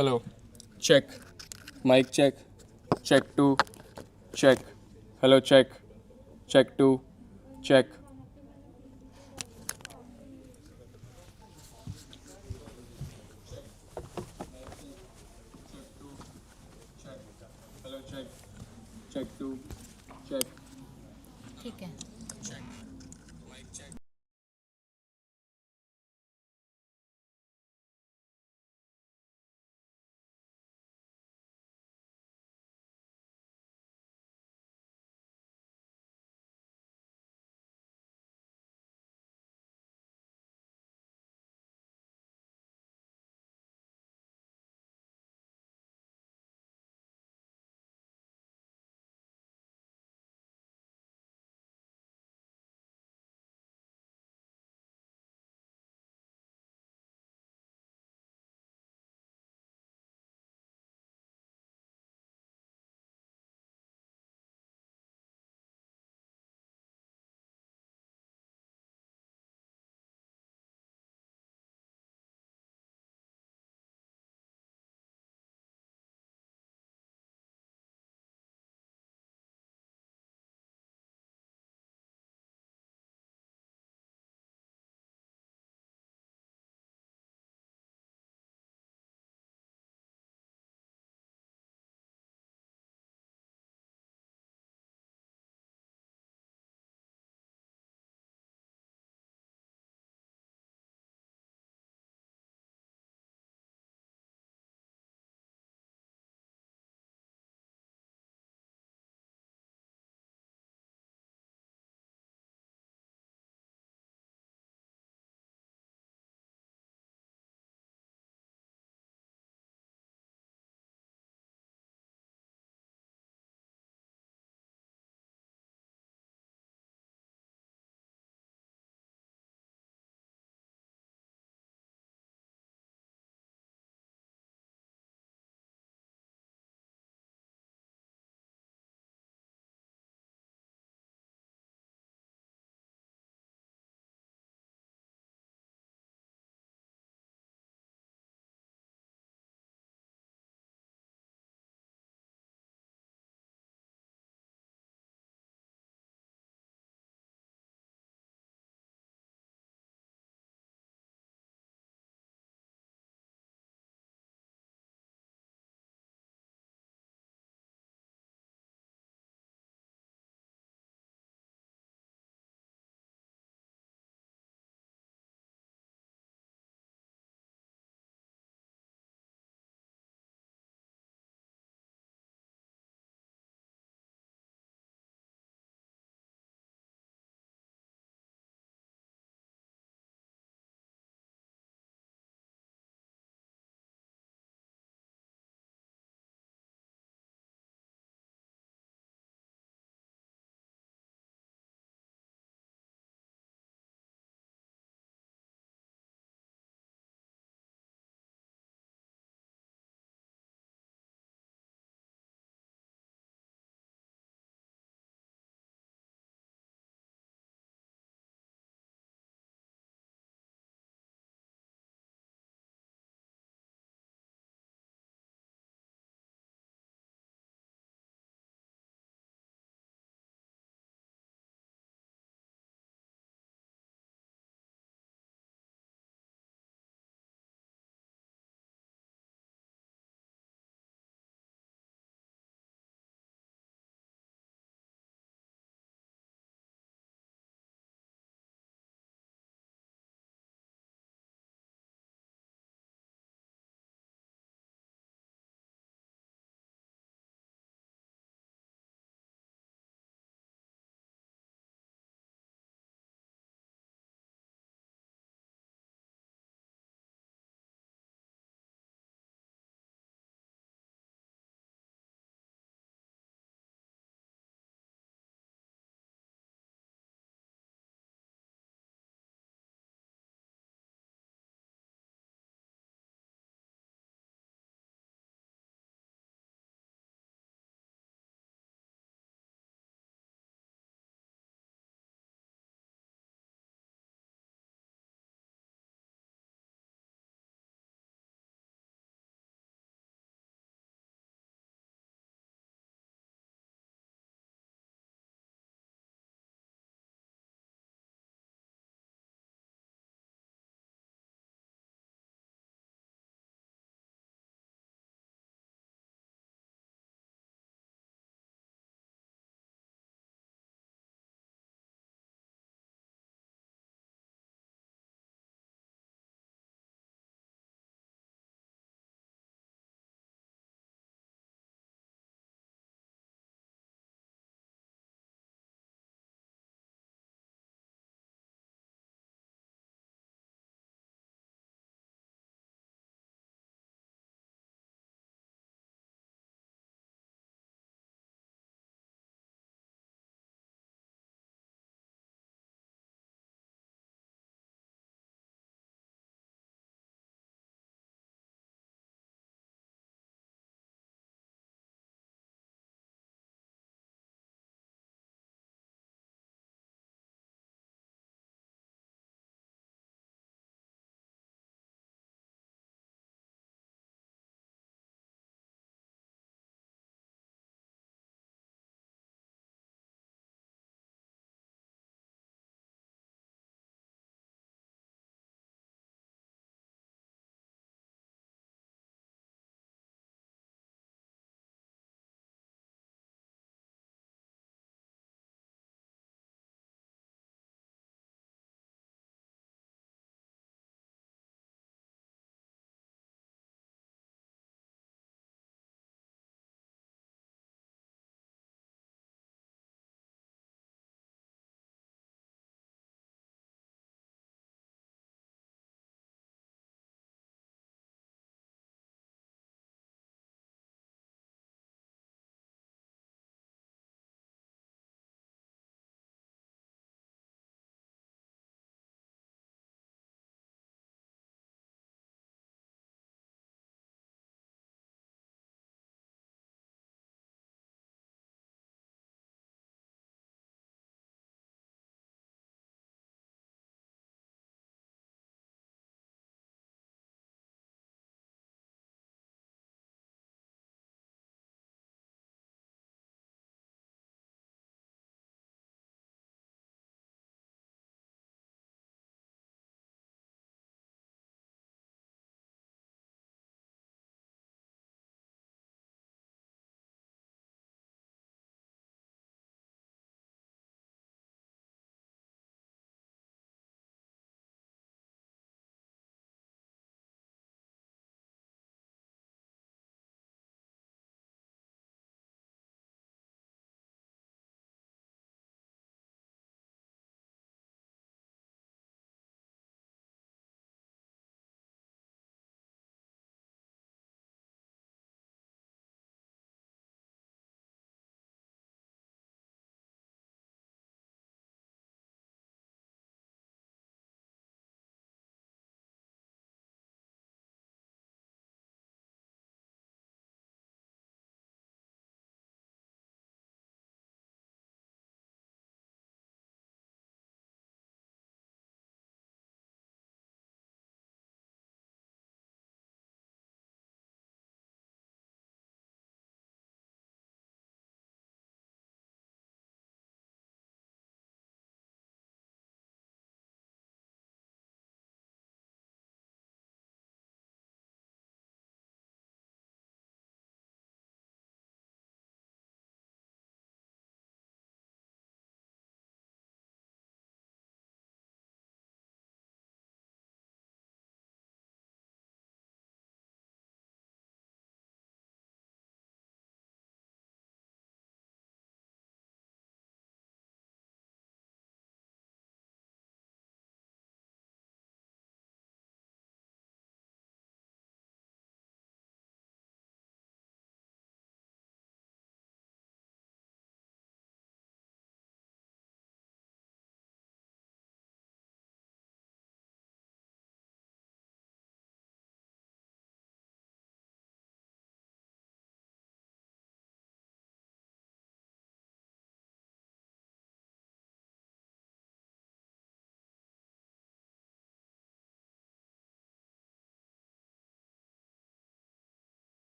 Hello. Check. Mic check. Check 2. Check. Hello, check. Check 2. Check. Hello, check. Check 2. Check. ठीक है. Check. Mic check.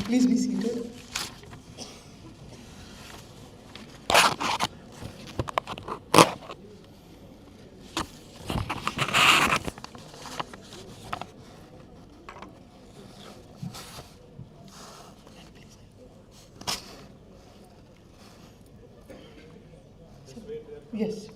Please be seated. Yes.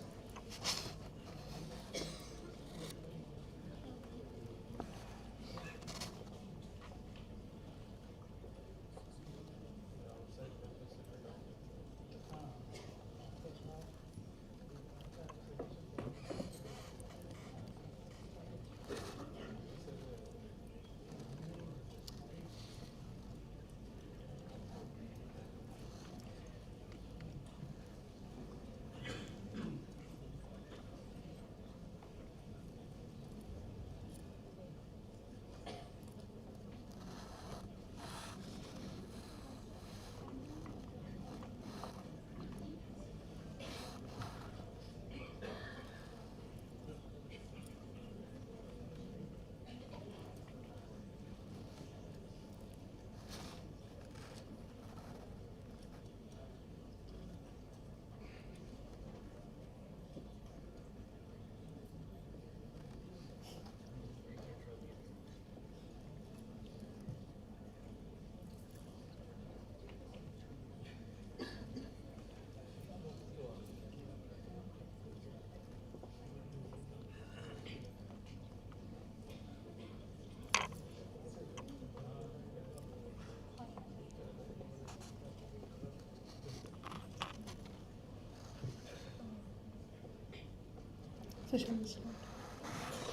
Session is start.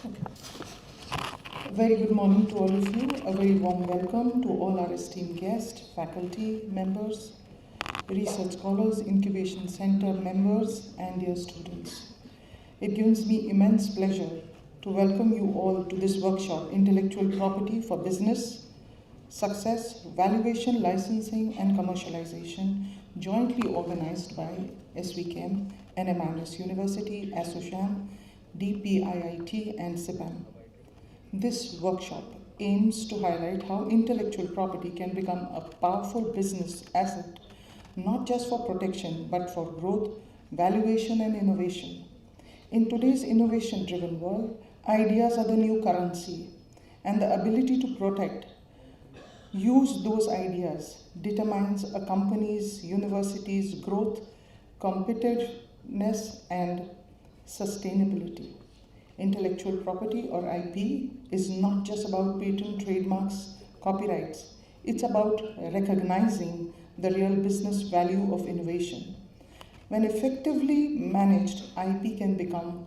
Okay. Very good morning to all of you. A very warm welcome to all our esteemed guests, faculty members, research scholars, incubation center members, and dear students. It gives me immense pleasure to welcome you all to this workshop, Intellectual Property for Business, Success, Valuation, Licensing, and Commercialization, jointly organized by SVKM, NMIMS University, ASSOCHAM, DPIIT and CIPAM. This workshop aims to highlight how intellectual property can become a powerful business asset, not just for protection, but for growth, valuation, and innovation. In today's innovation-driven world, ideas are the new currency, and the ability to protect, use those ideas determines a company's, university's growth, competitiveness, and sustainability. Intellectual property or IP is not just about patent, trademarks, copyrights. It's about recognizing the real business value of innovation. When effectively managed, IP can become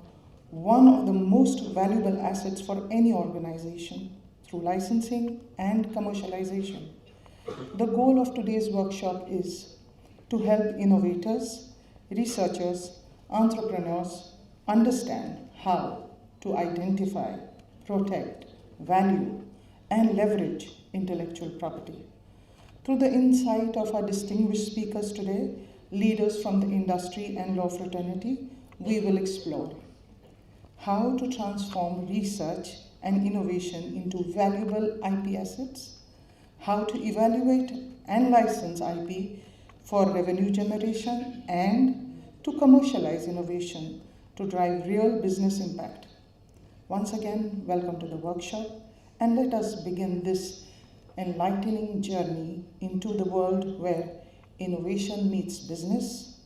one of the most valuable assets for any organization through licensing and commercialization. The goal of today's workshop is to help innovators, researchers, entrepreneurs understand how to identify, protect, value, and leverage intellectual property. Through the insight of our distinguished speakers today, leaders from the industry and law fraternity, we will explore how to transform research and innovation into valuable IP assets, how to evaluate and license IP for revenue generation, and to commercialize innovation to drive real business impact. Once again, welcome to the workshop, and let us begin this enlightening journey into the world where innovation meets business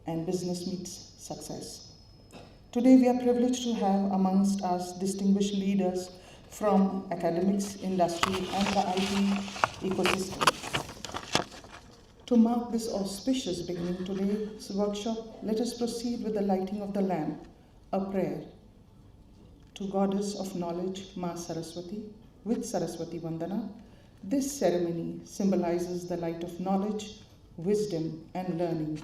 and business meets success. Today we are privileged to have amongst us distinguished leaders from academics, industry, and the IP ecosystem. To mark this auspicious beginning to today's workshop, let us proceed with the lighting of the lamp, a prayer to Goddess of Knowledge, Ma Saraswati, with Saraswati Vandana. This ceremony symbolizes the light of knowledge, wisdom, and learning,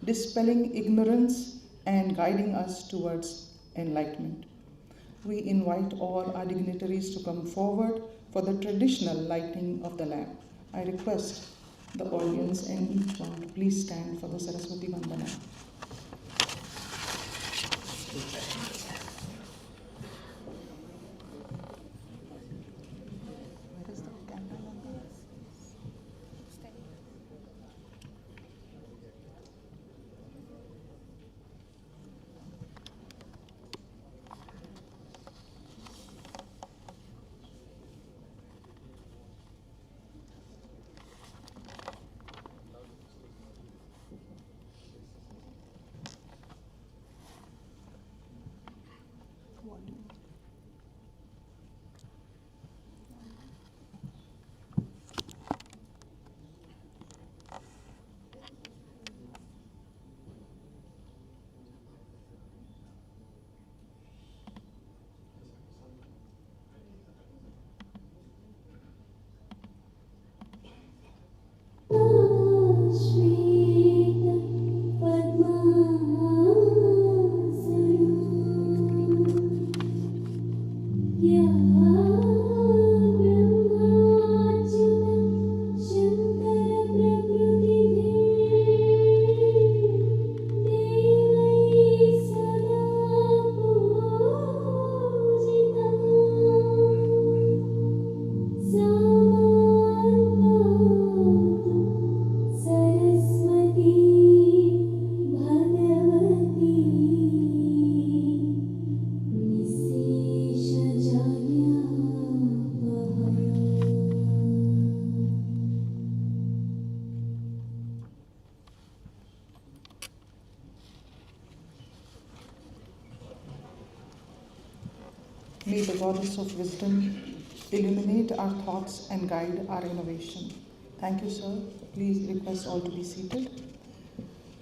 dispelling ignorance and guiding us towards enlightenment. We invite all our dignitaries to come forward for the traditional lighting of the lamp. I request the audience and each one to please stand for the Saraswati Vandana. Where is the candle? may the goddess of wisdom illuminate our thoughts and guide our innovation. Thank you, sir. Please request all to be seated.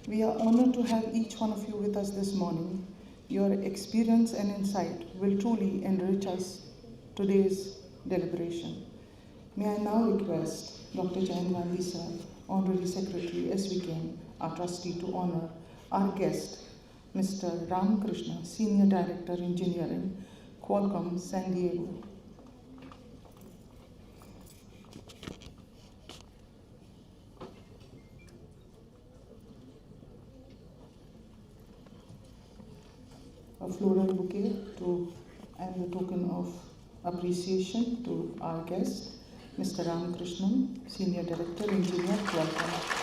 We are honored to have each one of you with us this morning. Your experience and insight will truly enrich us today's deliberation. May I now request Dr. Jayan Gandhi, sir, Honorary Secretary, SVKM, our trustee, to honor our guest, Mr. Ram Krishna, Senior Director, Engineering, Qualcomm, San Diego. A floral bouquet and a token of appreciation to our guest, Mr. Ram Krishnan, Senior Director, Engineer, Qualcomm.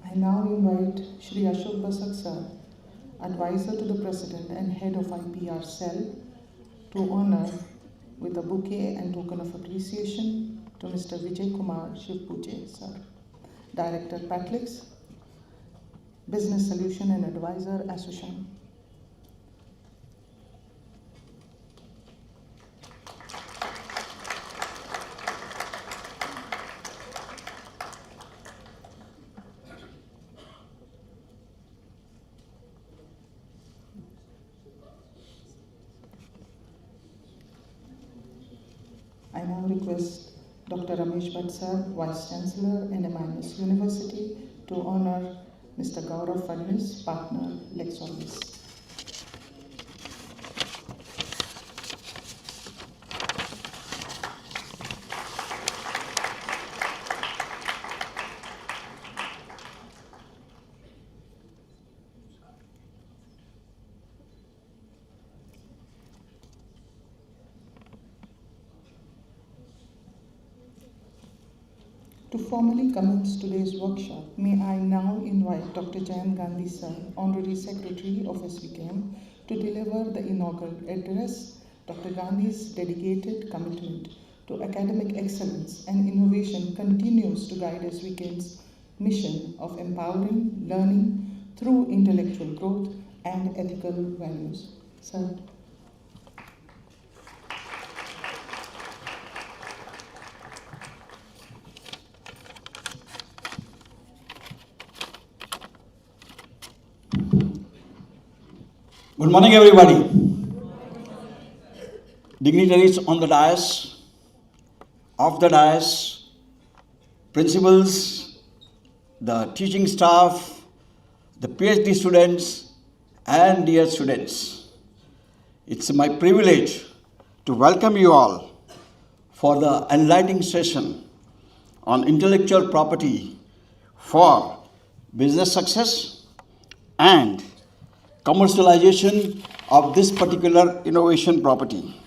I now invite Shri Ashok Basak sir, Advisor to the President and Head of IPR Cell, to honor with a bouquet and token of appreciation to Mr. Vijaykumar Shivpuje sir, Director Patlex, Business Solution and Advisor, ASSOCHAM. I now request Dr. Ramesh Bhatt sir, Vice Chancellor, NMIMS University, to honor Mr. Gaurav Fadnis, Partner, Lexolis. To formally commence today's workshop, may I now invite Dr. Jayan Gandhi sir, Honorary Secretary of SVKM, to deliver the inaugural address. Dr. Gandhi's dedicated commitment to academic excellence and innovation continues to guide SVKM's mission of empowering learning through intellectual growth and ethical values. Sir. Good morning, everybody. Dignitaries on the dais, off the dais, principals, the teaching staff, the Ph.D. students, and dear students. It's my privilege to welcome you all for the enlightening session on intellectual property for business success and commercialization of this particular innovation property.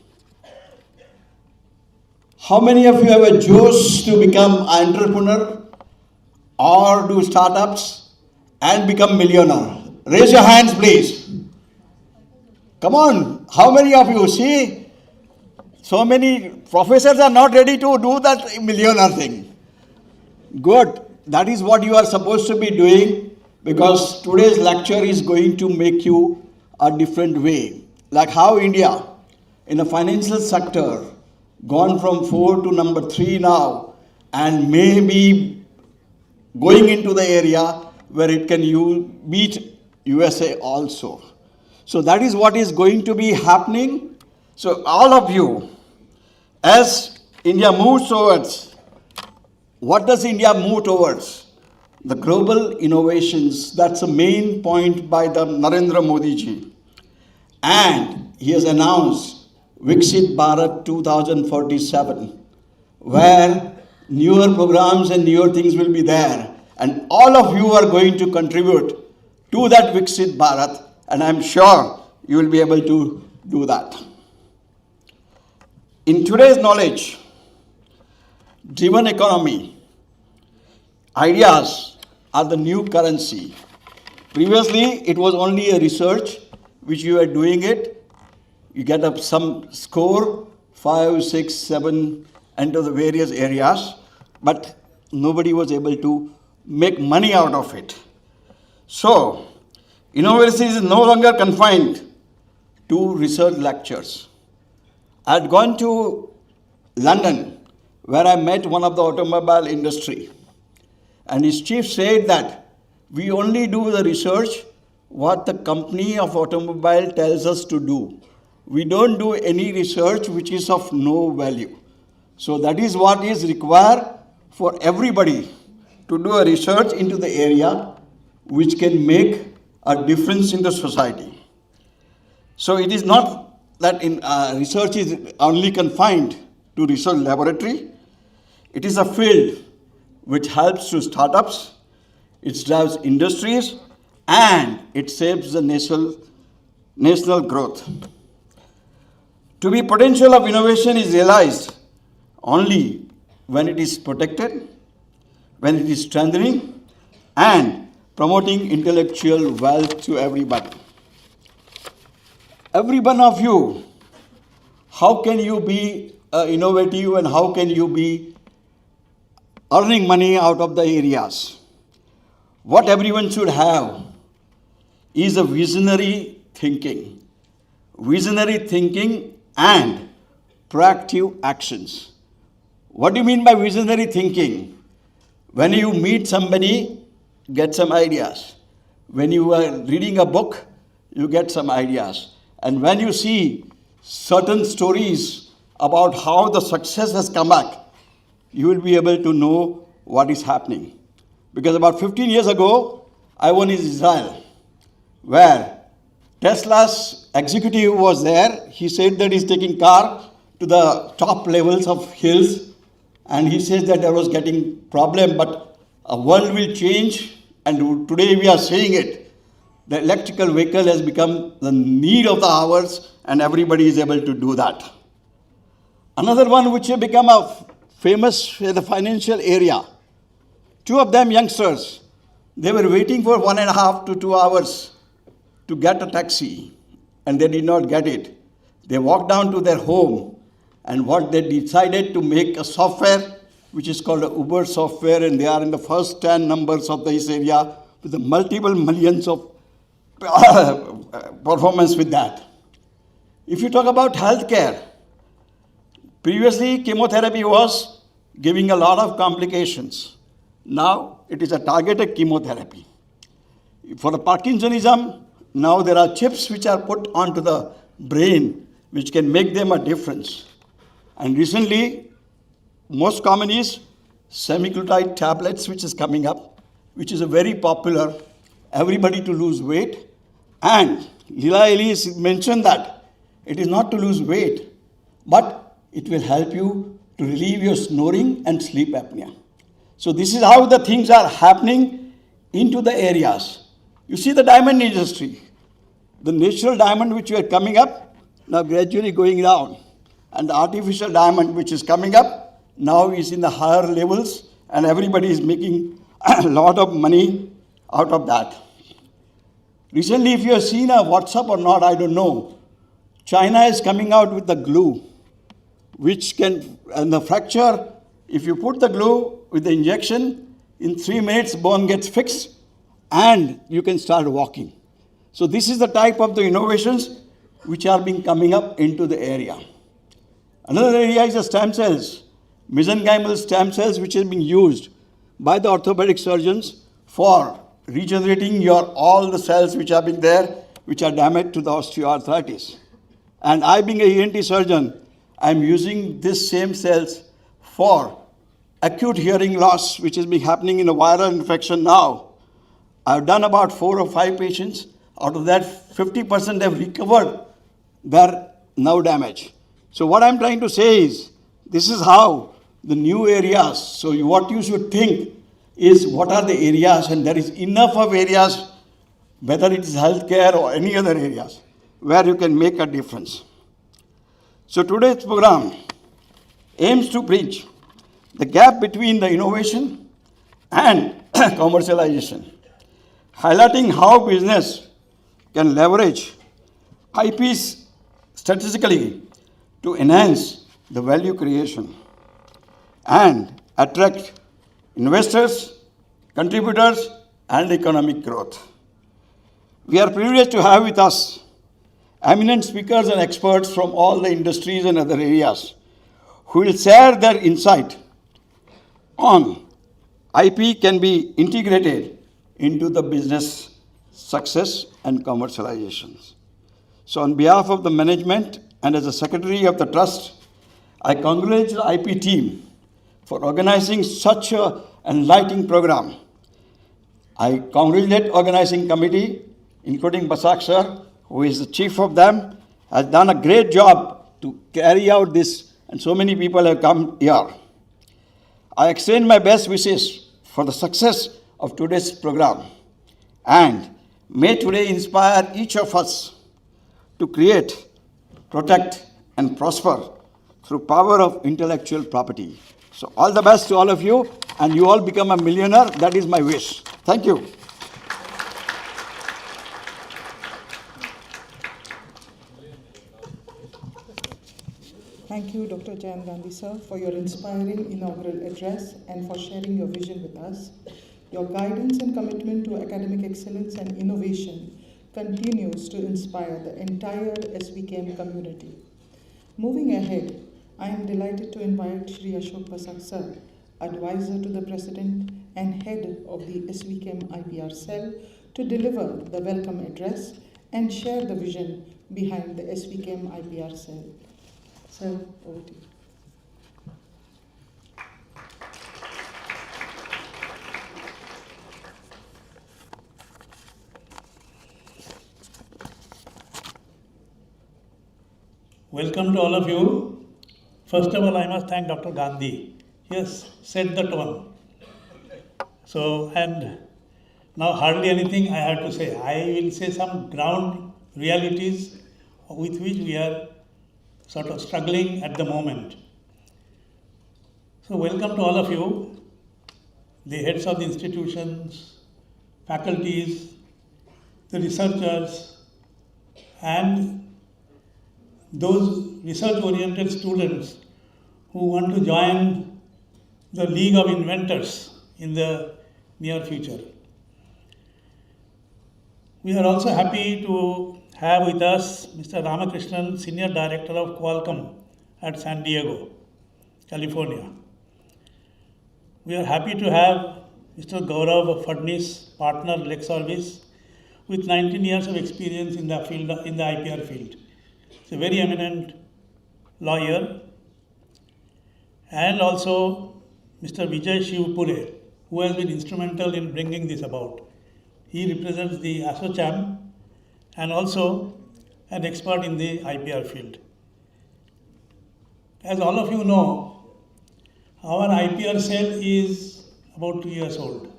How many of you have a juice to become an entrepreneur or do startups and become millionaire? Raise your hands, please. Come on, how many of you see? So many professors are not ready to do that millionaire thing. Good, that is what you are supposed to be doing, because today's lecture is going to make you a different way. Like how India in the financial sector gone from 4 to number 3 now, and maybe going into the area where it can beat USA also. So that is what is going to be happening. So all of you, as India moves towards, what does India move towards? The global innovations. That's the main point by the Narendra Modi ji. And he has announced Viksit Bharat 2047, where newer programs and newer things will be there. And all of you are going to contribute to that Viksit Bharat, and I'm sure you will be able to do that. In today's knowledge-driven economy, ideas are the new currency. Previously, it was only a research which you are doing it. You get up some score, 5, 6, 7, into the various areas, but nobody was able to make money out of it. So, innovation is no longer confined to research lectures. I had gone to London, where I met one of the automobile industry, and his chief said that we only do the research what the company of automobile tells us to do. We don't do any research which is of no value. So that is what is required for everybody to do a research into the area which can make a difference in the society. So it is not that research is only confined to research laboratory. It is a field which helps to startups, it drives industries, and it shapes the national growth. To be potential of innovation is realized only when it is protected, when it is strengthening, and promoting intellectual wealth to everybody. Every one of you, how can you be innovative and how can you be earning money out of the areas? What everyone should have is a visionary thinking. Visionary thinking and proactive actions. What do you mean by visionary thinking? When you meet somebody, get some ideas. When you are reading a book, you get some ideas. And when you see certain stories about how the success has come back, you will be able to know what is happening. Because about 15 years ago, I was in Israel, where Tesla's executive was there. He said that he's taking car to the top levels of hills, and he says that there was getting problem, but a world will change, and today we are seeing it. The electrical vehicle has become the need of the hours, and everybody is able to do that. Another one which has become a famous in the financial area. Two of them youngsters, they were waiting for 1.5 to 2 hours to get a taxi, and they did not get it. They walked down to their home, and what they decided to make a software which is called a Uber software, and they are in the first 10 numbers of this area with the multiple millions of performance with that. If you talk about healthcare, previously chemotherapy was giving a lot of complications. Now it is a targeted chemotherapy. For the Parkinsonism, now there are chips which are put onto the brain which can make them a difference. And recently, most common is semaglutide tablets which is coming up, which is a very popular, everybody to lose weight. And Lila Ellis mentioned that it is not to lose weight, but it will help you to relieve your snoring and sleep apnea. So this is how the things are happening into the areas. You see the diamond industry. The natural diamond which were coming up, now gradually going down. And the artificial diamond which is coming up, now is in the higher levels, and everybody is making a lot of money out of that. Recently, if you have seen a WhatsApp or not, I don't know. China is coming out with the glue, which can, and the fracture, if you put the glue with the injection, in 3 minutes bone gets fixed and you can start walking. So this is the type of the innovations which are being coming up into the area. Another area is the stem cells, mesenchymal stem cells, which is being used by the orthopedic surgeons for regenerating your all the cells which have been there, which are damaged to the osteoarthritis. And I, being an ENT surgeon, I'm using this same cells for acute hearing loss, which has been happening in a viral infection now. I've done about 4 or 5 patients. Out of that, 50% have recovered their nerve damage. So what I'm trying to say is, this is how the new areas, so what you should think is what are the areas, and there is enough of areas, whether it is healthcare or any other areas, where you can make a difference. So today's program aims to bridge the gap between the innovation and commercialization, highlighting how business can leverage IPs statistically to enhance the value creation and attract investors, contributors, and economic growth. We are privileged to have with us eminent speakers and experts from all the industries and other areas who will share their insight on IP can be integrated into the business success and commercializations. So on behalf of the management and as a secretary of the trust, I congratulate the IP team for organizing such an enlightening program. I congratulate organizing committee, including Basak sir, who is the chief of them, has done a great job to carry out this, and so many people have come here. I extend my best wishes for the success of today's program, and may today inspire each of us to create, protect, and prosper through power of intellectual property. So all the best to all of you, and you all become a millionaire. That is my wish. Thank you. Thank you, Dr. Jayan Gandhi, sir, for your inspiring inaugural address and for sharing your vision with us. Your guidance and commitment to academic excellence and innovation continues to inspire the entire SVKM community. Moving ahead, I am delighted to invite Shri Ashok Basak sir, advisor to the President and head of the SVKM IPR Cell, to deliver the welcome address and share the vision behind the SVKM IPR Cell. Sir, over to you. Welcome to all of you. First of all, I must thank Dr. Gandhi. He has set the tone. So, and now hardly anything I have to say. I will say some ground realities with which we are sort of struggling at the moment. So, welcome to all of you, the heads of the institutions, faculties, the researchers, and those research-oriented students who want to join the League of Inventors in the near future. We are also happy to have with us Mr. Ramakrishnan, Senior Director of Qualcomm at San Diego, California. We are happy to have Mr. Gaurav Fadnis, partner Lexorvis, with 19 years of experience in the field, in the IPR field. He's a very eminent lawyer. And also Mr. Shivpuje, who has been instrumental in bringing this about. He represents the ASSOCHAM and also an expert in the IPR field. As all of you know, our IPR cell is about 2 years old.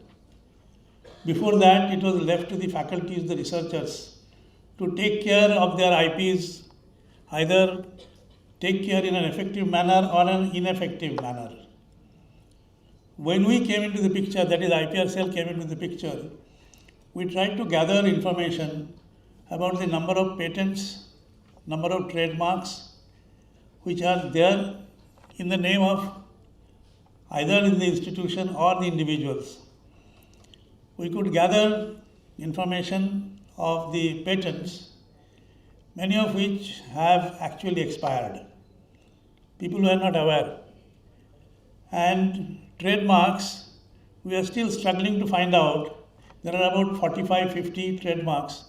Before that, it was left to the faculties, the researchers, to take care of their IPs, either take care in an effective manner or an ineffective manner. When we came into the picture, that is IPR cell came into the picture, we tried to gather information about the number of patents, number of trademarks which are there in the name of either in the institution or the individuals. We could gather information of the patents, many of which have actually expired. People were not aware. And trademarks, we are still struggling to find out. There are about 45, 50 trademarks.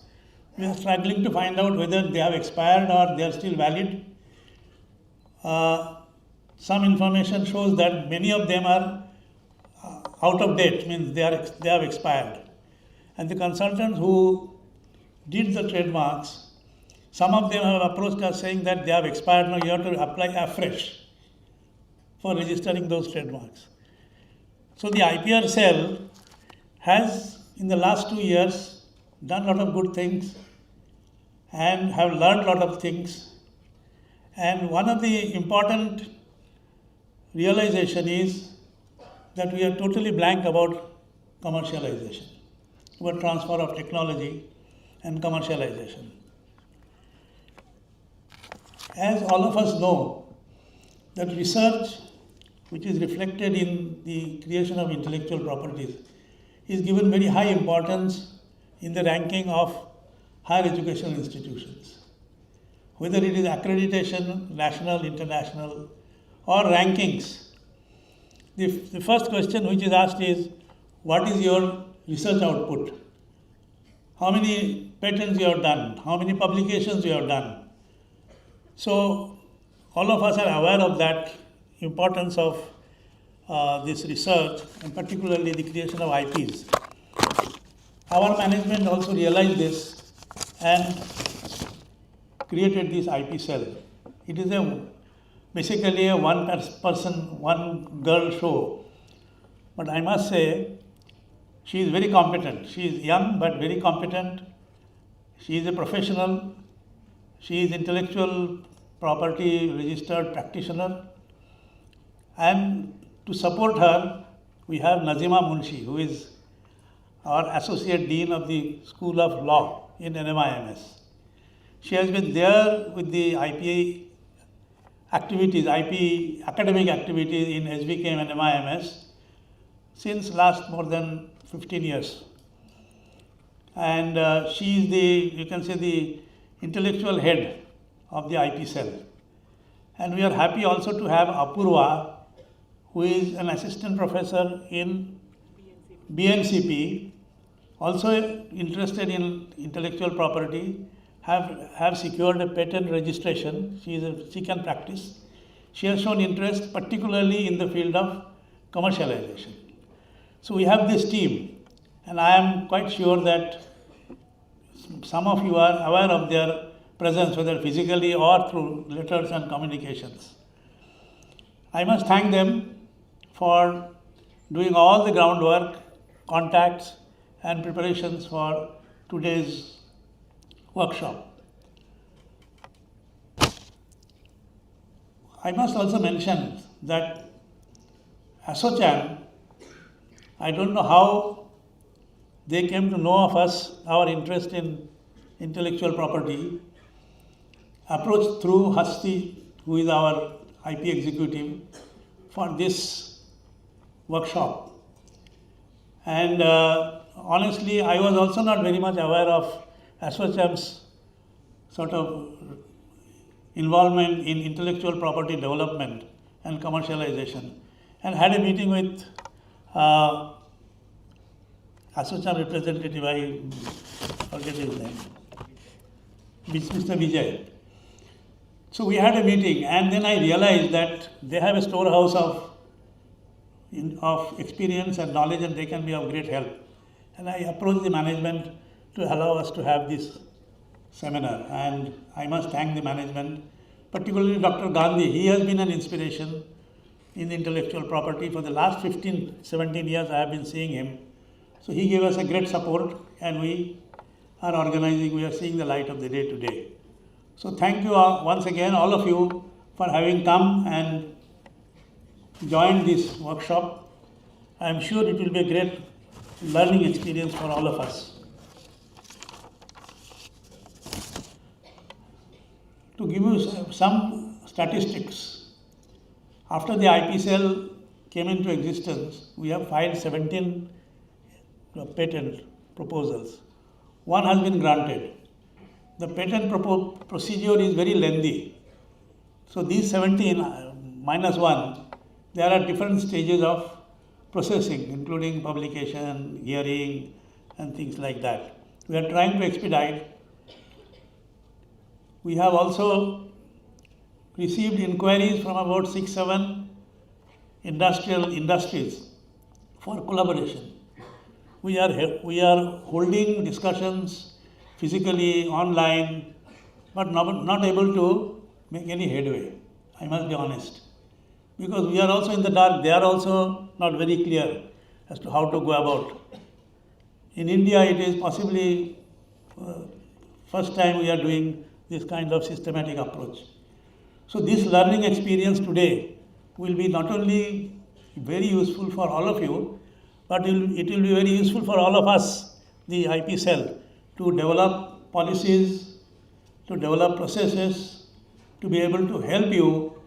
We are struggling to find out whether they have expired or they are still valid. Some information shows that many of them are out of date, means they have expired. And the consultants who did the trademarks, some of them have approached us saying that they have expired, now you have to apply afresh for registering those trademarks. So the IPR cell has, in the last 2 years, done a lot of good things and have learned a lot of things. And one of the important realization is that we are totally blank about commercialization, about transfer of technology and commercialization. As all of us know, that research, which is reflected in the creation of intellectual properties, is given very high importance in the ranking of higher educational institutions. Whether it is accreditation, national, international, or rankings, the first question which is asked is, what is your research output? How many patents you have done? How many publications you have done? So all of us are aware of that importance of this research, and particularly the creation of IPs. Our management also realized this and created this IP cell. It is basically a one person, one girl show. But I must say, she is very competent. She is young but very competent. She is a professional. She is intellectual property registered practitioner. And to support her, we have Nazima Munshi, who is our Associate Dean of the School of Law in NMIMS. She has been there with the IP activities, IP academic activities in SVKM NMIMS since last more than 15 years. And she is the, you can say, the intellectual head of the IP cell. And we are happy also to have Apurva, who is an assistant professor in BNCP, also interested in intellectual property, have secured a patent registration. She can practice. She has shown interest particularly in the field of commercialization. So we have this team, and I am quite sure that some of you are aware of their presence, whether physically or through letters and communications. I must thank them for doing all the groundwork, contacts, and preparations for today's workshop. I must also mention that ASSOCHAM, I don't know how they came to know of us, our interest in intellectual property, approached through Hasti, who is our IP executive, for this workshop. And honestly, I was also not very much aware of ASSOCHAM's sort of involvement in intellectual property development and commercialization, and had a meeting with ASSOCHAM representative, I forget his name, Mr. Vijay. So we had a meeting, and then I realized that they have a storehouse of experience and knowledge, and they can be of great help. And I approached the management to allow us to have this seminar, and I must thank the management, particularly Dr. Gandhi. He has been an inspiration in intellectual property. For the last 15, 17 years I have been seeing him. So he gave us a great support, and we are organizing, we are seeing the light of the day today. So thank you once again, all of you, for having come and joined this workshop. I am sure it will be a great learning experience for all of us. To give you some statistics, after the IP cell came into existence, we have filed 17 patent proposals. One has been granted. The patent procedure is very lengthy. So these 17 minus 1, there are different stages of processing, including publication, hearing, and things like that. We are trying to expedite. We have also received inquiries from about 6-7 industries for collaboration. We are holding discussions physically, online, but not able to make any headway. I must be honest. Because we are also in the dark, they are also not very clear as to how to go about. In India, it is possibly first time we are doing this kind of systematic approach. So this learning experience today will be not only very useful for all of you, but it will be very useful for all of us, the IP cell, to develop policies, to develop processes, to be able to help you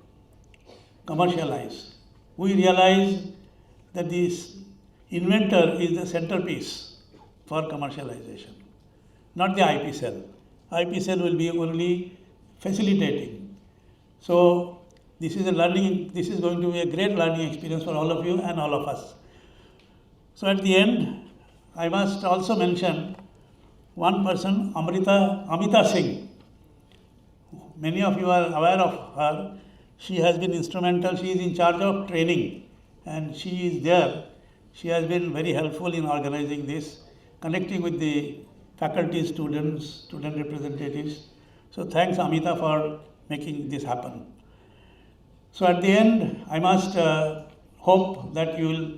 commercialize. We realize that this inventor is the centerpiece for commercialization, not the IP cell. IP cell will be only facilitating. So this is going to be a great learning experience for all of you and all of us. So at the end, I must also mention one person, Amita Singh. Many of you are aware of her. She has been instrumental. She is in charge of training and she is there. She has been very helpful in organizing this, connecting with the faculty, students, student representatives. So thanks Amita for making this happen. So at the end, I must hope that you will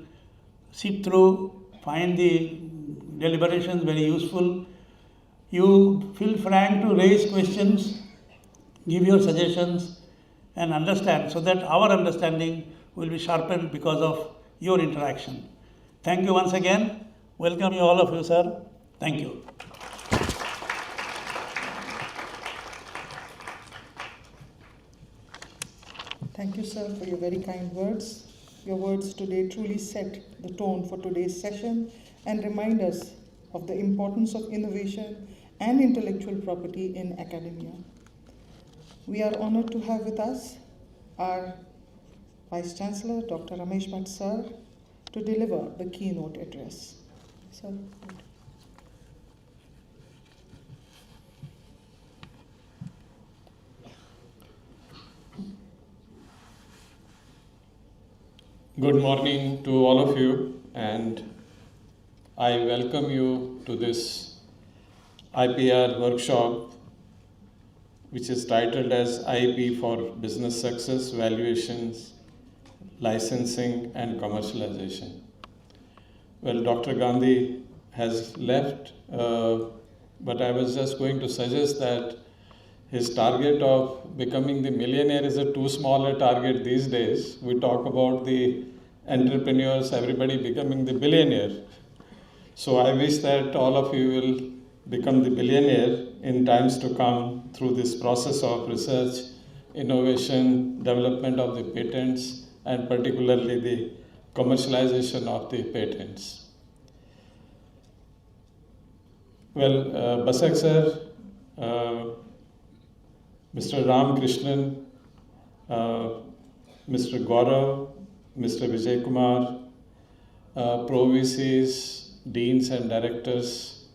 sit through, find the deliberations very useful. You feel frank to raise questions, give your suggestions and understand so that our understanding will be sharpened because of your interaction. Thank you once again. Welcome you all of you, sir. Thank you. Thank you, sir, for your very kind words. Your words today truly set the tone for today's session and remind us of the importance of innovation and intellectual property in academia. We are honored to have with us our Vice Chancellor, Dr. Ramesh Bhatt, sir, to deliver the keynote address. Sir. Good morning to all of you, and I welcome you to this IPR workshop, which is titled as IP for Business Success, Valuations, Licensing and Commercialization. Well, Dr. Gandhi has left, but I was just going to suggest that his target of becoming the millionaire is a too small a target these days. We talk about the entrepreneurs, everybody becoming the billionaire. So I wish that all of you will become the billionaire in times to come through this process of research, innovation, development of the patents, and particularly the commercialization of the patents. Well, Basak sir, Mr. Ram Krishnan, Mr. Gaurav, Mr. Vijaykumar, Pro-VCs, deans and directors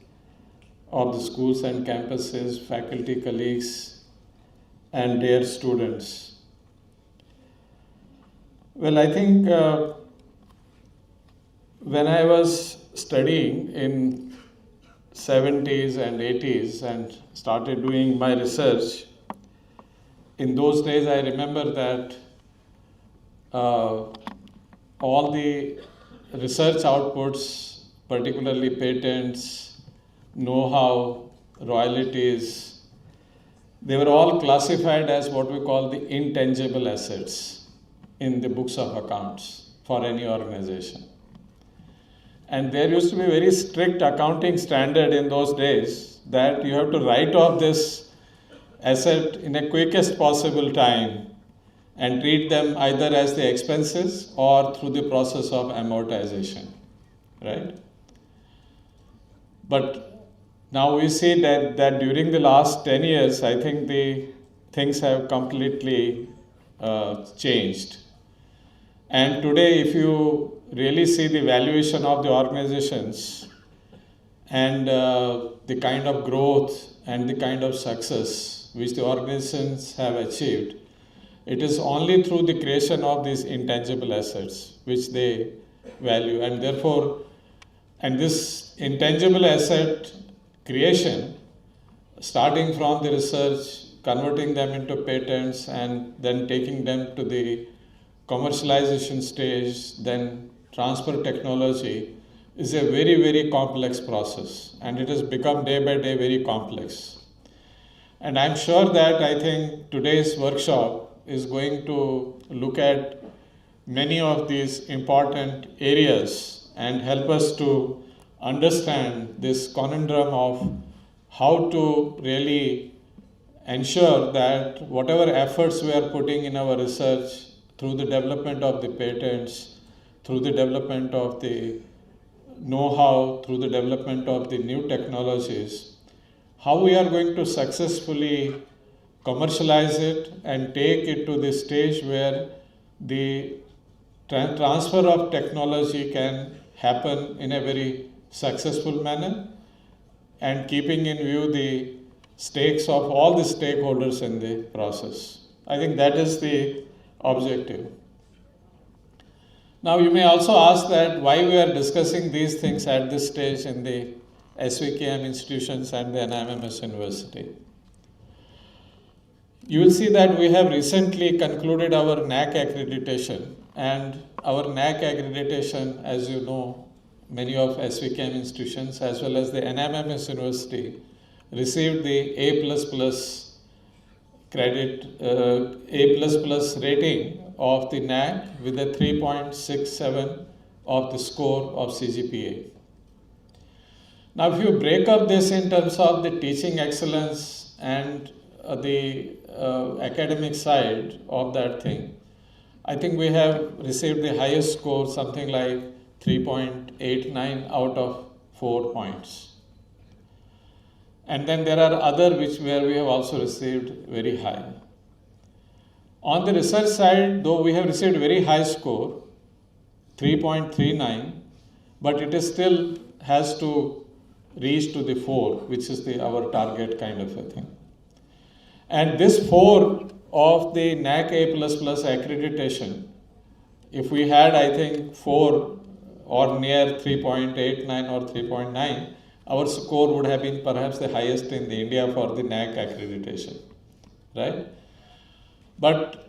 of the schools and campuses, faculty colleagues, and their students. Well, I think when I was studying in 70s and 80s and started doing my research, in those days I remember that all the research outputs, particularly patents, know-how, royalties, they were all classified as what we call the intangible assets in the books of accounts for any organization. And there used to be a very strict accounting standard in those days that you have to write off this asset in a quickest possible time and treat them either as the expenses or through the process of amortization, right? But now we see that during the last 10 years, I think the things have completely changed. And today, if you really see the valuation of the organizations and the kind of growth and the kind of success which the organizations have achieved, it is only through the creation of these intangible assets which they value. And therefore, and this intangible asset creation, starting from the research, converting them into patents, and then taking them to the commercialization stage, then transfer technology, is a very, very complex process. And it has become day by day very complex. And I'm sure that I think today's workshop is going to look at many of these important areas and help us to understand this conundrum of how to really ensure that whatever efforts we are putting in our research through the development of the patents, through the development of the know-how through the development of the new technologies, how we are going to successfully commercialize it and take it to the stage where the transfer of technology can happen in a very successful manner and keeping in view the stakes of all the stakeholders in the process. I think that is the objective. Now you may also ask that why we are discussing these things at this stage in the SVKM institutions and the NMIMS University. You will see that we have recently concluded our NAC accreditation, and our NAC accreditation, as you know, many of SVKM institutions as well as the NMIMS University received the A++ credit, A++ rating of the NAC with a 3.67 of the score of CGPA. Now, if you break up this in terms of the teaching excellence and the academic side of that thing, I think we have received the highest score, something like 3.89 out of 4 points. And then there are other where we have also received very high. On the research side, though we have received very high score, 3.39, but it is still has to reach to the 4, which is our target kind of a thing. And this 4 of the NAC A++ accreditation, if we had, I think, 4 or near 3.89 or 3.9, our score would have been perhaps the highest in the India for the NAC accreditation, right? But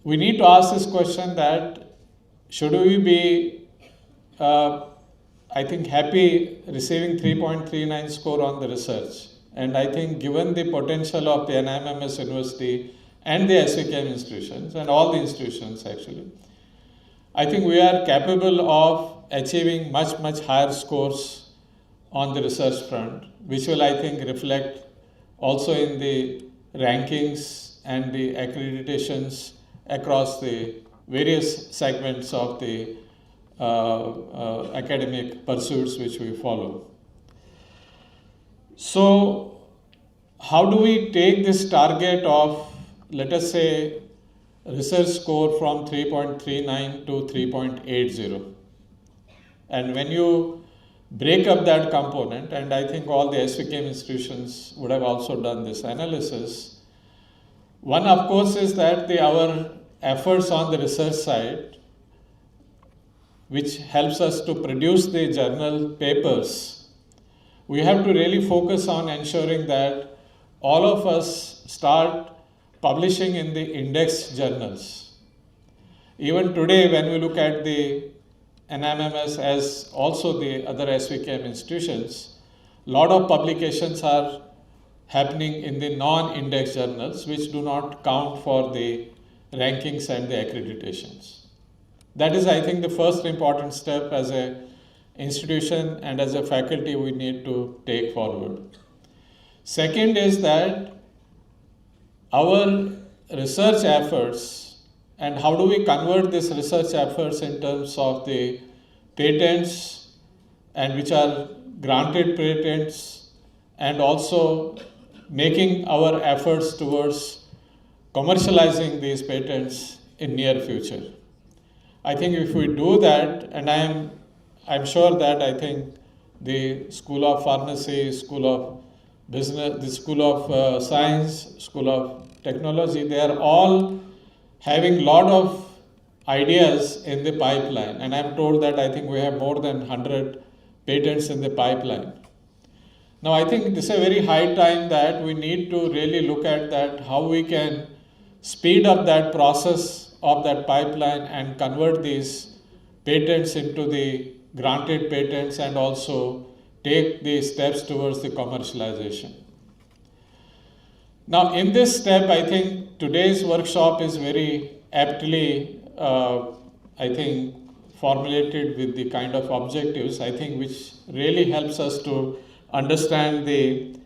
we need to ask this question that should we be, I think, happy receiving 3.39 score on the research? And I think given the potential of the NMIMS University and the SVKM institutions and all the institutions actually, I think we are capable of achieving much, much higher scores on the research front, which will, I think, reflect also in the rankings and the accreditations across the various segments of the academic pursuits which we follow. So, how do we take this target of, let us say, research score from 3.39 to 3.80? And when you break up that component, and I think all the SVKM institutions would have also done this analysis, one of course is that our efforts on the research side, which helps us to produce the journal papers, we have to really focus on ensuring that all of us start publishing in the index journals. Even today, when we look at the NMIMS as also the other SVKM institutions, a lot of publications are happening in the non-index journals, which do not count for the rankings and the accreditations. That is, I think, the first important step as an institution and as a faculty we need to take forward. Second is that our research efforts, and how do we convert these research efforts in terms of the patents, and which are granted patents, and also making our efforts towards commercializing these patents in near future. I think if we do that, and I'm sure that I think the School of Pharmacy, School of Business, the School of Science, School of Technology, they are all having a lot of ideas in the pipeline, and I'm told that I think we have more than 100 patents in the pipeline. Now I think this is a very high time that we need to really look at that, how we can speed up that process of that pipeline and convert these patents into the granted patents and also take the steps towards the commercialization. Now in this step, I think today's workshop is very aptly, I think, formulated with the kind of objectives, I think, which really helps us to understand the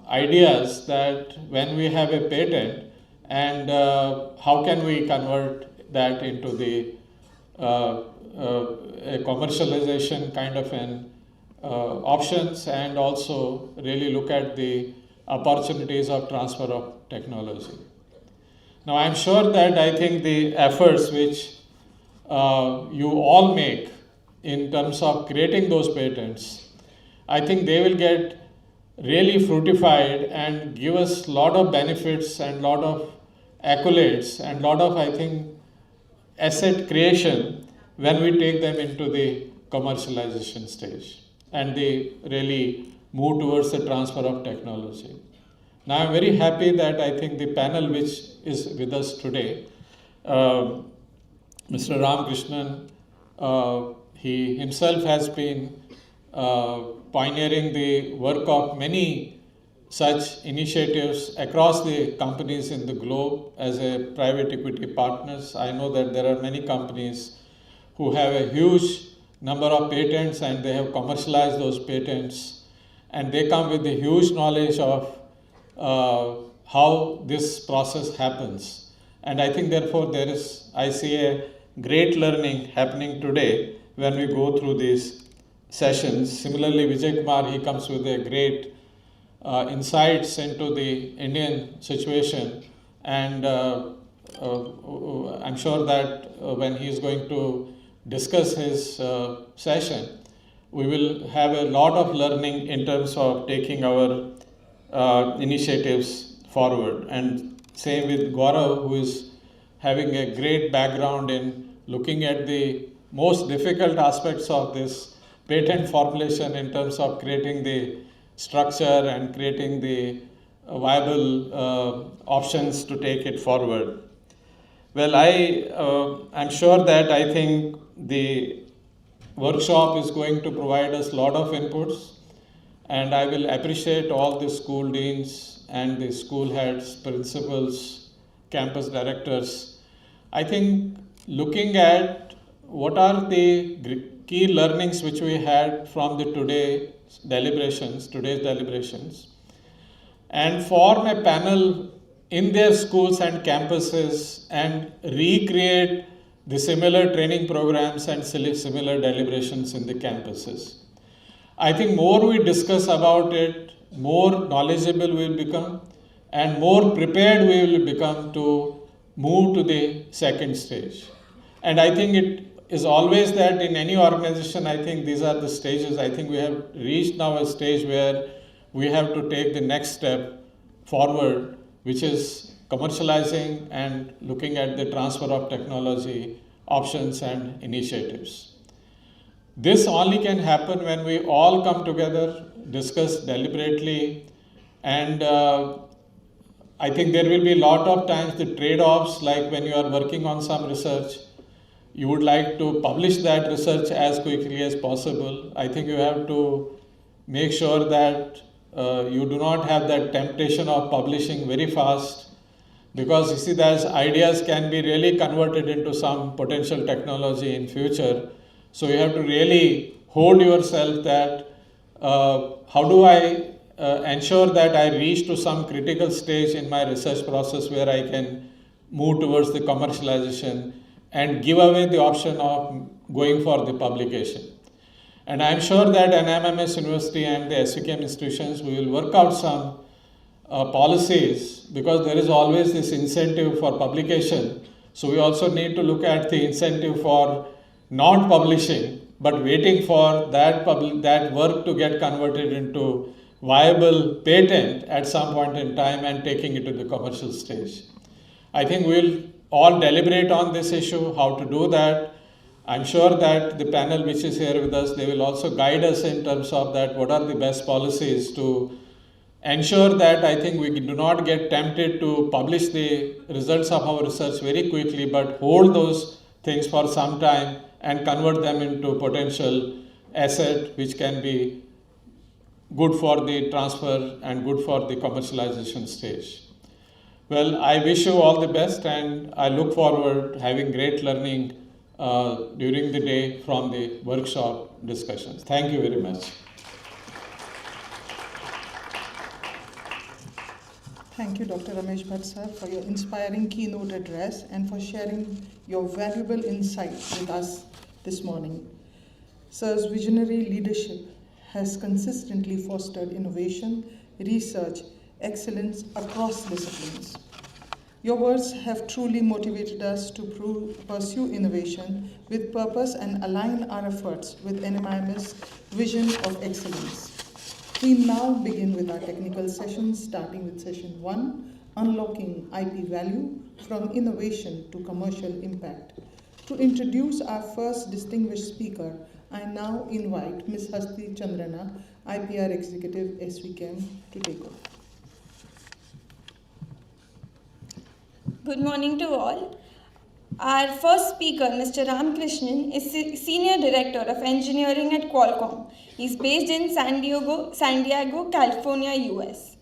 ideas that when we have a patent and how can we convert that into the a commercialization kind of an options, and also really look at the opportunities of transfer of technology. Now I'm sure that I think the efforts which you all make in terms of creating those patents, I think they will get really fruitified and give us a lot of benefits and lot of accolades and lot of, I think, asset creation when we take them into the commercialization stage and they really move towards the transfer of technology. Now I'm very happy that I think the panel which is with us today, Mr. Ramakrishnan, he himself has been pioneering the work of many such initiatives across the companies in the globe as a private equity partners. I know that there are many companies who have a huge number of patents and they have commercialized those patents, and they come with a huge knowledge of how this process happens. And I think therefore I see a great learning happening today when we go through these sessions. Similarly, Vijaykumar, he comes with a great insights into the Indian situation, and I'm sure that when he is going to discuss his session, we will have a lot of learning in terms of taking our initiatives forward. And same with Gaurav, who is having a great background in looking at the most difficult aspects of this patent formulation in terms of creating the structure and creating the viable options to take it forward. Well, I'm sure that I think the workshop is going to provide us a lot of inputs, and I will appreciate all the school deans and the school heads, principals, campus directors. I think looking at what are the key learnings which we had from the today's deliberations, and form a panel in their schools and campuses and recreate the similar training programs and similar deliberations in the campuses. I think more we discuss about it, more knowledgeable we will become and more prepared we will become to move to the second stage. And I think it is always that in any organization, I think these are the stages. I think we have reached now a stage where we have to take the next step forward, which is commercializing and looking at the transfer of technology options and initiatives. This only can happen when we all come together, discuss deliberately, and I think there will be a lot of times the trade-offs, like when you are working on some research, you would like to publish that research as quickly as possible. I think you have to make sure that you do not have that temptation of publishing very fast, because you see those ideas can be really converted into some potential technology in future. So you have to really hold yourself that how do I ensure that I reach to some critical stage in my research process where I can move towards the commercialization and give away the option of going for the publication. And I'm sure that NMIMS University and the SVKM institutions, we will work out some policies, because there is always this incentive for publication. So we also need to look at the incentive for not publishing, but waiting for that work to get converted into viable patent at some point in time and taking it to the commercial stage. I think we'll all deliberate on this issue, how to do that. I'm sure that the panel which is here with us, they will also guide us in terms of that, what are the best policies to ensure that I think we do not get tempted to publish the results of our research very quickly, but hold those things for some time and convert them into potential asset which can be good for the transfer and good for the commercialization stage. Well, I wish you all the best, and I look forward to having great learning during the day from the workshop discussions. Thank you very much. Thank you, Dr. Ramesh Bhatt sir, for your inspiring keynote address and for sharing your valuable insights with us this morning. Sir's visionary leadership has consistently fostered innovation, research, excellence across disciplines. Your words have truly motivated us to pursue innovation with purpose and align our efforts with NMIMS' vision of excellence. We now begin with our technical sessions, starting with session 1, Unlocking IP Value from Innovation to Commercial Impact. To introduce our first distinguished speaker, I now invite Ms. Hasti Chandrana, IPR Executive, SVKM, to take over. Good morning to all. Our first speaker, Mr. Ramakrishnan, is Senior Director of Engineering at Qualcomm. He's based in San Diego, California, US.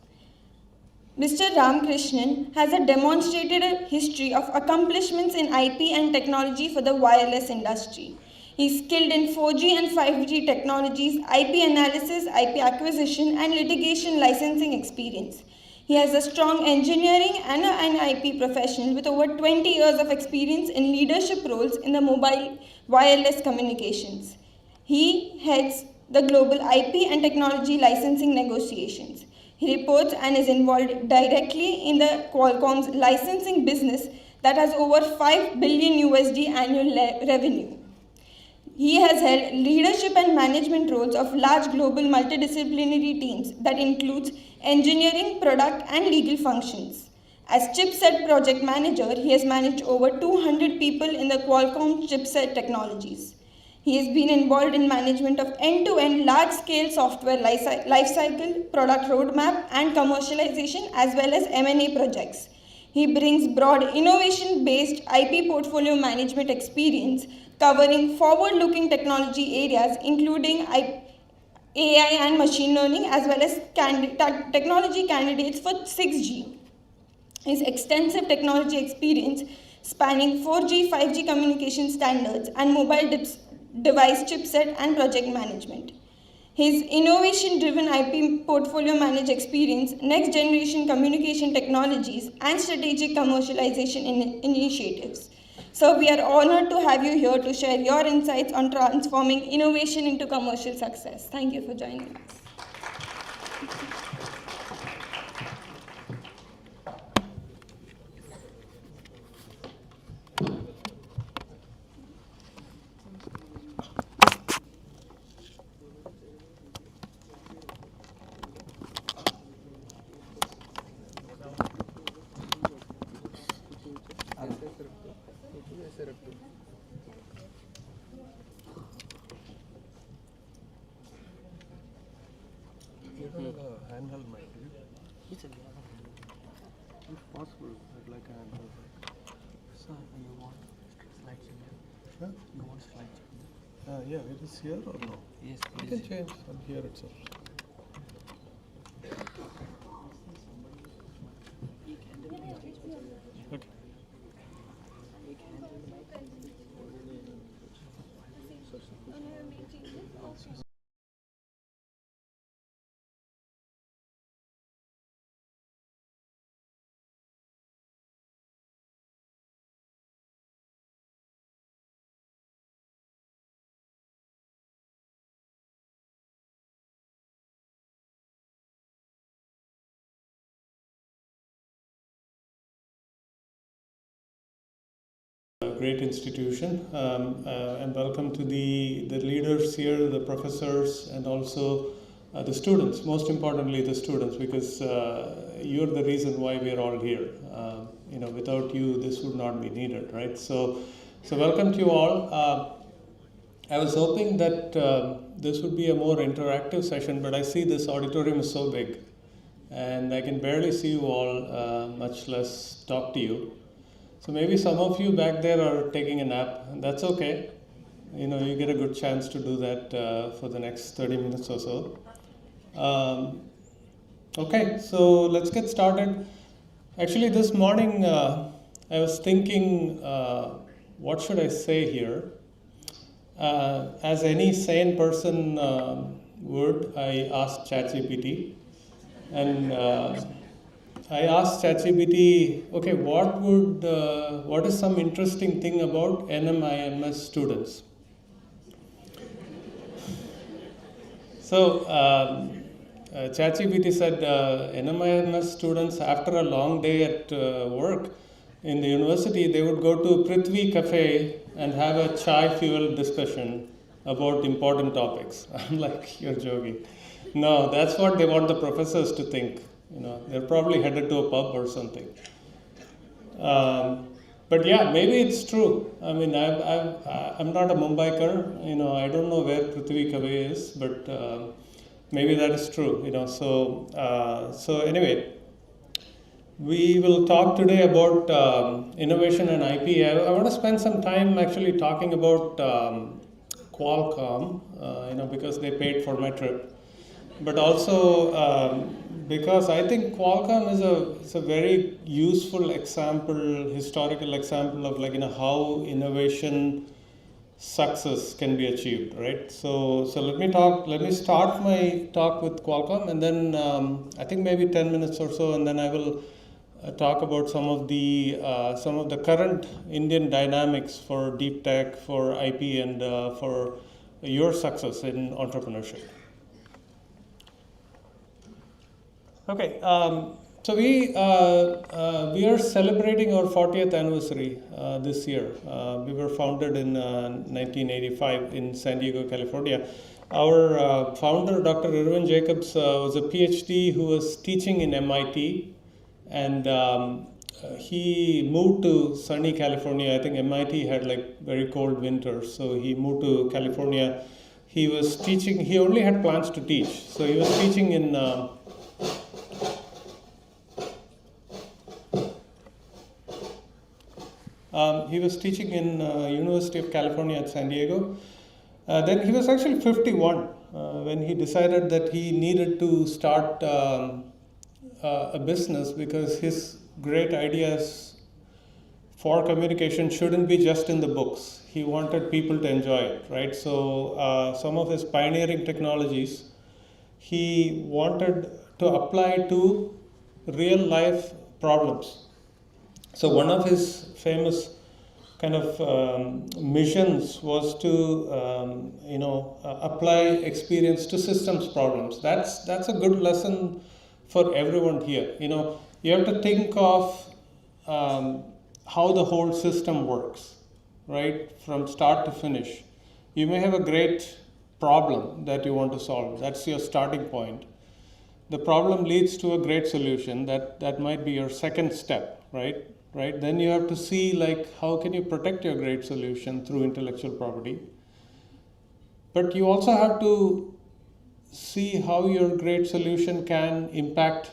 Mr. Ramakrishnan has a demonstrated history of accomplishments in IP and technology for the wireless industry. He's skilled in 4G and 5G technologies, IP analysis, IP acquisition, and litigation licensing experience. He has a strong engineering and an IP professional with over 20 years of experience in leadership roles in the mobile wireless communications. He heads the global IP and technology licensing negotiations. He reports and is involved directly in the Qualcomm's licensing business that has over $5 billion USD annual revenue. He has held leadership and management roles of large global multidisciplinary teams that includes engineering, product, and legal functions. As chipset project manager, he has managed over 200 people in the Qualcomm chipset technologies. He has been involved in management of end-to-end large-scale software lifecycle, product roadmap, and commercialization, as well as M&A projects. He brings broad innovation-based IP portfolio management experience covering forward-looking technology areas including AI and machine learning, as well as technology candidates for 6G. His extensive technology experience spanning 4G, 5G communication standards and mobile device chipset and project management. His innovation-driven IP portfolio managed experience, next-generation communication technologies, and strategic commercialization initiatives. So we are honored to have you here to share your insights on transforming innovation into commercial success. Thank you for joining us. Handheld mic, if possible, I'd like a handheld mic. Sir, you want slides in here? Huh? You want slides in here? Yeah, it is here or no? Yes, You please. can change from here itself. Okay. A great institution, and welcome to the leaders here, the professors, and also the students. Most importantly, the students, because you're the reason why we are all here. Without you, this would not be needed, right? So welcome to you all. I was hoping that this would be a more interactive session, but I see this auditorium is so big, and I can barely see you all, much less talk to you. So maybe some of you back there are taking a nap, and that's okay. You get a good chance to do that for the next 30 minutes or so. Okay, so let's get started. Actually, this morning I was thinking, what should I say here? As any sane person would, I asked ChatGPT, and I asked ChatGPT, okay, what is some interesting thing about NMIMS students? So ChatGPT said NMIMS students, after a long day at work in the university, they would go to Prithvi Cafe and have a chai-fueled discussion about important topics. I'm like, you're joking. No, that's what they want the professors to think. They're probably headed to a pub or something. But yeah, maybe it's true. I mean, I'm not a Mumbaiker. I don't know where Prithvi Cafe is, but maybe that is true. So anyway, we will talk today about innovation and IP. I want to spend some time actually talking about Qualcomm, because they paid for my trip, but also because I think Qualcomm is a very useful example, historical example of how innovation success can be achieved, right? So let me start my talk with Qualcomm, and then I think maybe 10 minutes or so, and then I will talk about some of the current Indian dynamics for deep tech, for IP, and for your success in entrepreneurship. Okay, so we are celebrating our 40th anniversary this year. We were founded in 1985 in San Diego, California. Our founder, Dr. Irwin Jacobs, was a Ph.D. who was teaching in MIT, and he moved to sunny California. I think MIT had very cold winters, so he moved to California. He was teaching. He only had plans to teach, so he was teaching in. He was teaching in University of California at San Diego. Then he was actually 51 when he decided that he needed to start a business, because his great ideas for communication shouldn't be just in the books. He wanted people to enjoy it, right? So some of his pioneering technologies he wanted to apply to real life problems. So one of his famous kind of missions was to apply experience to systems problems. That's a good lesson for everyone here. You have to think of how the whole system works, right, from start to finish. You may have a great problem that you want to solve. That's your starting point. The problem leads to a great solution. That might be your second step, right? Then you have to see how can you protect your great solution through intellectual property. But you also have to see how your great solution can impact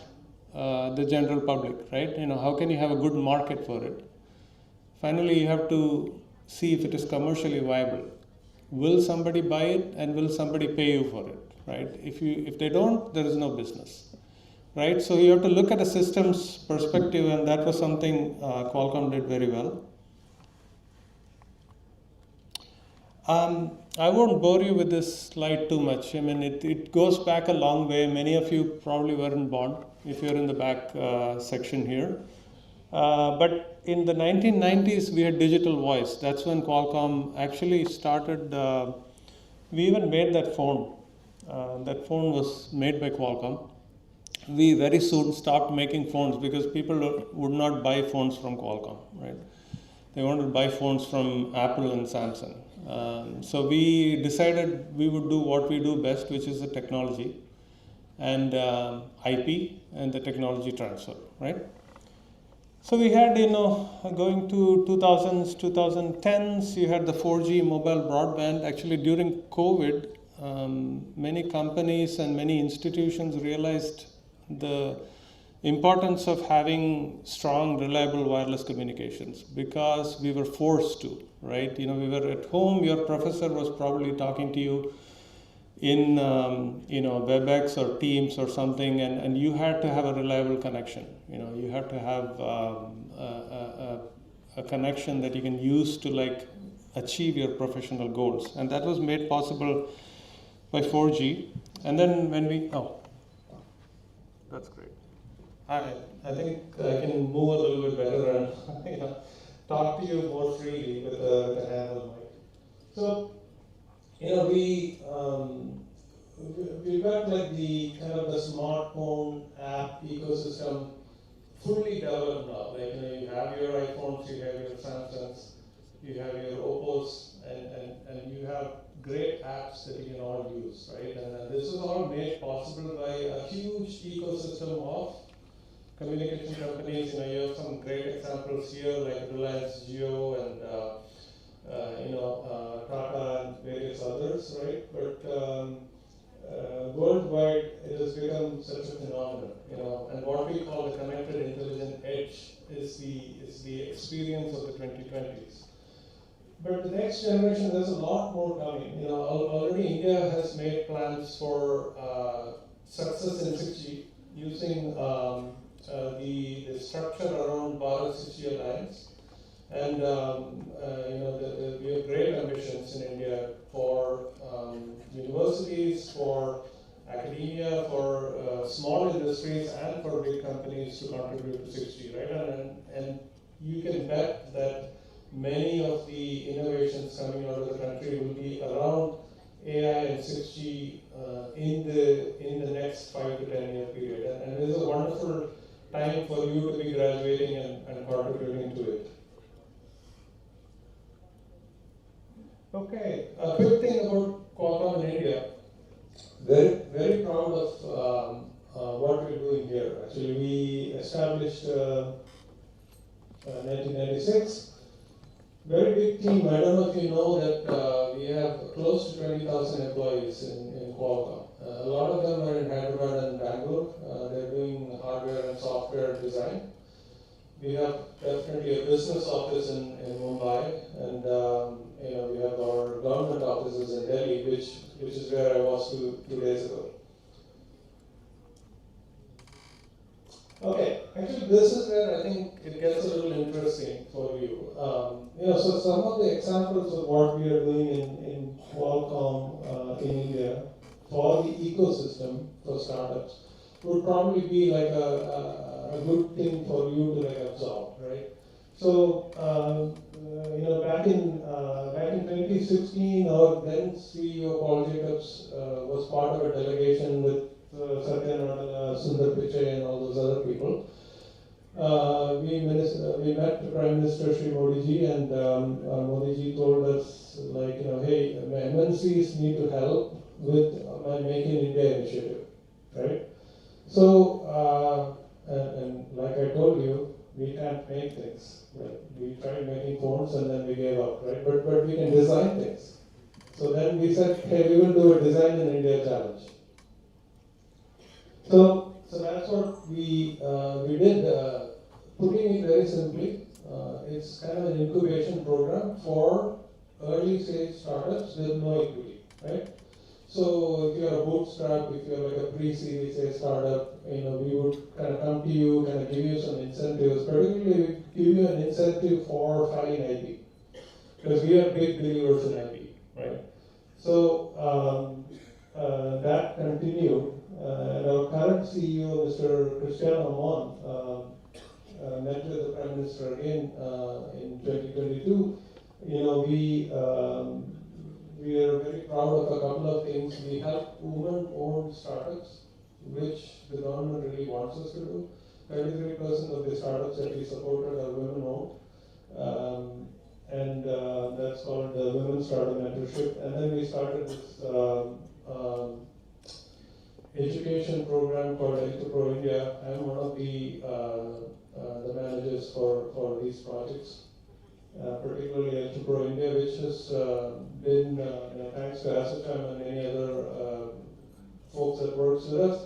the general public, right? How can you have a good market for it? Finally, you have to see if it is commercially viable. Will somebody buy it, and will somebody pay you for it, right? If they don't, there is no business, right? So you have to look at a systems perspective, and that was something Qualcomm did very well. I won't bore you with this slide too much. I mean, it goes back a long way. Many of you probably weren't born if you're in the back section here. But in the 1990s, we had digital voice. That's when Qualcomm actually started. We even made that phone. That phone was made by Qualcomm. We very soon stopped making phones because people would not buy phones from Qualcomm, right? They wanted to buy phones from Apple and Samsung. So we decided we would do what we do best, which is the technology and IP and the technology transfer, right? So we had, going to 2000s, 2010s, you had the 4G mobile broadband. Actually, during COVID, many companies and many institutions realized the importance of having strong, reliable wireless communications because we were forced to, right? We were at home, your professor was probably talking to you in WebEx or Teams or something, and you had to have a reliable connection. You had to have a connection that you can use to achieve your professional goals, and that was made possible by 4G. And then when we that's great. Hi, I think I can move a little bit better and talk to you more freely with the handle mic. So, we've got like the kind of the smartphone app ecosystem fully developed now. Like, you have your iPhones, you have your Samsungs, you have your Oppos, and you have great apps that you can all use, right? And this is all made possible by a huge ecosystem of communication companies. You have some great examples here, like Reliance Jio and Tata and various others, right? But worldwide, it has become such a phenomenon. And what we call the connected intelligent edge is the experience of the 2020s. But the next generation, there's a lot more coming. Already India has made plans for success in 6G using the structure around Bharat 6G Alliance. And we have great ambitions in India for universities, for academia, for small industries, and for big companies to contribute to 6G, right? And you can bet that many of the innovations coming out of the country will be around AI and 6G in the next 5 to 10 year period. And it is a wonderful time for you to be graduating and contributing to it. Okay, a quick thing about Qualcomm in India. Very, very proud of what we're doing here. Actually, we established 1996. Very big team. I don't know if you know that we have close to 20,000 employees in Qualcomm. A lot of them are in Hyderabad and Bangalore. They're doing hardware and software design. We have definitely a business office in Mumbai, and we have our government offices in Delhi, which is where I was two days ago. Okay, actually this is where I think it gets a little interesting for you. So some of the examples of what we are doing in Qualcomm in India for the ecosystem for startups would probably be like a good thing for you to like absorb, right? So back in 2016, our then CEO Paul Jacobs was part of a delegation with Satya Nadella, Sundar Pichai, and all those other people. We met Prime Minister Shri Modi ji, and Modi ji told us, hey, MNCs need to help with my Make in India initiative, right? So, and like I told you, we can't make things. Right? We tried making phones and then we gave up, right? But we can design things. So then we said, hey, we will do a Design in India challenge. So that's what we did. Putting it very simply, it's kind of an incubation program for early stage startups with no equity, right? So if you're a bootstrap, if you're like a pre-series A startup, we would kind of come to you, kind of give you some incentives. Particularly, we give you an incentive for filing IP, because we are big believers in IP, right? So that continued. And our current CEO, Mr. Cristiano Amon, met with the Prime Minister again in 2022. We are very proud of a couple of things. We help women-owned startups, which the government really wants us to do. 33% of the startups that we supported are women-owned. And that's called the Women Startup Mentorship. And then we started this education program called Pro India. I'm one of the managers for these projects, particularly Pro India, which has been, thanks to ASSOCHAM and many other folks that works with us,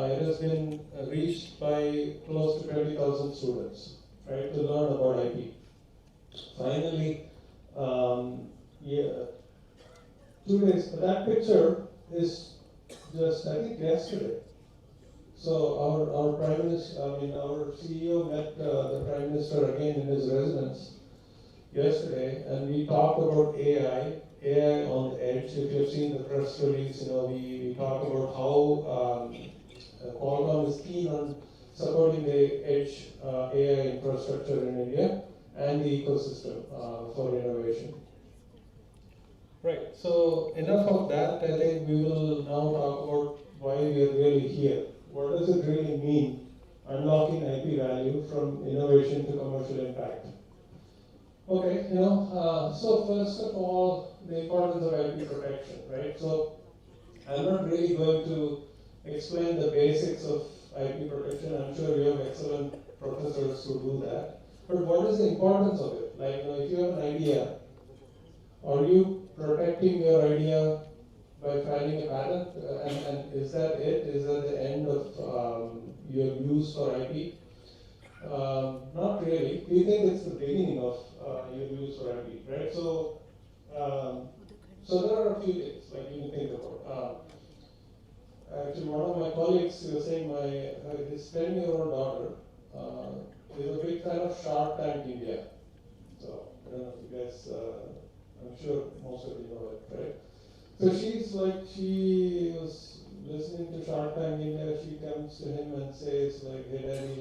it has been reached by close to 20,000 students, right, to learn about IP. Finally, 2 days, that picture is just, I think, yesterday. So our Prime Minister, our CEO met the Prime Minister again in his residence yesterday, and we talked about AI on the edge. If you've seen the press release, we talk about how Qualcomm is keen on supporting the edge AI infrastructure in India and the ecosystem for innovation. Right, so enough of that. I think we will now talk about why we are really here. What does it really mean, unlocking IP value from innovation to commercial impact? Okay, so first of all, the importance of IP protection, right? So I'm not really going to explain the basics of IP protection. I'm sure you have excellent professors who do that. But what is the importance of it? Like, if you have an idea, are you protecting your idea by filing a patent? And is that it? Is that the end of your use for IP? Not really. We think it's the beginning of your use for IP, right? So there are a few things like you can think about. Actually, one of my colleagues was saying his 10-year-old daughter is a big fan of Shark Tank India. So I don't know if you guys, I'm sure most of you know it, right? So she was listening to Shark Tank India. She comes to him and says like, hey daddy,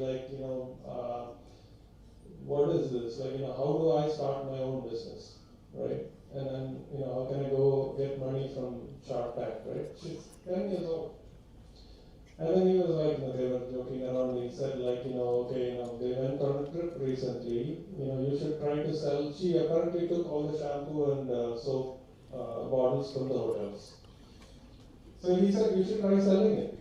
what is this? How do I start my own business, right? And then, how can I go get money from Shark Tank, right? She's 10 years old. And then he was like, they were joking around. He said okay, they went on a trip recently. You should try to sell. She apparently took all the shampoo and soap bottles from the hotels. So he said, you should try selling it.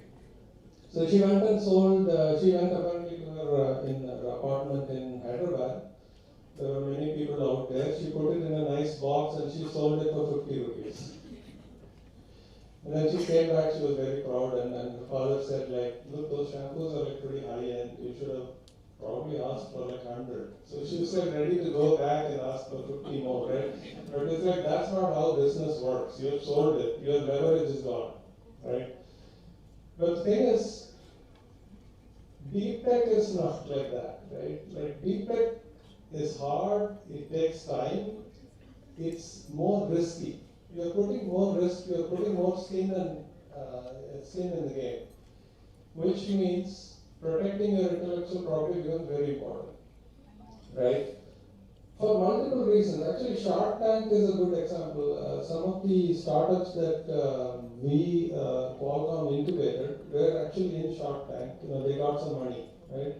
So she went and sold, she went apparently to her apartment in Hyderabad. There were many people out there. She put it in a nice box and she sold it for 50 rupees. And then she came back, she was very proud, and her father said look, those shampoos are pretty high end. You should have probably asked for 100. So she was ready to go back and ask for 50 more, right? But it's that's not how business works. You have sold it, your leverage is gone, right? But the thing is, deep tech is not like that, right? Deep tech is hard, it takes time, it's more risky. You're putting more risk, you're putting more skin in the game, which means protecting your intellectual property becomes very important, right? For multiple reasons. Actually, Shark Tank is a good example. Some of the startups that we, Qualcomm, incubated were actually in Shark Tank. They got some money, right?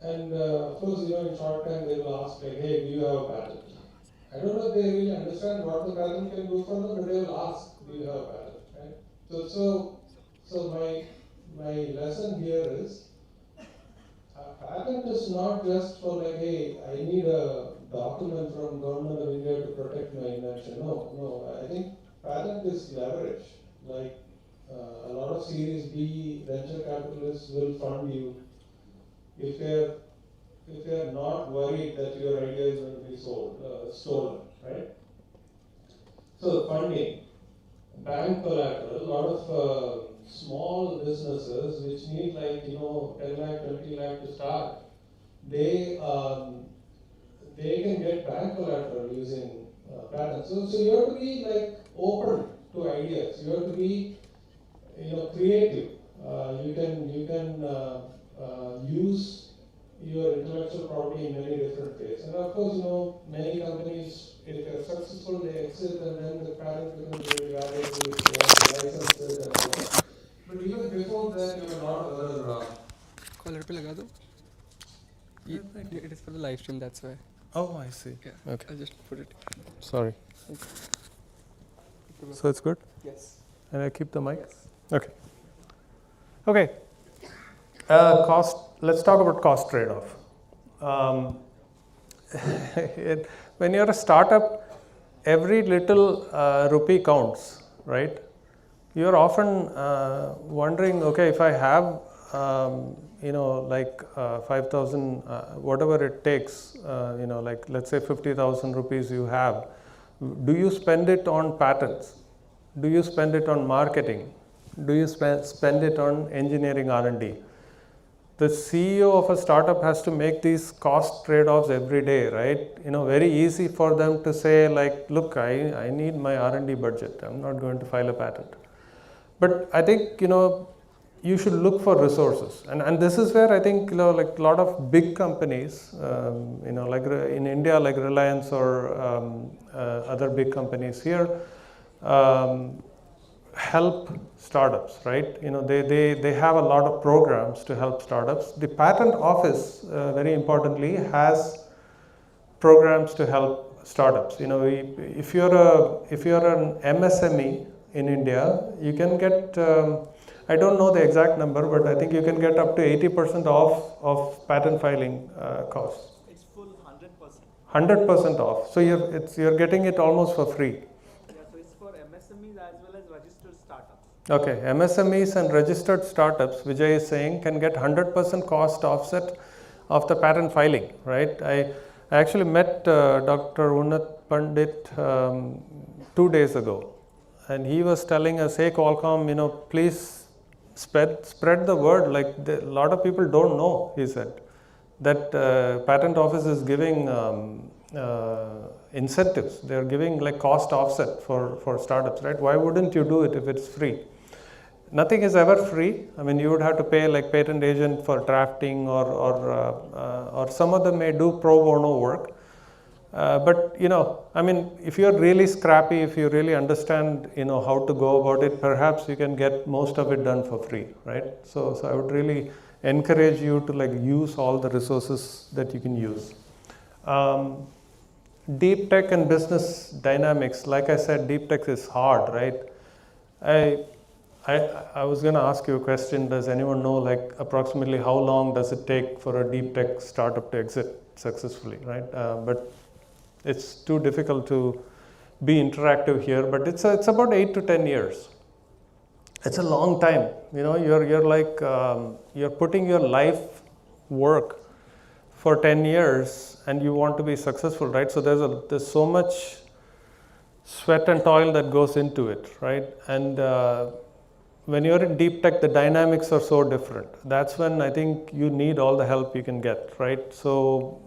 And of course, in Shark Tank, they will ask, hey, do you have a patent? I don't know if they really understand what the patent can do for them, but they will ask, do you have a patent, right? So my lesson here is, a patent is not just for hey, I need a document from Government of India to protect my invention. No, I think patent is leverage. A lot of Series B venture capitalists will fund you if they're not worried that your idea is going to be stolen, right? So funding, bank collateral, a lot of small businesses which need 10 lakh, 20 lakh to start, they can get bank collateral using patents. So you have to be open to ideas. You have to be creative. You can use your intellectual property in many different ways. And of course, many companies, if they're successful, they exit and then the patent becomes very valuable if they want to license it and so on. But even before that, there were a lot of other... Collar pe laga do. It is for the live stream, that's why. Oh, I see. Yeah. Okay. I'll just put it. Sorry. So it's good? Yes. And I keep the mic? Yes. Okay. Cost. Let's talk about cost trade-off. When you're a startup, every little rupee counts, right? You're often wondering, okay, if I have 5,000, whatever it takes, let's say 50,000 rupees you have, do you spend it on patents? Do you spend it on marketing? Do you spend it on engineering R&D? The CEO of a startup has to make these cost trade-offs every day, right? Very easy for them to say look, I need my R&D budget. I'm not going to file a patent. But I think, you should look for resources, and this is where I think like a lot of big companies, like in India, like Reliance or other big companies here, help startups, right? They have a lot of programs to help startups. The patent office, very importantly, has programs to help startups. If you're an MSME in India, you can get I don't know the exact number, but I think you can get up to 80% off of patent filing costs. It's full 100%. 100% off. So you're getting it almost for free. Yeah, so it's for MSMEs as well as registered startups. Okay, MSMEs and registered startups, Vijay is saying, can get 100% cost offset of the patent filing, right? I actually met Dr. Unnat Pandit 2 days ago, and he was telling us, hey Qualcomm, please spread the word. Like a lot of people don't know, he said, that patent office is giving incentives. They're giving like cost offset for startups, right? Why wouldn't you do it if it's free? Nothing is ever free. I mean, you would have to pay like patent agent for drafting, or some of them may do pro bono work. But I mean, if you're really scrappy, if you really understand, how to go about it, perhaps you can get most of it done for free, right? So I would really encourage you to like use all the resources that you can use. Deep tech and business dynamics. Like I said, deep tech is hard, right? I was going to ask you a question. Does anyone know like approximately how long does it take for a deep tech startup to exit successfully, right? But it's too difficult to be interactive here, but it's about 8 to 10 years. It's a long time. You're like you're putting your life work for 10 years, and you want to be successful, right? So there's so much sweat and toil that goes into it, right? And when you're in deep tech, the dynamics are so different. That's when I think you need all the help you can get, right? So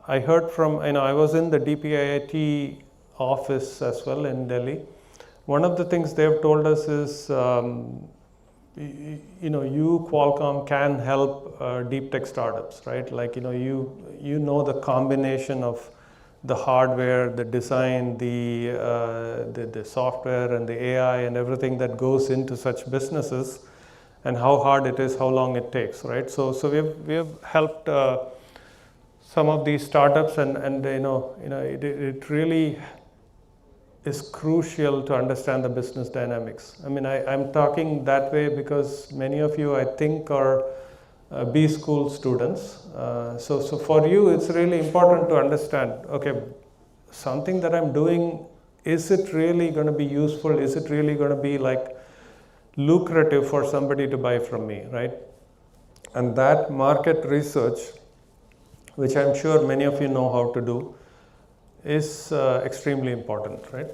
I heard from, I was in the DPIIT office as well in Delhi. One of the things they've told us is, you Qualcomm can help deep tech startups, right? Like, you know the combination of the hardware, the design, the software and the AI and everything that goes into such businesses, and how hard it is, how long it takes, right? So we have helped some of these startups, and it really is crucial to understand the business dynamics. I mean, I'm talking that way because many of you, I think, are B school students. So for you, it's really important to understand, okay, something that I'm doing, is it really going to be useful? Is it really going to be like lucrative for somebody to buy from me, right? And that market research, which I'm sure many of you know how to do, is extremely important, right?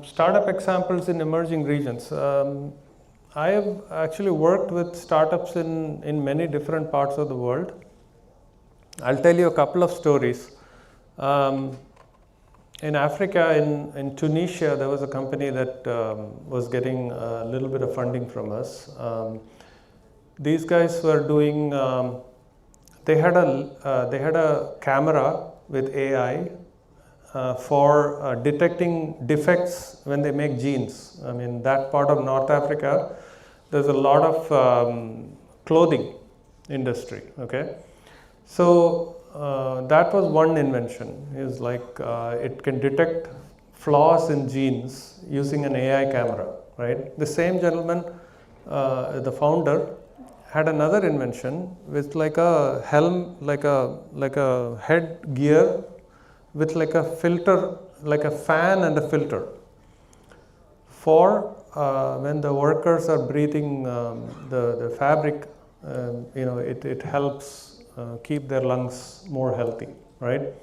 Startup examples in emerging regions. I have actually worked with startups in many different parts of the world. I'll tell you a couple of stories. In Africa, in Tunisia, there was a company that was getting a little bit of funding from us. These guys were doing, they had a camera with AI for detecting defects when they make jeans. I mean, that part of North Africa, there's a lot of clothing industry, okay? So that was one invention, is like it can detect flaws in jeans using an AI camera, right? The same gentleman, the founder, had another invention with like a helm, like a head gear with like a filter, like a fan and a filter for when the workers are breathing the fabric, it helps keep their lungs more healthy, right?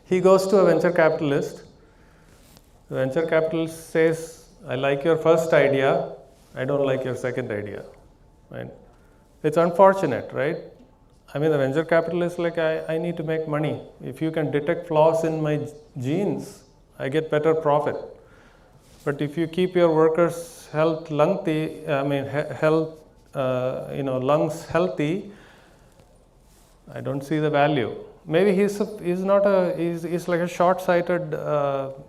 He goes to a venture capitalist. The venture capitalist says, I like your first idea, I don't like your second idea, right? It's unfortunate, right? I mean, the venture capitalist is like, I need to make money. If you can detect flaws in my jeans, I get better profit. But if you keep your workers' health lengthy, lungs healthy, I don't see the value. Maybe he's like a short-sighted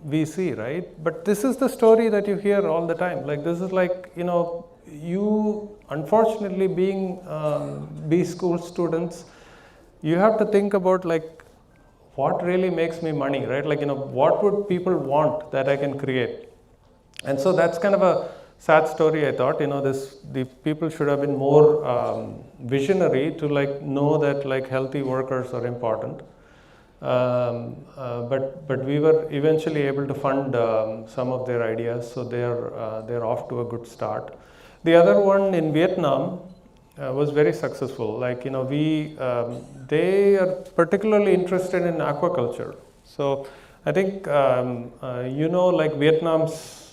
VC, right? But this is the story that you hear all the time. Like this is like, you unfortunately being B school students, you have to think about like what really makes me money, right? Like, what would people want that I can create? And so that's kind of a sad story, I thought. The people should have been more visionary to like know that like healthy workers are important. But we were eventually able to fund some of their ideas, so they're off to a good start. The other one in Vietnam was very successful. Like they are particularly interested in aquaculture. So I think like Vietnam's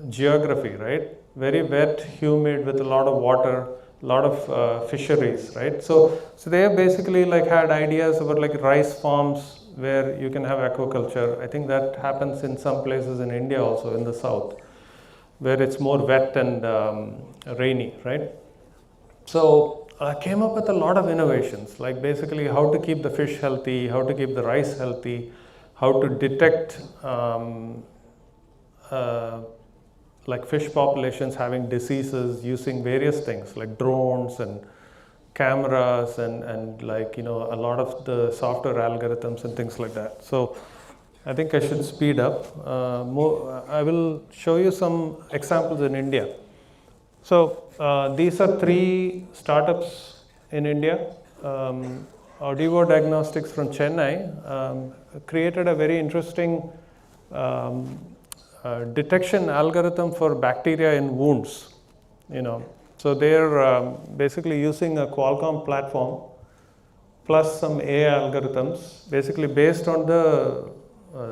geography, right? Very wet, humid, with a lot of water, a lot of fisheries, right? So they have basically like had ideas about like rice farms where you can have aquaculture. I think that happens in some places in India also, in the south, where it's more wet and rainy, right? So I came up with a lot of innovations, like basically how to keep the fish healthy, how to keep the rice healthy, how to detect like fish populations having diseases using various things like drones and cameras and like, a lot of the software algorithms and things like that. So I think I should speed up. I will show you some examples in India. So these are 3 startups in India. Audivo Diagnostics from Chennai created a very interesting detection algorithm for bacteria in wounds. So they're basically using a Qualcomm platform plus some AI algorithms. Basically, based on the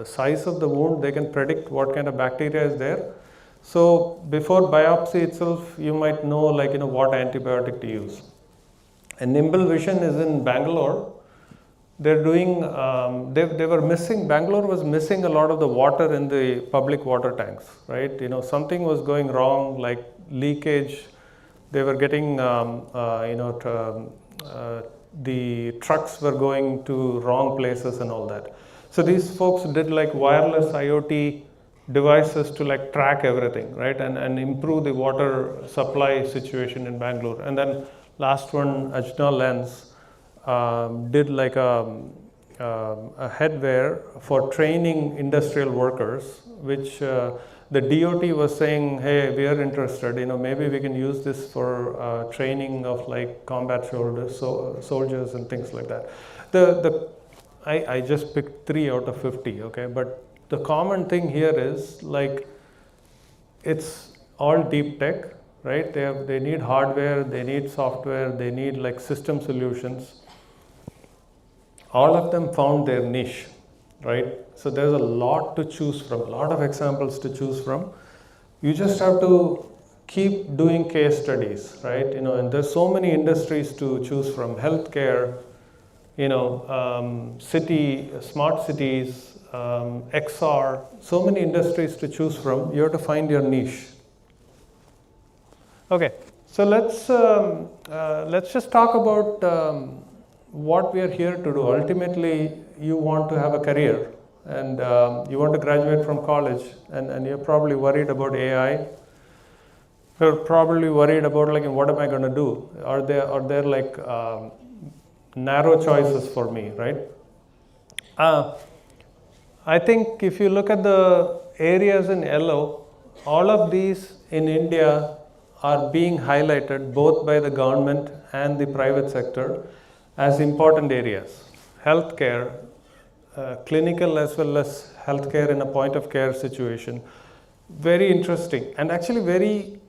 size of the wound, they can predict what kind of bacteria is there. So before biopsy itself, you might know like what antibiotic to use. And Nimble Vision is in Bangalore. They're doing, they were missing, Bangalore was missing a lot of the water in the public water tanks, right? Something was going wrong, like leakage. They were getting, the trucks were going to wrong places and all that. So these folks did like wireless IoT devices to like track everything, right? And improve the water supply situation in Bangalore. And then last one, Ajna Lens, did like a headwear for training industrial workers, which the DOT was saying, hey, we are interested, maybe we can use this for training of like combat soldiers and things like that. I just picked 3 out of 50, okay? But the common thing here is like, it's all deep tech, right? They need hardware, they need software, they need like system solutions. All of them found their niche, right? So there's a lot to choose from, a lot of examples to choose from. You just have to keep doing case studies, right? And there's so many industries to choose from: healthcare, smart cities, XR, so many industries to choose from. You have to find your niche. Okay, so let's just talk about what we are here to do. Ultimately, you want to have a career, and you want to graduate from college, and you're probably worried about AI. You're probably worried about like, what am I going to do? Are there like narrow choices for me, right? I think if you look at the areas in yellow, all of these in India are being highlighted both by the government and the private sector as important areas. Healthcare, clinical as well as healthcare in a point of care situation. Very interesting, and actually very,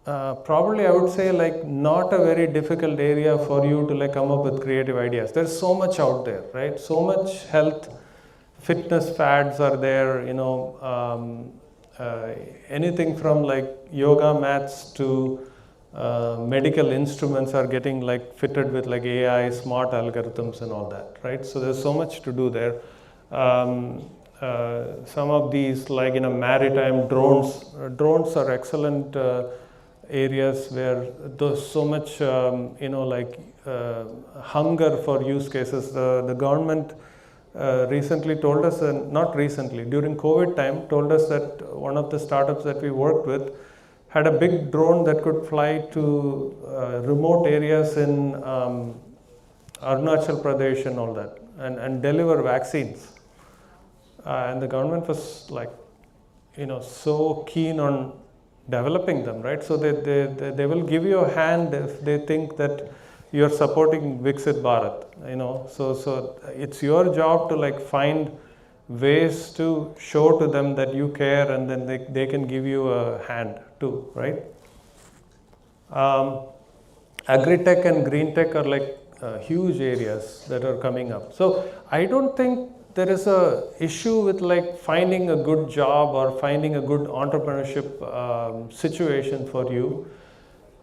probably I would say like not a very difficult area for you to like come up with creative ideas. There's so much out there, right? So much health, fitness fads are there, anything from like yoga mats to medical instruments are getting like fitted with like AI, smart algorithms and all that, right? So there's so much to do there. some of these, like maritime drones. Drones are excellent areas where there's so much hunger for use cases. The government recently told us, not recently, during COVID time, told us that one of the startups that we worked with had a big drone that could fly to remote areas in Arunachal Pradesh and all that, and deliver vaccines. And the government was so keen on developing them, right? So they will give you a hand if they think that you're supporting Viksit Bharat, So it's your job to find ways to show to them that you care, and then they can give you a hand too, right? Agri-tech and green tech are huge areas that are coming up. So I don't think there is a issue with finding a good job or finding a good entrepreneurship situation for you.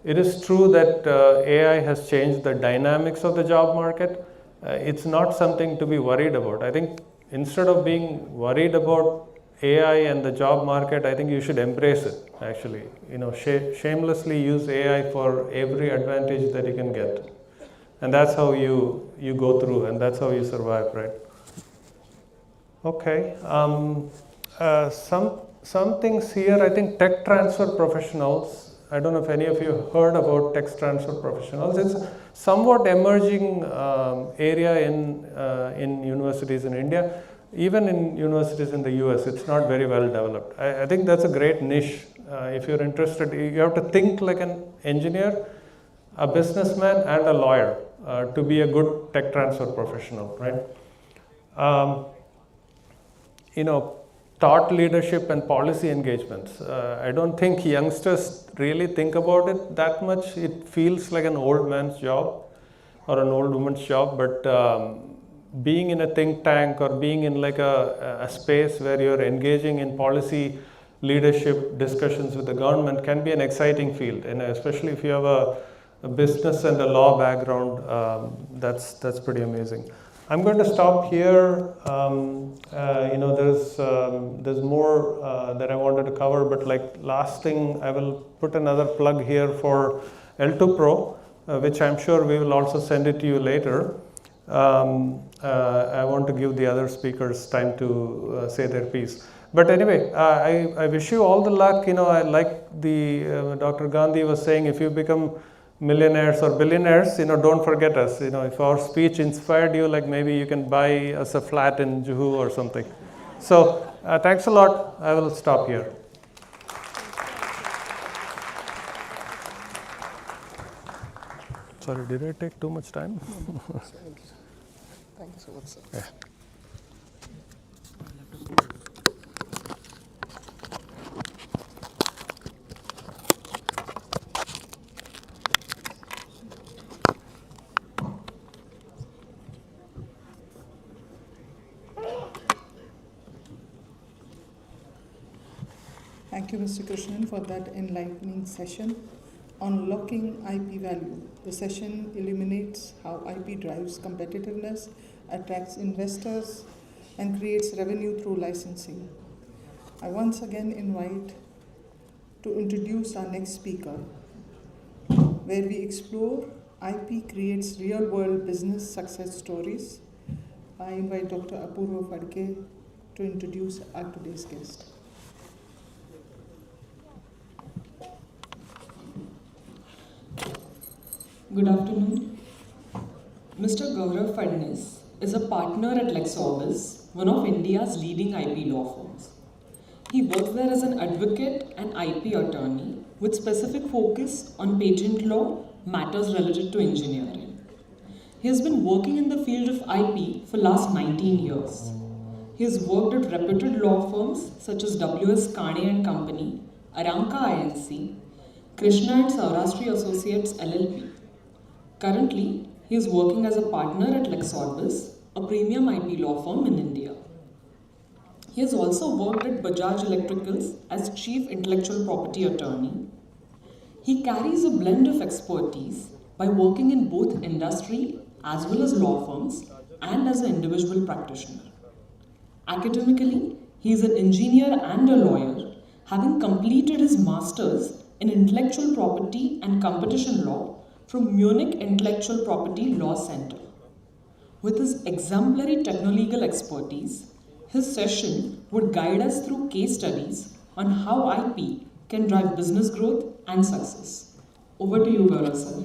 It is true that AI has changed the dynamics of the job market. It's not something to be worried about. I think instead of being worried about AI and the job market, I think you should embrace it, actually. Shamelessly use AI for every advantage that you can get. And that's how you go through, and that's how you survive, right? Okay. Some things here, I think tech transfer professionals. I don't know if any of you heard about tech transfer professionals. It's a somewhat emerging area in universities in India. Even in universities in the US, it's not very well developed. I think that's a great niche. If you're interested, you have to think like an engineer, a businessman, and a lawyer to be a good tech transfer professional, right? Thought leadership and policy engagements. I don't think youngsters really think about it that much. It feels like an old man's job or an old woman's job, but being in a think tank or being in a space where you're engaging in policy leadership discussions with the government can be an exciting field, and especially if you have a business and a law background, that's pretty amazing. I'm going to stop here. There's more that I wanted to cover, but last thing, I will put another plug here for L2 Pro, which I'm sure we will also send it to you later. I want to give the other speakers time to say their piece. But anyway, I wish you all the luck. I like the Dr. Gandhi was saying, if you become millionaires or billionaires, don't forget us. If our speech inspired you, maybe you can buy us a flat in Juhu or something. So thanks a lot. I will stop here. Sorry, did I take too much time? Thank you so much, sir. Yeah. Thank you, Mr. Krishnan, for that enlightening session. Unlocking IP value. The session illuminates how IP drives competitiveness, attracts investors, and creates revenue through licensing. I once again invite to introduce our next speaker, where we explore IP creates real-world business success stories. I invite Dr. Apurva Phadke to introduce our today's guest. Good afternoon. Mr. Gaurav Phadke is a partner at LexOrbis, one of India's leading IP law firms. He works there as an advocate and IP attorney with specific focus on patent law, matters related to engineering. He has been working in the field of IP for last 19 years. He has worked at reputed law firms such as W.S. Carney & Company, Aranka Inc., Krishna and Saurashtra Associates LLP. Currently, he is working as a partner at LexOrbis, a premium IP law firm in India. He has also worked at Bajaj Electricals as Chief Intellectual Property Attorney. He carries a blend of expertise by working in both industry as well as law firms and as an individual practitioner. Academically, he is an engineer and a lawyer, having completed his master's in intellectual property and competition law from Munich Intellectual Property Law Center. With his exemplary technolegal expertise, his session would guide us through case studies on how IP can drive business growth and success. Over to you, Gaurav sir.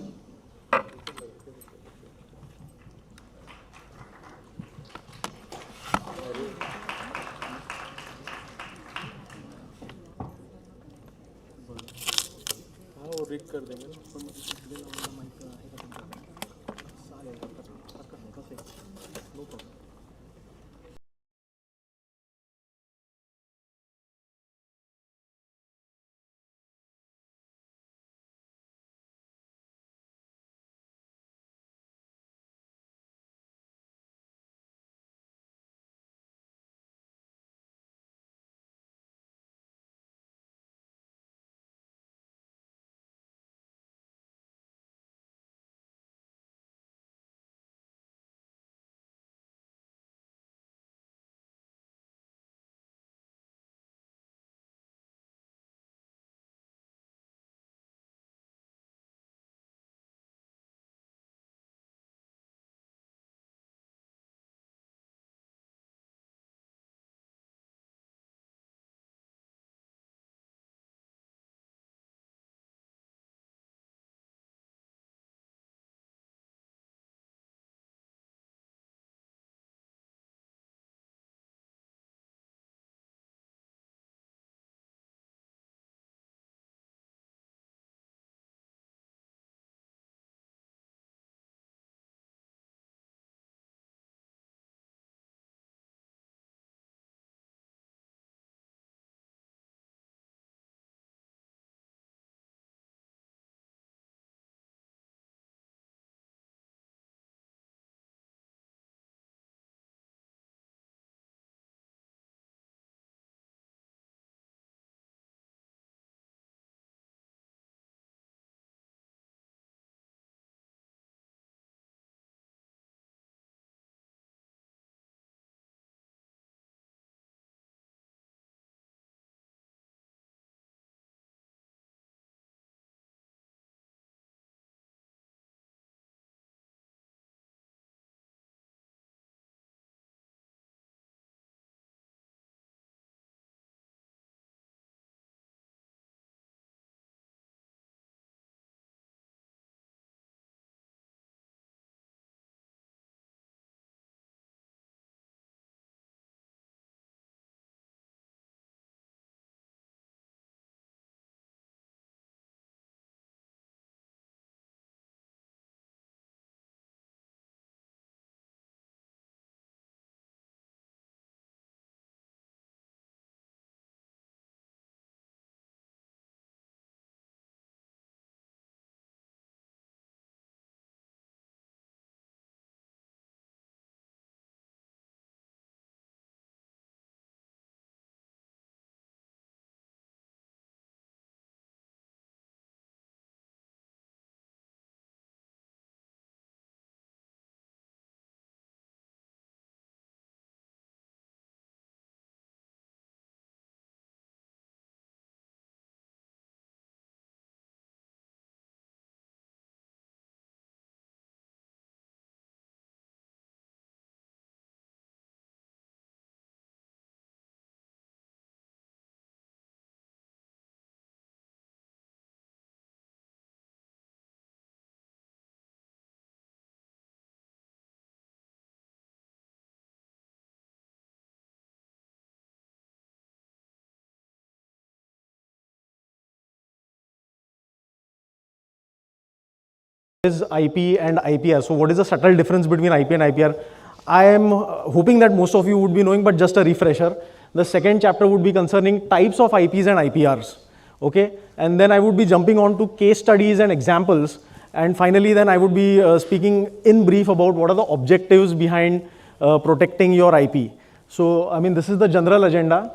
Is IP and IPR. So what is the subtle difference between IP and IPR? I am hoping that most of you would be knowing, but just a refresher. The second chapter would be concerning types of IPs and IPRs. Okay, and then I would be jumping on to case studies and examples, and finally then I would be speaking in brief about what are the objectives behind protecting your IP. So I mean, this is the general agenda.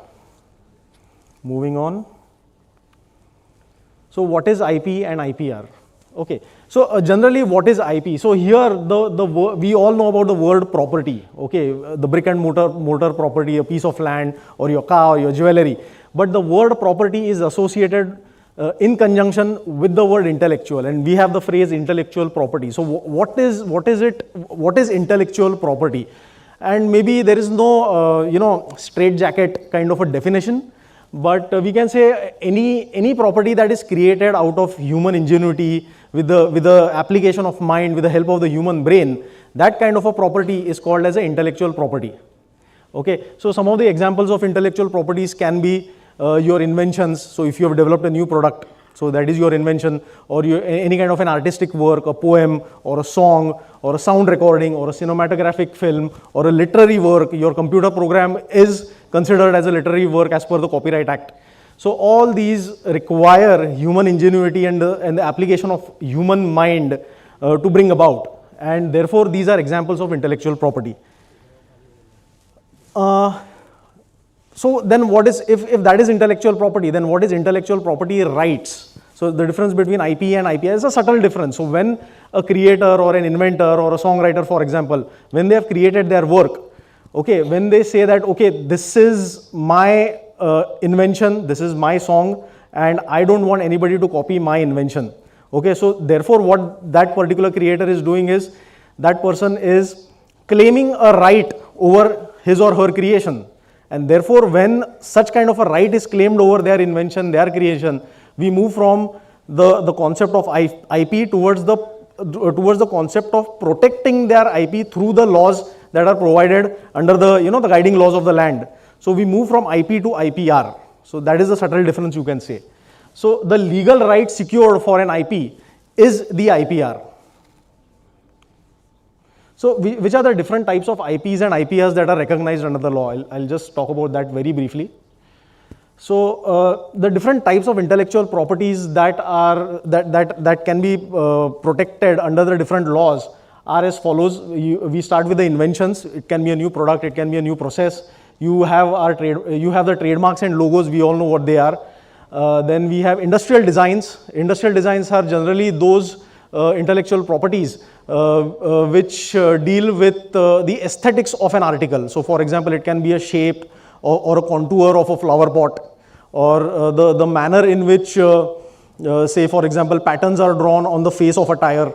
Moving on. So what is IP and IPR? Okay, so generally what is IP? So here we all know about the word property, okay, the brick and mortar property, a piece of land or your car or your jewelry. But the word property is associated in conjunction with the word intellectual, and we have the phrase intellectual property. So what is intellectual property? And maybe there is no straitjacket kind of a definition, but we can say any property that is created out of human ingenuity with the application of mind, with the help of the human brain, that kind of a property is called as an intellectual property. Okay, so some of the examples of intellectual properties can be your inventions. So if you have developed a new product, so that is your invention, or any kind of an artistic work, a poem or a song or a sound recording or a cinematographic film or a literary work, your computer program is considered as a literary work as per the Copyright Act. So all these require human ingenuity and the application of human mind to bring about, and therefore these are examples of intellectual property. So then what is, if that is intellectual property, then what is intellectual property rights? So the difference between IP and IPR is a subtle difference. So when a creator or an inventor or a songwriter, for example, when they have created their work, okay, when they say that, okay, this is my invention, this is my song, and I don't want anybody to copy my invention. Okay, so therefore what that particular creator is doing is, that person is claiming a right over his or her creation. And therefore when such kind of a right is claimed over their invention, their creation, we move from the concept of IP towards the concept of protecting their IP through the laws that are provided under the the guiding laws of the land. So we move from IP to IPR. So that is the subtle difference, you can say. So the legal right secured for an IP is the IPR. So which are the different types of IPs and IPRs that are recognized under the law? I'll just talk about that very briefly. So the different types of intellectual properties that can be protected under the different laws are as follows. We start with the inventions. It can be a new product, it can be a new process. You have the trademarks and logos, we all know what they are. Then we have industrial designs. Industrial designs are generally those intellectual properties which deal with the aesthetics of an article. So for example, it can be a shape or a contour of a flower pot, or the manner in which say for example patterns are drawn on the face of a tire.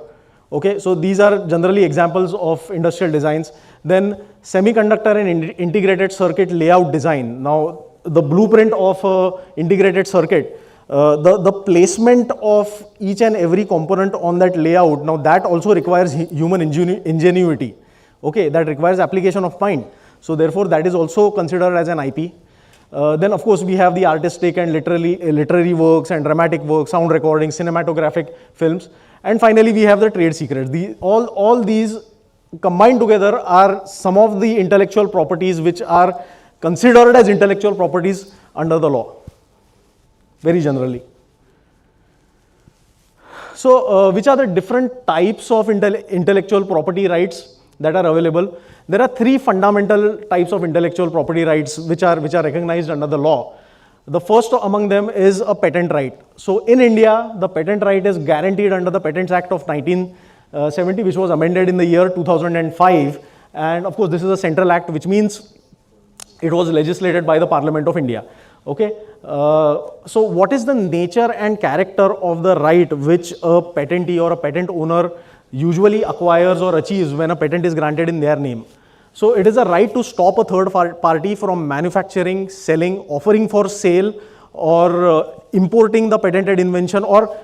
Okay, so these are generally examples of industrial designs. Then semiconductor and integrated circuit layout design. Now the blueprint of an integrated circuit, the placement of each and every component on that layout, now that also requires human ingenuity. Okay, that requires application of mind. So therefore that is also considered as an IP. Then of course we have the artistic and literary works and dramatic works, sound recordings, cinematographic films. And finally we have the trade secrets. All these combined together are some of the intellectual properties which are considered as intellectual properties under the law, very generally. So which are the different types of intellectual property rights that are available? There are three fundamental types of intellectual property rights which are recognized under the law. The first among them is a patent right. So in India, the patent right is guaranteed under the Patents Act of 1970, which was amended in the year 2005. And of course, this is a central act, which means it was legislated by the Parliament of India. Okay. So what is the nature and character of the right which a patentee or a patent owner usually acquires or achieves when a patent is granted in their name? So it is a right to stop a third party from manufacturing, selling, offering for sale, or importing the patented invention, or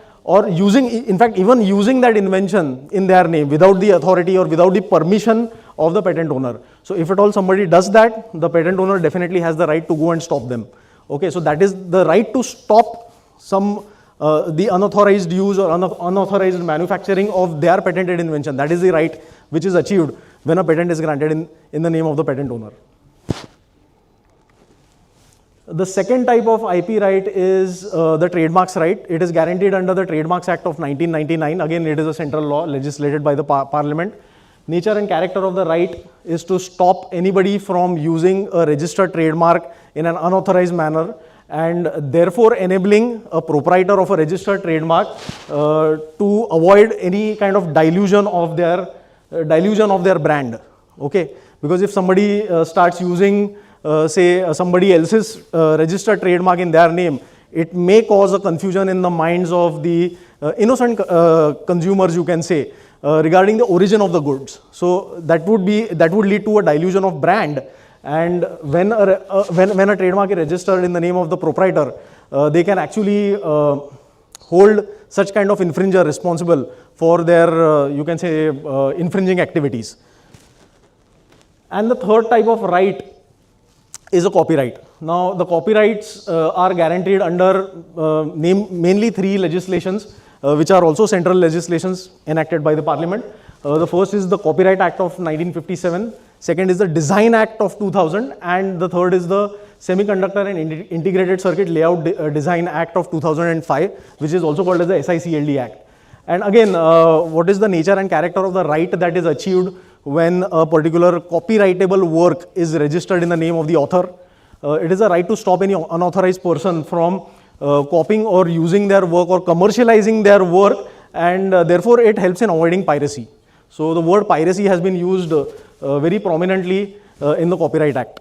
using, in fact, even using that invention in their name without the authority or without the permission of the patent owner. So if at all somebody does that, the patent owner definitely has the right to go and stop them. Okay, so that is the right to stop the unauthorized use or unauthorized manufacturing of their patented invention. That is the right which is achieved when a patent is granted in the name of the patent owner. The second type of IP right is the trademarks right. It is guaranteed under the Trademarks Act of 1999. Again, it is a central law legislated by the Parliament. Nature and character of the right is to stop anybody from using a registered trademark in an unauthorized manner and therefore enabling a proprietor of a registered trademark to avoid any kind of dilution of their brand. Okay, because if somebody starts using say somebody else's registered trademark in their name, it may cause a confusion in the minds of the innocent consumers, you can say, regarding the origin of the goods. So that would lead to a dilution of brand. And when a trademark is registered in the name of the proprietor, they can actually hold such kind of infringer responsible for their you can say infringing activities. And the third type of right is a copyright. Now the copyrights are guaranteed under mainly three legislations, which are also central legislations enacted by the Parliament. The first is the Copyright Act of 1957, second is the Design Act of 2000, and the third is the Semiconductor and Integrated Circuit Layout Design Act of 2005, which is also called as the SICLD Act. And again, what is the nature and character of the right that is achieved when a particular copyrightable work is registered in the name of the author? It is a right to stop any unauthorized person from copying or using their work or commercializing their work, and therefore it helps in avoiding piracy. So the word piracy has been used very prominently in the Copyright Act.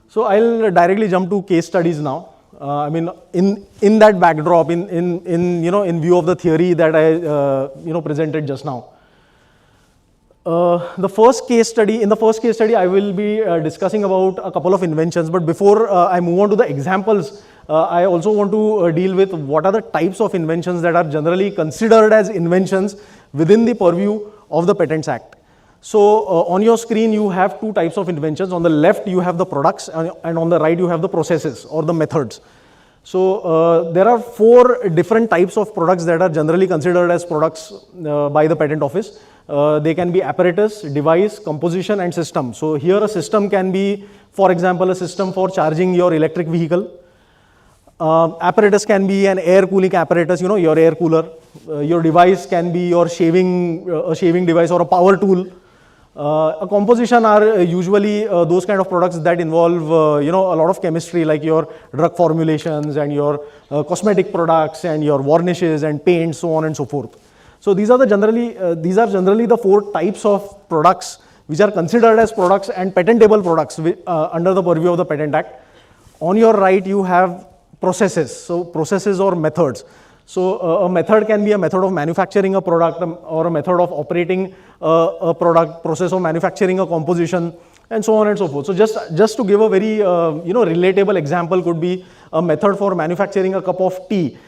So I'll directly jump to case studies now. I mean, in that backdrop, in view of the theory that I presented just now. In the first case study, I will be discussing about a couple of inventions. But before I move on to the examples, I also want to deal with what are the types of inventions that are generally considered as inventions within the purview of the Patents Act. So on your screen, you have two types of inventions. On the left, you have the products, and on the right, you have the processes or the methods. So there are four different types of products that are generally considered as products by the Patent Office. They can be apparatus, device, composition, and system. So here a system can be, for example, a system for charging your electric vehicle. Apparatus can be an air cooling apparatus, your air cooler. Your device can be your shaving device or a power tool. A composition are usually those kind of products that involve a lot of chemistry, like your drug formulations and your cosmetic products and your varnishes and paints, so on and so forth. So these are generally the four types of products which are considered as products and patentable products under the purview of the Patent Act. On your right, you have processes. So processes or methods. So a method can be a method of manufacturing a product or a method of operating a product, process of manufacturing a composition, and so on and so forth. So just to give a very relatable example could be a method for manufacturing a cup of tea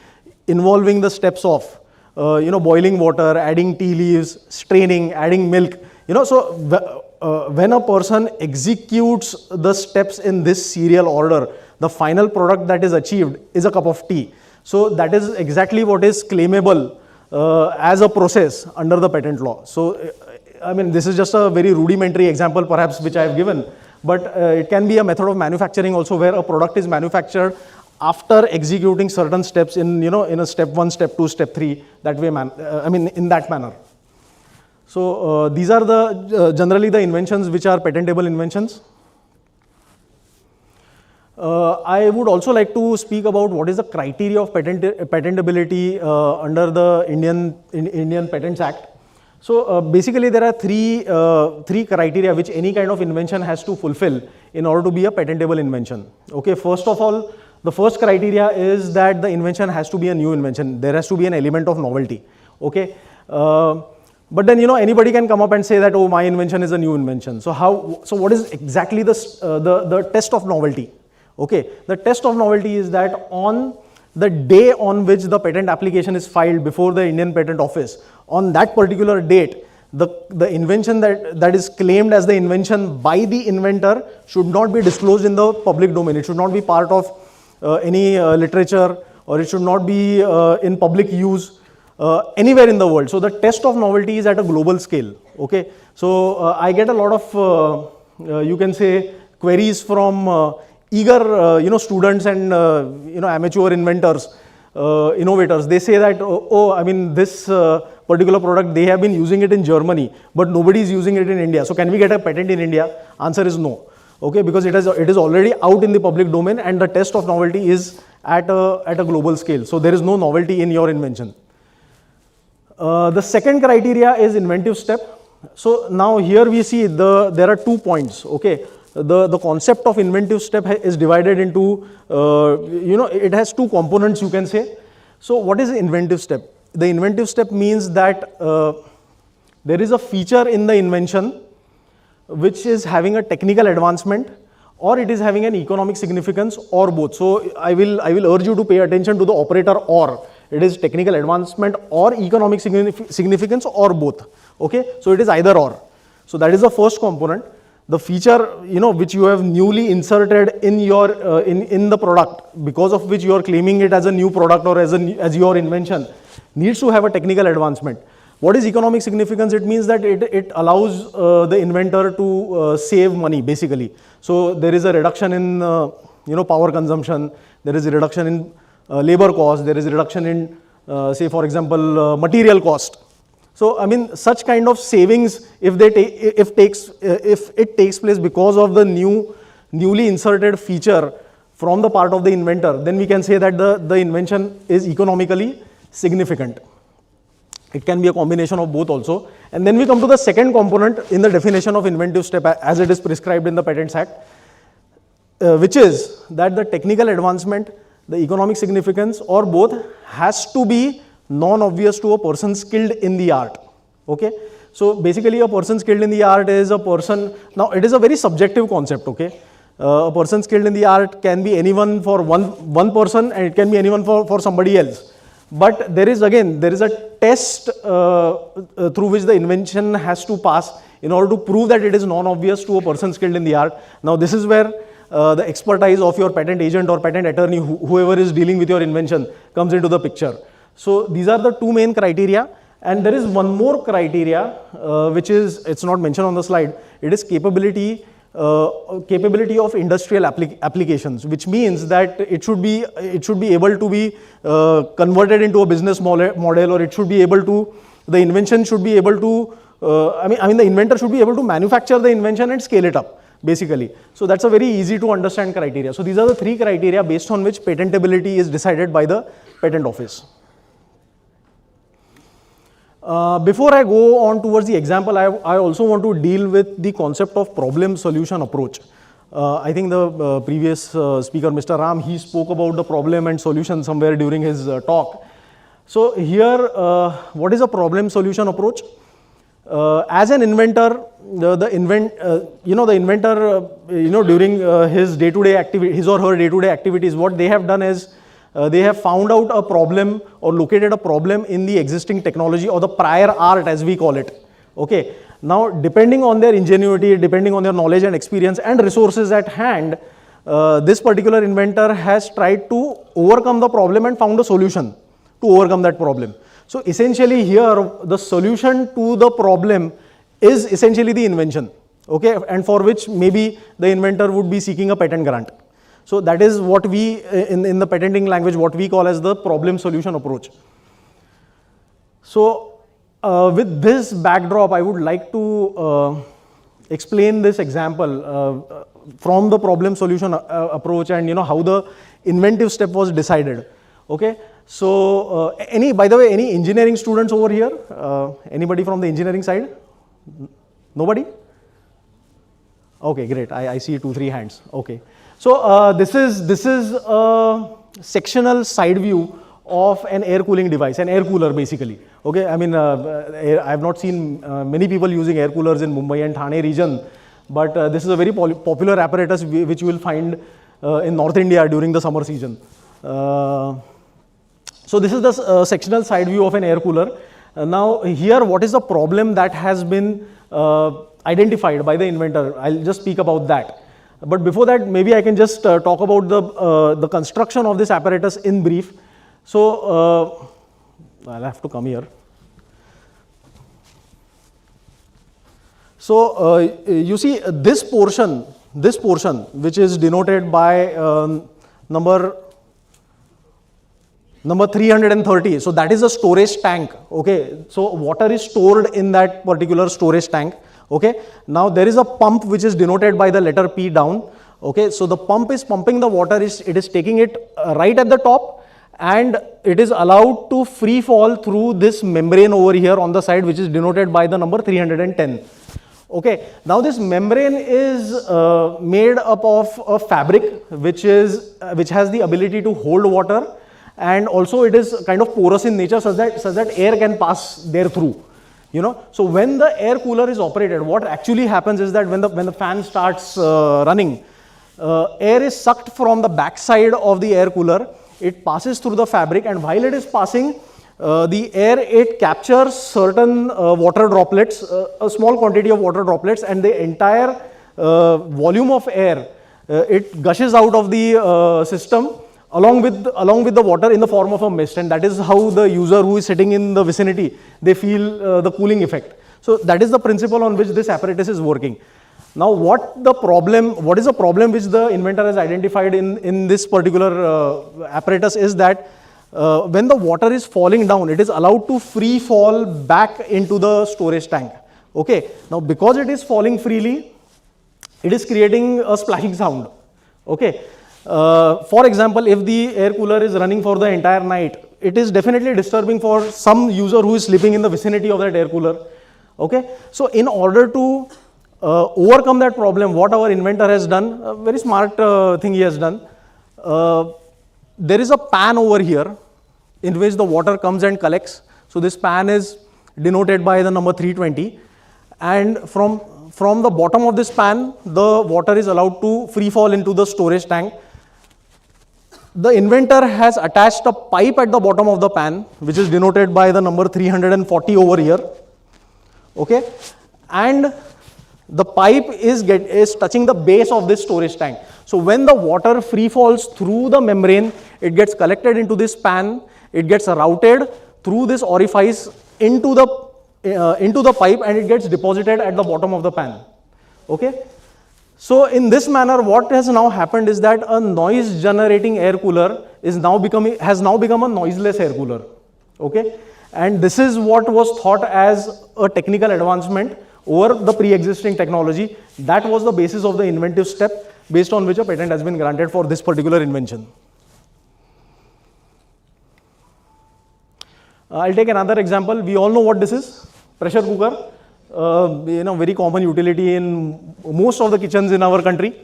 involving the steps of boiling water, adding tea leaves, straining, adding milk. So when a person executes the steps in this serial order, the final product that is achieved is a cup of tea. So that is exactly what is claimable as a process under the patent law. So I mean, this is just a very rudimentary example perhaps which I have given, but it can be a method of manufacturing also, where a product is manufactured after executing certain steps in a step 1, step 2, step 3, that way in that manner. So these are the generally the inventions which are patentable inventions. I would also like to speak about what is the criteria of patentability under the Indian Patents Act. So basically there are three criteria which any kind of invention has to fulfill in order to be a patentable invention. Okay, first of all, the first criteria is that the invention has to be a new invention. There has to be an element of novelty. Okay, but then anybody can come up and say that, oh, my invention is a new invention. So what is exactly the test of novelty? Okay, the test of novelty is that on the day on which the patent application is filed before the Indian Patent Office, on that particular date, the invention that is claimed as the invention by the inventor should not be disclosed in the public domain. It should not be part of any literature, or it should not be in public use anywhere in the world. So the test of novelty is at a global scale. Okay, so I get a lot of you can say queries from eager students and amateur inventors, innovators. They say that I mean, this particular product, they have been using it in Germany, but nobody is using it in India. So can we get a patent in India? Answer is no. okay, because it is already out in the public domain and the test of novelty is at a global scale. So there is no novelty in your invention. The second criteria is inventive step. So now here we see there are 2 points, okay. The concept of inventive step is divided into, it has 2 components, you can say. So what is inventive step? The inventive step means that there is a feature in the invention which is having a technical advancement, or it is having an economic significance, or both. So I will urge you to pay attention to the operator or. It is technical advancement or economic significance, or both. Okay, so it is either or. So that is the first component. The feature, which you have newly inserted in your in the product, because of which you are claiming it as a new product or as your invention, needs to have a technical advancement. What is economic significance? It means that it allows the inventor to save money, basically. So there is a reduction in power consumption. There is a reduction in labor cost. There is a reduction in say for example material cost. So I mean such kind of savings, if it takes place because of the newly inserted feature from the part of the inventor, then we can say that the invention is economically significant. It can be a combination of both also. And then we come to the second component in the definition of inventive step as it is prescribed in the Patents Act, which is that the technical advancement, the economic significance, or both has to be non-obvious to a person skilled in the art. Okay, so basically a person skilled in the art is a person, now it is a very subjective concept, okay. A person skilled in the art can be anyone for one person, and it can be anyone for somebody else. But there is a test through which the invention has to pass in order to prove that it is non-obvious to a person skilled in the art. Now this is where the expertise of your patent agent or patent attorney, whoever is dealing with your invention, comes into the picture. So these are the 2 main criteria, and there is one more criteria which is, it's not mentioned on the slide. It is capability of industrial applications, which means that it should be able to be converted into a business model, or it should be able to, the invention should be able to, the inventor should be able to manufacture the invention and scale it up, basically. So that's a very easy to understand criteria. So these are the 3 criteria based on which patentability is decided by the patent office. Before I go on towards the example, I also want to deal with the concept of problem solution approach. I think the previous speaker, Mr. Ram, he spoke about the problem and solution somewhere during his talk. So here, what is a problem solution approach? As an inventor, the inventor, during his day-to-day activity, his or her day-to-day activities, what they have done is they have found out a problem or located a problem in the existing technology or the prior art, as we call it. Okay. Now, depending on their ingenuity, depending on their knowledge and experience and resources at hand, this particular inventor has tried to overcome the problem and found a solution to overcome that problem. So essentially here, the solution to the problem is essentially the invention, okay, and for which maybe the inventor would be seeking a patent grant. So that is what we, in the patenting language, what we call as the problem solution approach. So with this backdrop, I would like to explain this example from the problem solution approach, and how the inventive step was decided. Okay. So by the way, any engineering students over here? Anybody from the engineering side? Nobody? Okay, great. I see 2-3 hands. Okay. So this is a sectional side view of an air cooling device, an air cooler basically. Okay, I mean I have not seen many people using air coolers in Mumbai and Thane region, but this is a very popular apparatus which you will find in North India during the summer season. So this is the sectional side view of an air cooler. Now here, what is the problem that has been identified by the inventor? I'll just speak about that. But before that, maybe I can just talk about the construction of this apparatus in brief. So I'll have to come here. So you see this portion which is denoted by number 330. So that is a storage tank. Okay, so water is stored in that particular storage tank. Okay, now there is a pump which is denoted by the letter P down. Okay, so the pump is pumping the water, it is taking it right at the top, and it is allowed to free fall through this membrane over here on the side, which is denoted by the number 310. Okay, now this membrane is made up of a fabric which has the ability to hold water, and also it is kind of porous in nature such that air can pass there through. You know, so when the air cooler is operated, what actually happens is that when the fan starts running, air is sucked from the back side of the air cooler. It passes through the fabric, and while it is passing, the air, it captures certain water droplets, a small quantity of water droplets, and the entire volume of air, it gushes out of the system along with the water in the form of a mist, and that is how the user who is sitting in the vicinity, they feel the cooling effect. So that is the principle on which this apparatus is working. Now what is the problem which the inventor has identified in this particular apparatus is that when the water is falling down, it is allowed to free fall back into the storage tank. Okay, now because it is falling freely, it is creating a splashing sound. Okay, for example, if the air cooler is running for the entire night, it is definitely disturbing for some user who is sleeping in the vicinity of that air cooler. Okay, so in order to overcome that problem, what our inventor has done, a very smart thing he has done, there is a pan over here in which the water comes and collects. So this pan is denoted by the number 320, and from the bottom of this pan, the water is allowed to free fall into the storage tank. The inventor has attached a pipe at the bottom of the pan, which is denoted by the number 340 over here. Okay, and the pipe is touching the base of this storage tank. So when the water free falls through the membrane, it gets collected into this pan, it gets routed through this orifice into the pipe, and it gets deposited at the bottom of the pan. Okay, so in this manner, what has now happened is that a noise generating air cooler has now become a noiseless air cooler. Okay, and this is what was thought as a technical advancement over the pre-existing technology. That was the basis of the inventive step based on which a patent has been granted for this particular invention. I'll take another example. We all know what this is, pressure cooker. Very common utility in most of the kitchens in our country.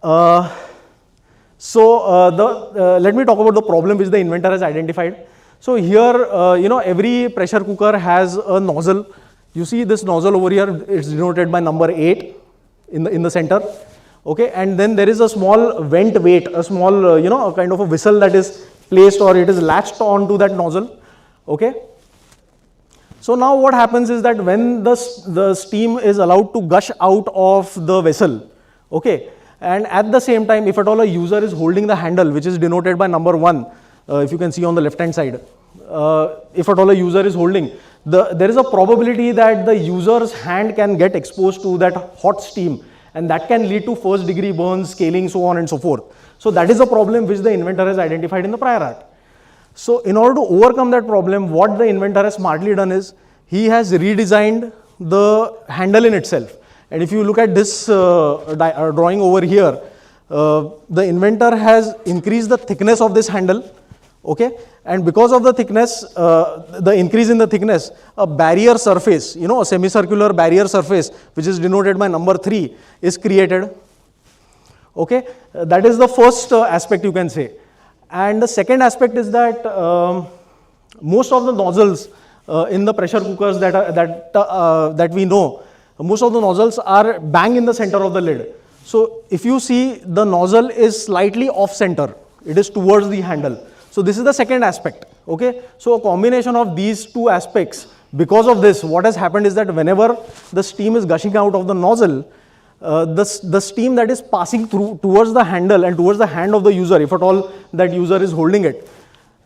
Let me talk about the problem which the inventor has identified. So here, every pressure cooker has a nozzle. You see this nozzle over here, it's denoted by number 8 in the center. Okay, and then there is a small vent weight, a small, a kind of a whistle that is placed, or it is latched onto that nozzle. Okay. So now what happens is that when the steam is allowed to gush out of the vessel, okay, and at the same time, if at all a user is holding the handle, which is denoted by number 1, if you can see on the left hand side, if at all a user is holding, there is a probability that the user's hand can get exposed to that hot steam, and that can lead to first degree burns, scaling, so on and so forth. So that is a problem which the inventor has identified in the prior art. So in order to overcome that problem, what the inventor has smartly done is he has redesigned the handle in itself. And if you look at this drawing over here, the inventor has increased the thickness of this handle. Okay, and because of the thickness, the increase in the thickness, a barrier surface, a semicircular barrier surface, which is denoted by number 3, is created. Okay, that is the first aspect you can say. And the second aspect is that most of the nozzles in the pressure cookers that we know, most of the nozzles are bang in the center of the lid. So if you see, the nozzle is slightly off center, it is towards the handle. So this is the second aspect. Okay, so a combination of these two aspects, because of this, what has happened is that whenever the steam is gushing out of the nozzle, the steam that is passing through towards the handle and towards the hand of the user, if at all that user is holding it,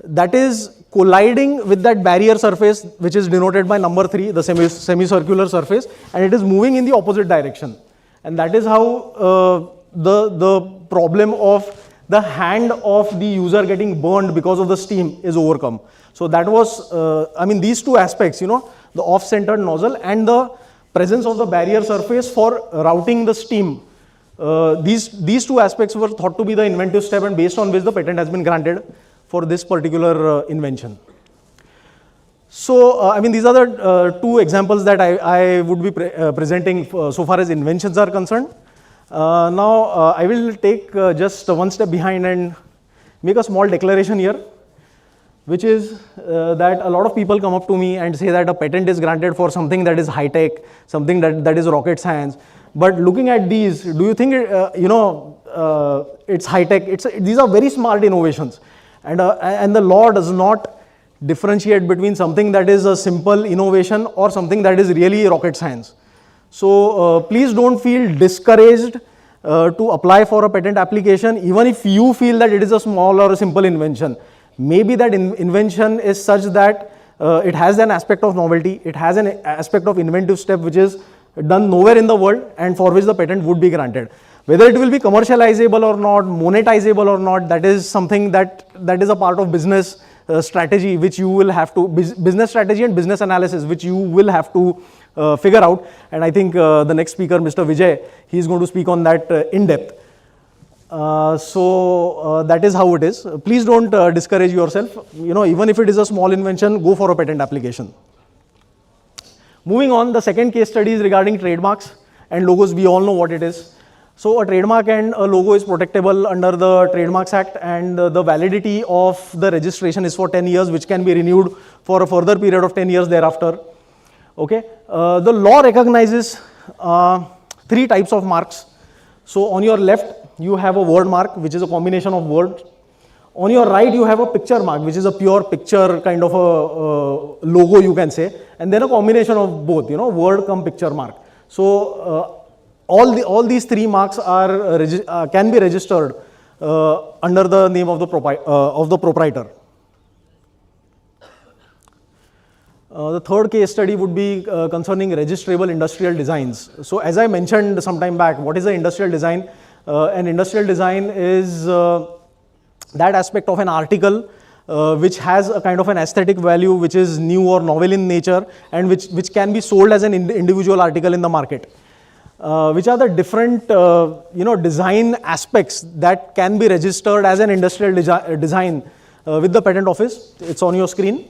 that is colliding with that barrier surface, which is denoted by number 3, the semicircular surface, and it is moving in the opposite direction. And that is how the problem of the hand of the user getting burned because of the steam is overcome. So that was, these two aspects, the off-centered nozzle and the presence of the barrier surface for routing the steam. These two aspects were thought to be the inventive step, and based on which the patent has been granted for this particular invention. So, I mean, these are the two examples that I would be presenting so far as inventions are concerned. Now, I will take just one step behind and make a small declaration here, which is that a lot of people come up to me and say that a patent is granted for something that is high-tech, something that is rocket science. But looking at these, do you think, it's high-tech? These are very smart innovations. And the law does not differentiate between something that is a simple innovation or something that is really rocket science. So please don't feel discouraged to apply for a patent application, even if you feel that it is a small or a simple invention. Maybe that invention is such that it has an aspect of novelty, it has an aspect of inventive step which is done nowhere in the world and for which the patent would be granted. Whether it will be commercializable or not, monetizable or not, that is something that is a part of business strategy, which you will have to, business strategy and business analysis, which you will have to figure out. And I think the next speaker, Mr. Vijay, he is going to speak on that in depth. So that is how it is. Please don't discourage yourself. Even if it is a small invention, go for a patent application. Moving on, the second case study is regarding trademarks and logos. We all know what it is. So a trademark and a logo is protectable under the Trademarks Act, and the validity of the registration is for 10 years, which can be renewed for a further period of 10 years thereafter. Okay. The law recognizes three types of marks. So on your left, you have a word mark, which is a combination of words. On your right, you have a picture mark, which is a pure picture kind of a logo, you can say, and then a combination of both, word come picture mark. So all these three marks are can be registered under the name of the proprietor. The third case study would be concerning registrable industrial designs. So as I mentioned some time back, what is an industrial design? An industrial design is that aspect of an article which has a kind of an aesthetic value, which is new or novel in nature, and which can be sold as an individual article in the market. Which are the different design aspects that can be registered as an industrial design with the patent office. It's on your screen.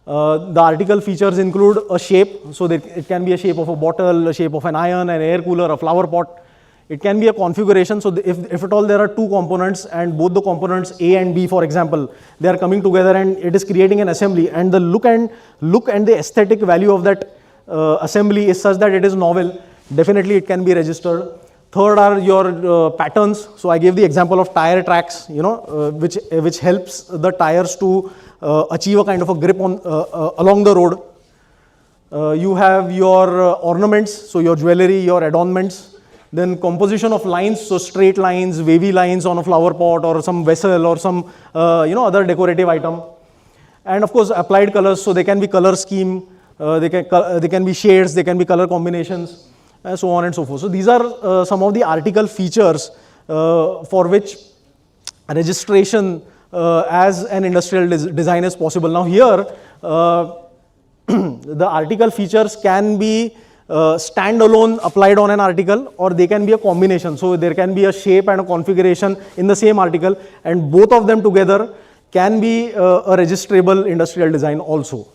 The article features include a shape, so that it can be a shape of a bottle, a shape of an iron, an air cooler, a flower pot. It can be a configuration, so if at all there are two components and both the components A and B, for example, they are coming together and it is creating an assembly, and the look and the aesthetic value of that assembly is such that it is novel, definitely it can be registered. Third are your patterns. So I gave the example of tire tracks, which helps the tires to achieve a kind of a grip on along the road. You have your ornaments, so your jewelry, your adornments. Then composition of lines, so straight lines, wavy lines on a flower pot or some vessel or some other decorative item. And of course applied colors, so they can be color scheme, they can be shades, they can be color combinations, so on and so forth. So these are some of the article features for which registration as an industrial design is possible. Now here, the article features can be standalone applied on an article, or they can be a combination. So there can be a shape and a configuration in the same article, and both of them together can be a registrable industrial design also.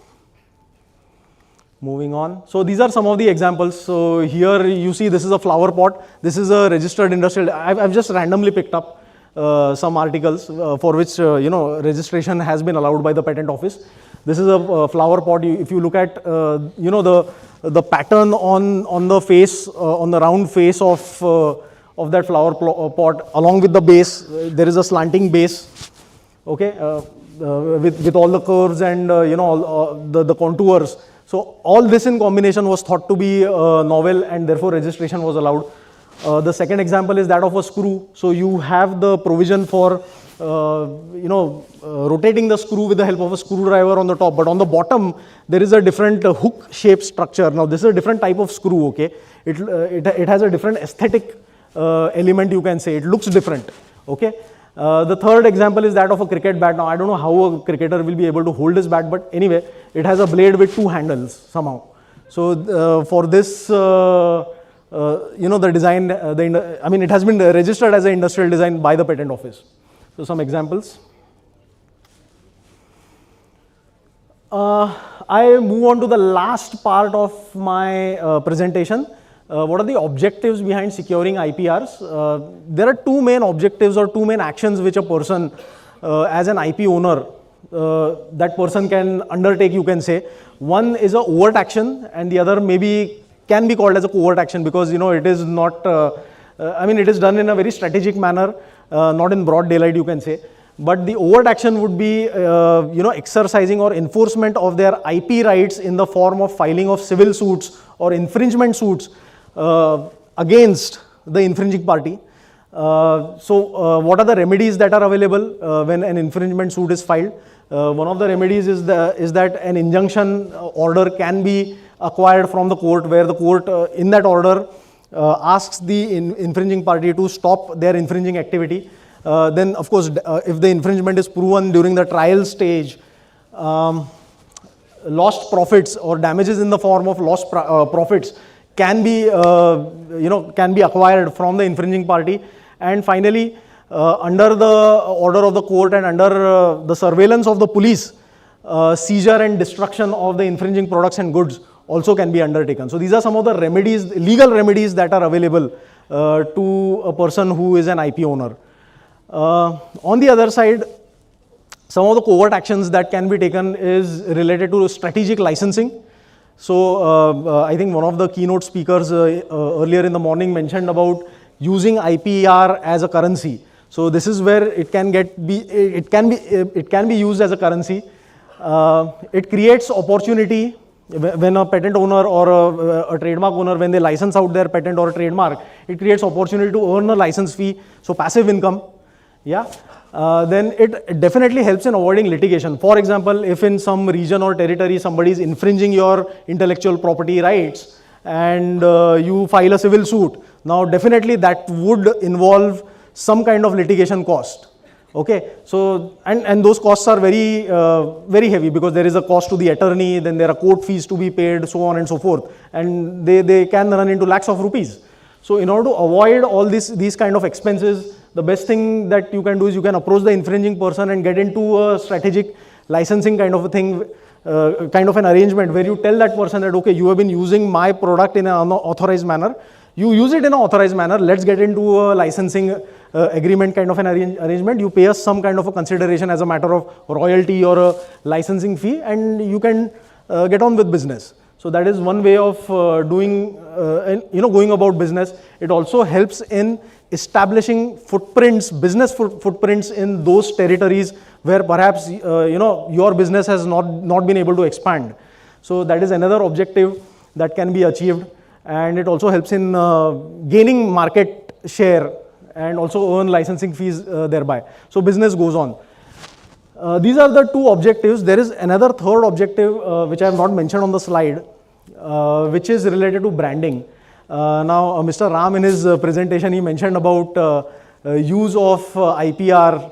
Moving on. So these are some of the examples. So here you see this is a flower pot. This is a registered industrial. I've just randomly picked up some articles for which registration has been allowed by the patent office. This is a flower pot. If you look at the pattern on the face, on the round face of that flower pot, along with the base, there is a slanting base. Okay, with all the curves and all the contours. So all this in combination was thought to be novel, and therefore registration was allowed. The second example is that of a screw. So you have the provision for rotating the screw with the help of a screwdriver on the top, but on the bottom there is a different hook shaped structure. Now this is a different type of screw. Okay, it has a different aesthetic element, you can say. It looks different. Okay. The third example is that of a cricket bat. Now I don't know how a cricketer will be able to hold his bat, but anyway, it has a blade with two handles somehow. So for this, the design, it has been registered as an industrial design by the patent office. So some examples. I move on to the last part of my presentation. What are the objectives behind securing IPRs? There are two main objectives or two main actions which a person as an IP owner, that person can undertake, you can say. One is a overt action and the other maybe can be called as a covert action, because it is not, it is done in a very strategic manner, not in broad daylight, you can say. But the overt action would be, exercising or enforcement of their IP rights in the form of filing of civil suits or infringement suits against the infringing party. What are the remedies that are available when an infringement suit is filed? One of the remedies is that an injunction order can be acquired from the court, where the court in that order asks the infringing party to stop their infringing activity. Then of course, if the infringement is proven during the trial stage, lost profits or damages in the form of lost profits can be acquired from the infringing party. And finally, under the order of the court and under the surveillance of the police, seizure and destruction of the infringing products and goods also can be undertaken. So these are some of the remedies, legal remedies that are available to a person who is an IP owner. On the other side, some of the covert actions that can be taken is related to strategic licensing. So I think one of the keynote speakers earlier in the morning mentioned about using IPR as a currency. So this is where it can be used as a currency. It creates opportunity when a patent owner or a trademark owner, when they license out their patent or a trademark, it creates opportunity to earn a license fee, so passive income. Yeah. Then it definitely helps in avoiding litigation. For example, if in some region or territory somebody is infringing your intellectual property rights and you file a civil suit, now definitely that would involve some kind of litigation cost. Okay, so and those costs are very very heavy, because there is a cost to the attorney, then there are court fees to be paid, so on and so forth, and they can run into lakhs of rupees. So in order to avoid all these kind of expenses, the best thing that you can do is you can approach the infringing person and get into a strategic licensing kind of a thing, kind of an arrangement where you tell that person that, okay, you have been using my product in an unauthorized manner, you use it in an authorized manner, let's get into a licensing agreement kind of an arrangement. You pay us some kind of a consideration as a matter of royalty or a licensing fee, and you can get on with business. So that is one way of going about business. It also helps in establishing footprints, business footprints in those territories where perhaps your business has not been able to expand. So that is another objective that can be achieved, and it also helps in gaining market share and also earn licensing fees thereby. So business goes on. These are the two objectives. There is another third objective which I have not mentioned on the slide, which is related to branding. Now, Mr. Ram in his presentation, he mentioned about use of IPR,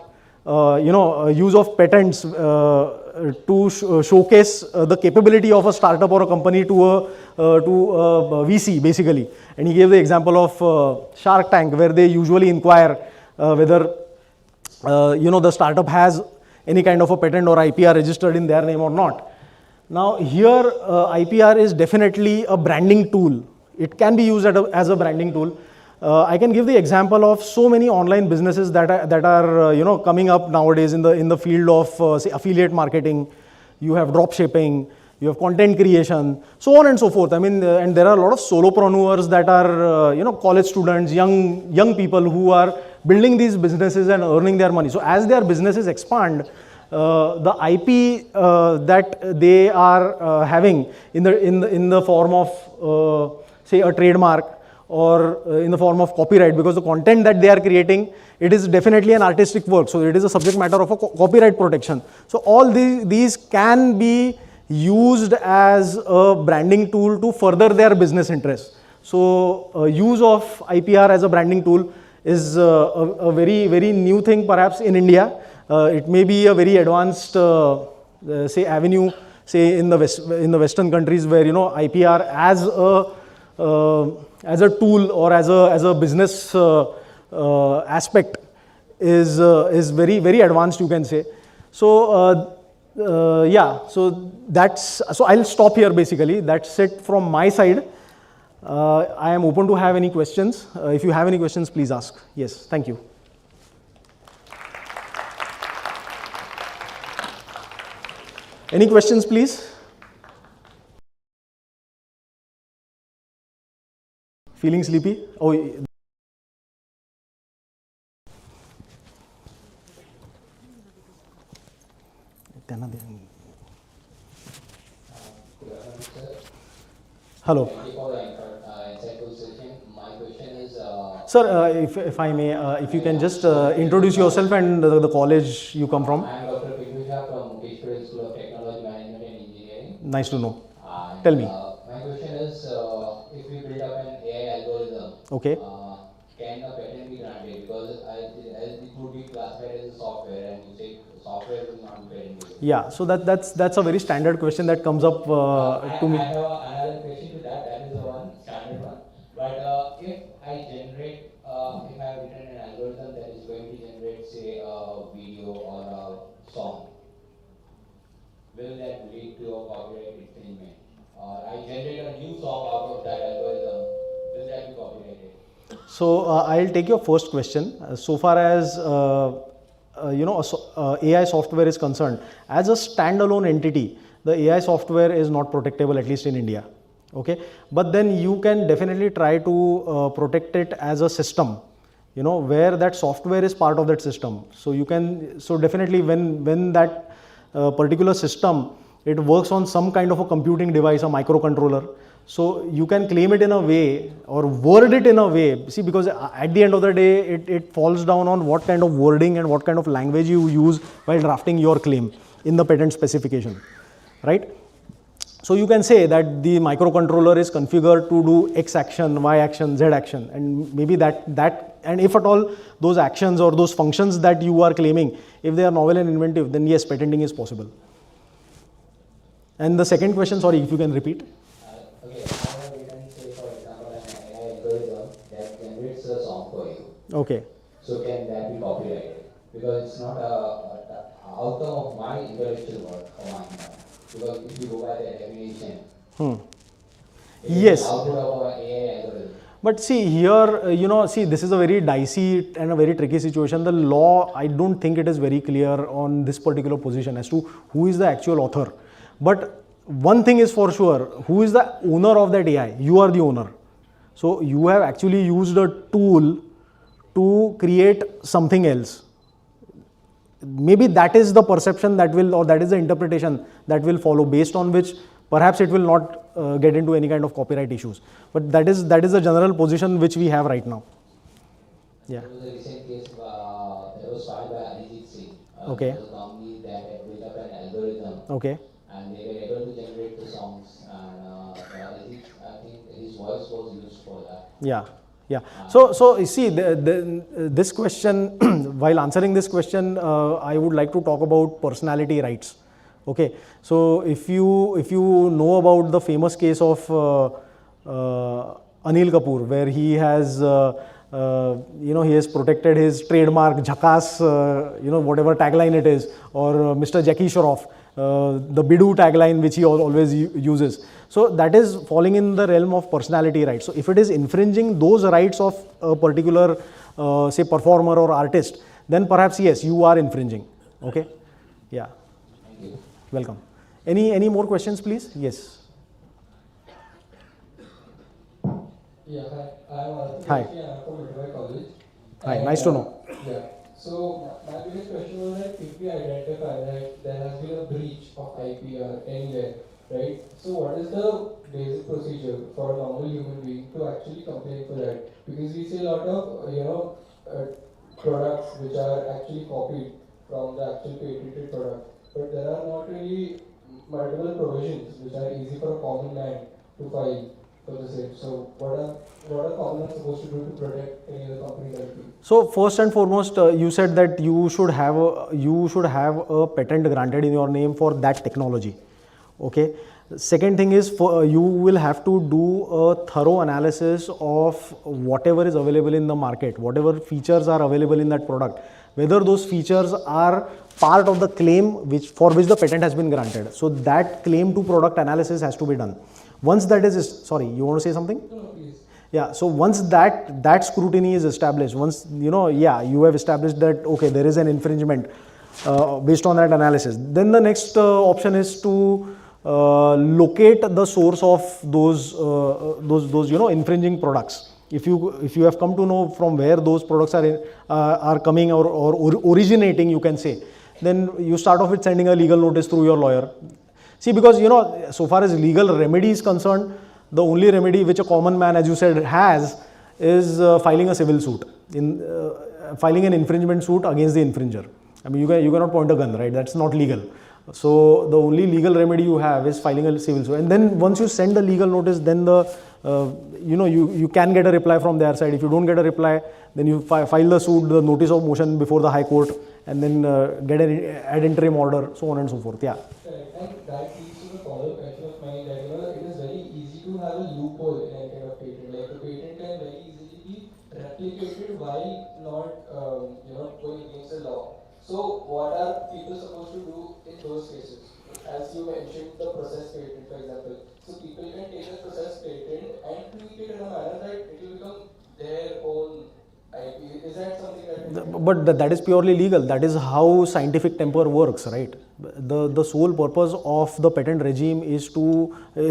use of patents to showcase the capability of a startup or a company to a VC basically. And he gave the example of Shark Tank, where they usually inquire whether the startup has any kind of a patent or IPR registered in their name or not. Now here IPR is definitely a branding tool. It can be used as a branding tool. I can give the example of so many online businesses that are coming up nowadays in the field of say affiliate marketing. You have drop shipping, you have content creation, so on and so forth. I mean, and there are a lot of solopreneurs that are college students, young people who are building these businesses and earning their money. So as their businesses expand, the IP that they are having in the form of say a trademark or in the form of copyright, because the content that they are creating, it is definitely an artistic work, so it is a subject matter of a copyright protection. So all these can be used as a branding tool to further their business interests. So use of IPR as a branding tool is a very, very new thing perhaps in India. It may be a very advanced say avenue say in the Western countries where IPR as a tool or as a business aspect is very very advanced, you can say. So so I'll stop here basically. That's it from my side. I am open to have any questions. If you have any questions, please ask. Yes, thank you. Any questions, please? Feeling sleepy? Oh. Hello. Thank you for the insightful session. My question is, Sir, if I may, if you can just introduce yourself and the college you come from. I am Dr. Shivpuje from Mukesh School of Technology, Management and Engineering. Nice to know. And, Tell me. My question is, if we build up an AI algorithm, Okay. can a patent be granted? Because it would be classified as a software, and you say software will not be patentable. Yeah, so that's a very standard question that comes up to me. I have another question to that. That is the one standard one. But if I generate, if I have written an algorithm that is going to generate, say, a video or a song, will that lead to a copyright infringement? Or I generate a new song out of that algorithm, will that be copyrighted? So I'll take your first question. So far as AI software is concerned, as a standalone entity, the AI software is not protectable, at least in India. Okay, but then you can definitely try to protect it as a system, where that software is part of that system. So you can, so definitely when that particular system, it works on some kind of a computing device, a microcontroller. So you can claim it in a way or word it in a way, see, because at the end of the day, it falls down on what kind of wording and what kind of language you use while drafting your claim in the patent specification, right? So you can say that the microcontroller is configured to do X action, Y action, Z action, and maybe that and if at all those actions or those functions that you are claiming, if they are novel and inventive, then yes, patenting is possible. And the second question, sorry, if you can repeat. Okay, I have written, say, for example, an AI algorithm that generates a song for you. Okay. So can that be copyrighted? Because it's not a outcome of my intellectual work or my mind. Because if you go by the definition, yes. output of an AI algorithm. But see here, see, this is a very dicey and a very tricky situation. The law, I don't think it is very clear on this particular position as to who is the actual author. But one thing is for sure, who is the owner of that AI? You are the owner. So you have actually used a tool to create something else. Maybe that is the perception that will, or that is the interpretation that will follow, based on which perhaps it will not get into any kind of copyright issues. But that is the general position which we have right now. Yeah. There was a recent case that was filed by Aditya. Okay. There was a company that had built up an algorithm. Okay. And they were able to generate the songs. And I think his voice was used for that. Yeah. Yeah. So you see, this question, while answering this question, I would like to talk about personality rights. Okay. So if you know about the famous case of Anil Kapoor, where he has he has protected his trademark Jhakas, whatever tagline it is, or Mr. Jackie Shroff, the Bidu tagline which he always uses. So that is falling in the realm of personality rights. So if it is infringing those rights of a particular, say, performer or artist, then perhaps yes, you are infringing. Okay. Yeah. Thank you. Welcome. Any more questions, please? Yes. Yeah, hi. I'm Aditya. Hi. I'm from Mithibai College. Hi, nice to know. Yeah. So my biggest question was that if we identify that there has been a breach of IPR anywhere, right? So what is the basic procedure for a normal human being to actually complain for that? Because we see a lot of products which are actually copied from the actual patented product, but there are not really multiple provisions which are easy for a common man to file for the same. So what are common men supposed to do to protect any other company's IP? So first and foremost, you said that you should have a patent granted in your name for that technology. Okay. Second thing is you will have to do a thorough analysis of whatever is available in the market, whatever features are available in that product, whether those features are part of the claim for which the patent has been granted. So that claim to product analysis has to be done. Once that is, sorry, you want to say something? No, please. Yeah, so once that scrutiny is established, once you have established that okay, there is an infringement based on that analysis, then the next option is to locate the source of those infringing products. If you have come to know from where those products are coming or originating, you can say, then you start off with sending a legal notice through your lawyer. See, because so far as legal remedy is concerned, the only remedy which a common man, as you said, has is filing a civil suit, filing an infringement suit against the infringer. I mean, you cannot point a gun, right? That's not legal. So the only legal remedy you have is filing a civil suit. And then once you send the legal notice, then you can get a reply from their side. If you don't get a reply, then you file the suit, the notice of motion before the High Court, and then get an ad interim order, so on and so forth. Yeah. Correct. And that leads to the follow-up question of mine that it is very easy to have a loophole in any kind of patent. Like the patent can very easily be replicated while not going against the law. So what are people supposed to do in those cases? As you mentioned, the process patent, for example. So people can take a process patent and tweak it in a manner that it will become their own IP. Is that something that... But that is purely legal. That is how scientific temper works, right? The sole purpose of the patent regime is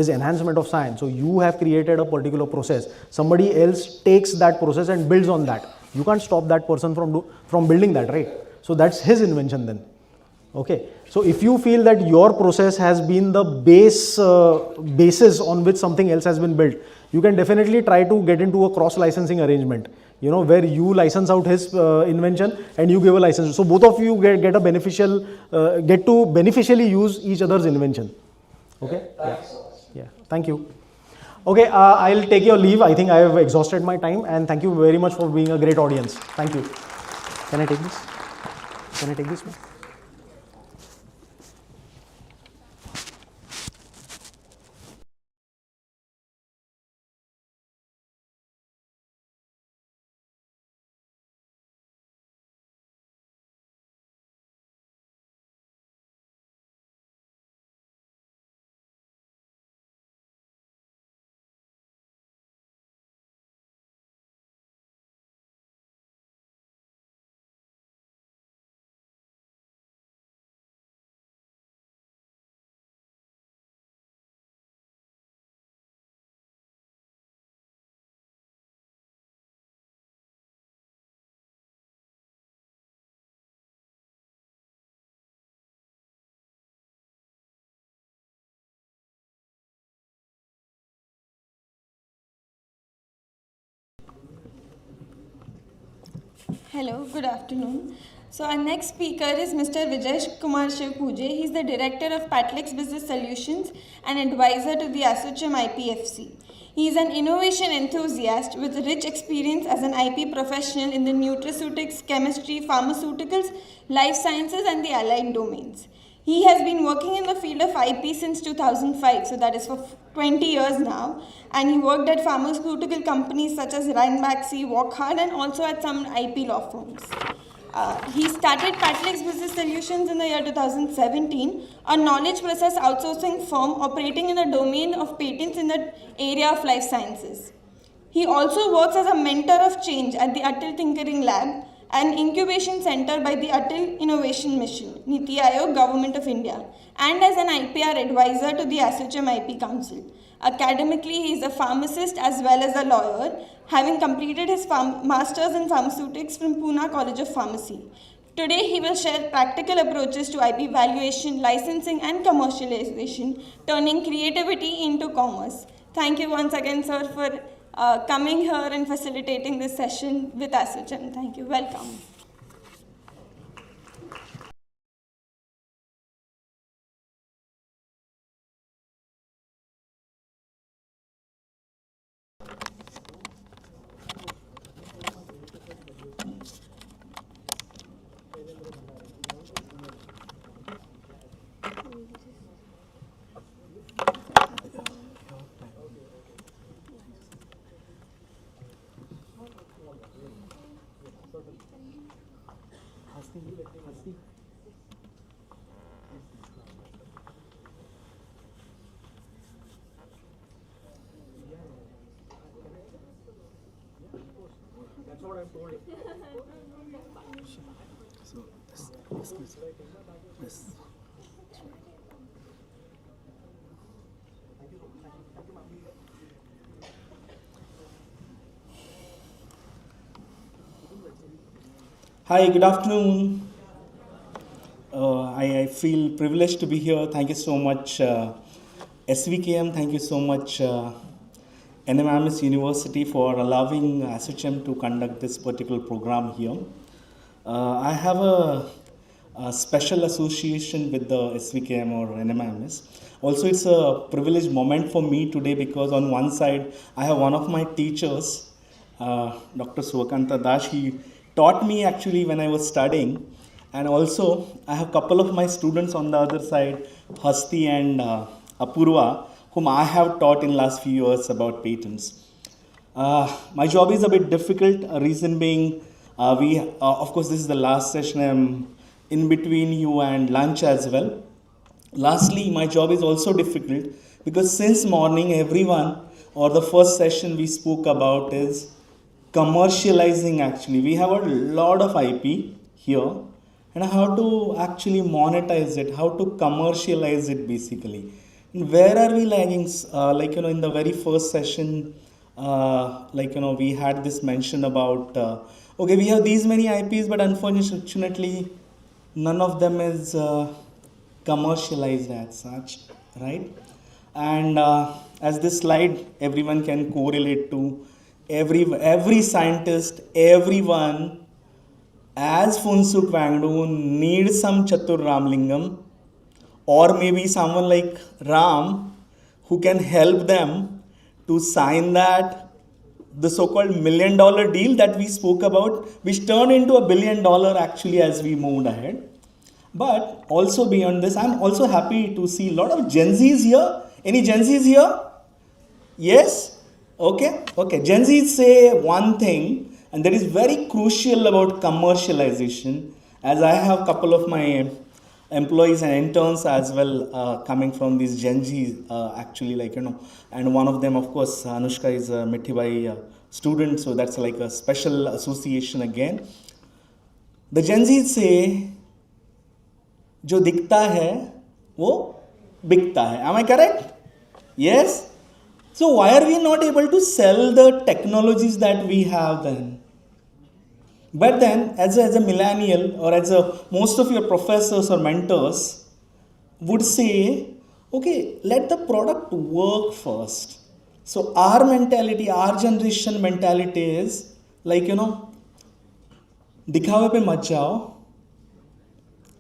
enhancement of science. So you have created a particular process. Somebody else takes that process and builds on that. You can't stop that person from building that, right? So that's his invention then. Okay. So if you feel that your process has been the basis on which something else has been built, you can definitely try to get into a cross-licensing arrangement, where you license out his invention and you give a license. So both of you get to beneficially use each other's invention. Okay. Yeah. Thank you. Okay. I'll take your leave. I think I have exhausted my time, and thank you very much for being a great audience. Thank you. Can I take this? Can I take this one? Hello, good afternoon. So our next speaker is Mr. Vijaykumar Shivpuje. He is the Director of Patlex Business Solutions and Advisor to the ASSOCHAM IPFC. He is an innovation enthusiast with rich experience as an IP professional in the nutraceutics, chemistry, pharmaceuticals, life sciences and the allied domains. He has been working in the field of IP since 2005, so that is for 20 years now, and he worked at pharmaceutical companies such as Rhinebeck, Wokhard, and also at some IP law firms. He started Patlex Business Solutions in the year 2017, a knowledge process outsourcing firm operating in the domain of patents in the area of life sciences. He also works as a mentor of change at the Atal Tinkering Lab, an incubation center by the Atal Innovation Mission, Niti Aayog, Government of India, and as an IPR advisor to the ASSOCHAM IP Council. Academically, he is a pharmacist as well as a lawyer, having completed his master's in pharmaceutics from Pune College of Pharmacy. Today, he will share practical approaches to IP valuation, licensing, and commercialization, turning creativity into commerce. Thank you once again, sir, for coming here and facilitating this session with ASSOCHAM. Thank you. Welcome. That's what I'm told. Hi, good afternoon. I feel privileged to be here. Thank you so much, SVKM. Thank you so much, NMIMS University, for allowing ASSOCHAM to conduct this particular program here. I have a special association with the SVKM or NMIMS. Also, it's a privileged moment for me today because on one side, I have one of my teachers, Dr. Suvakanta Das. He taught me actually when I was studying. And also, I have a couple of my students on the other side, Hasti and Apurva, whom I have taught in last few years about patents. My job is a bit difficult, reason being, of course, this is the last session. I'm in between you and lunch as well. Lastly, my job is also difficult because since morning, everyone, or the first session we spoke about is commercializing actually. We have a lot of IP here and how to actually monetize it, how to commercialize it basically. And where are we lagging? In the very first session, we had this mention about, okay, we have these many IPs, but unfortunately, none of them is commercialized as such, right? And as this slide, everyone can correlate to every scientist, everyone, as Funsuk Wangdu, needs some Chatur Ramlingam, or maybe someone like Ram who can help them to sign that, the so-called $1 million deal that we spoke about, which turned into $1 billion actually as we moved ahead. But also beyond this, I'm also happy to see a lot of Gen Zs here. Any Gen Zs here? Yes? Okay. Gen Zs say one thing, and that is very crucial about commercialization, as I have a couple of my employees and interns as well coming from these Gen Z and one of them, of course, Anushka is a Mithibai student, so that's like a special association again. The Gen Zs say, जो दिखता है वो बिकता है. Am I correct? Yes? So why are we not able to sell the technologies that we have then? But then as a millennial or most of your professors or mentors would say, okay, let the product work first. So our mentality, our generation mentality is like, दिखावे पे मत जाओ,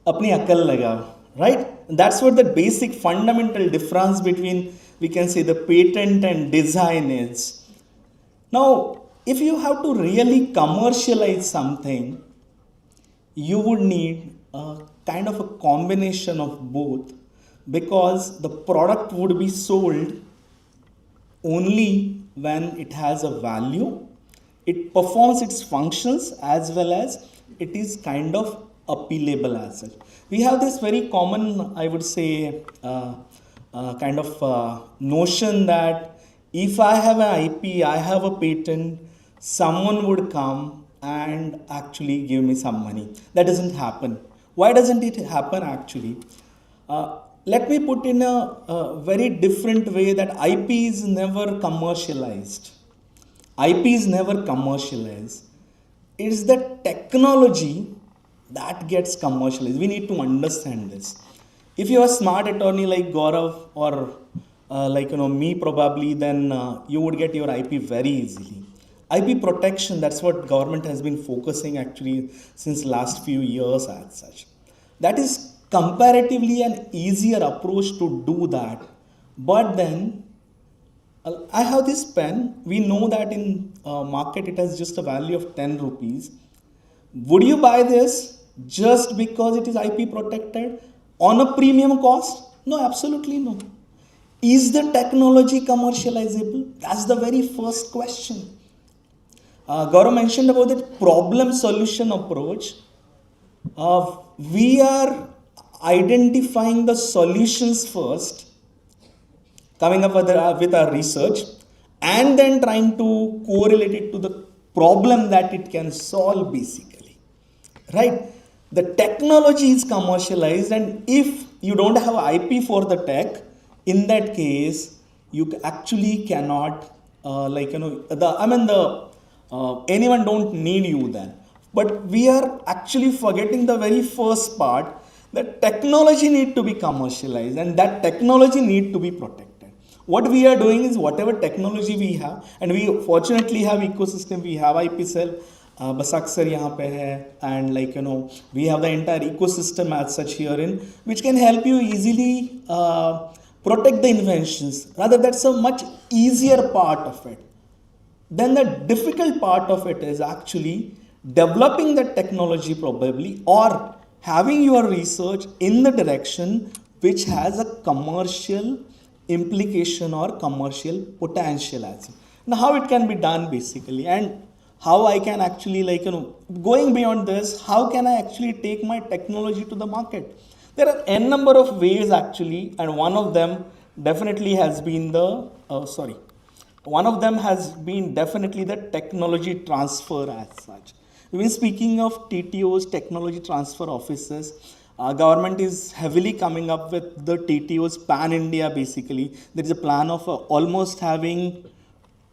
अपनी अकल लगाओ, right? And that's what the basic fundamental difference between, we can say, the patent and design is. Now, if you have to really commercialize something, you would need a kind of a combination of both, because the product would be sold only when it has a value, it performs its functions, as well as it is kind of appealable as such. We have this very common, I would say, notion that if I have an IP, I have a patent, someone would come and actually give me some money. That doesn't happen. Why doesn't it happen actually? Let me put in a very different way that IP is never commercialized. IP is never commercialized. It's the technology that gets commercialized. We need to understand this. If you are a smart attorney like Gaurav or me probably, then you would get your IP very easily. IP protection, that's what government has been focusing actually since last few years as such. That is comparatively an easier approach to do that. But then, I have this pen. We know that in market it has just a value of 10 rupees. Would you buy this just because it is IP protected on a premium cost? No, absolutely no. Is the technology commercializable? That's the very first question. Gaurav mentioned about the problem solution approach. we are identifying the solutions first, coming up with our research, and then trying to correlate it to the problem that it can solve basically, right? The technology is commercialized, and if you don't have IP for the tech, in that case, you actually cannot, anyone don't need you then. But we are actually forgetting the very first part, that technology need to be commercialized and that technology need to be protected. What we are doing is whatever technology we have, and we fortunately have ecosystem, we have IP cell, बस अक्सर यहाँ पे है, and we have the entire ecosystem as such herein, which can help you easily protect the inventions. Rather, that's a much easier part of it. Then the difficult part of it is actually developing the technology probably, or having your research in the direction which has a commercial implication or commercial potential as well. Now how it can be done basically, and how I can actually going beyond this, how can I actually take my technology to the market? There are n number of ways actually, and one of them definitely has been definitely the technology transfer as such. We've been speaking of TTOs, technology transfer offices. Government is heavily coming up with the TTOs pan-India basically. There is a plan of almost having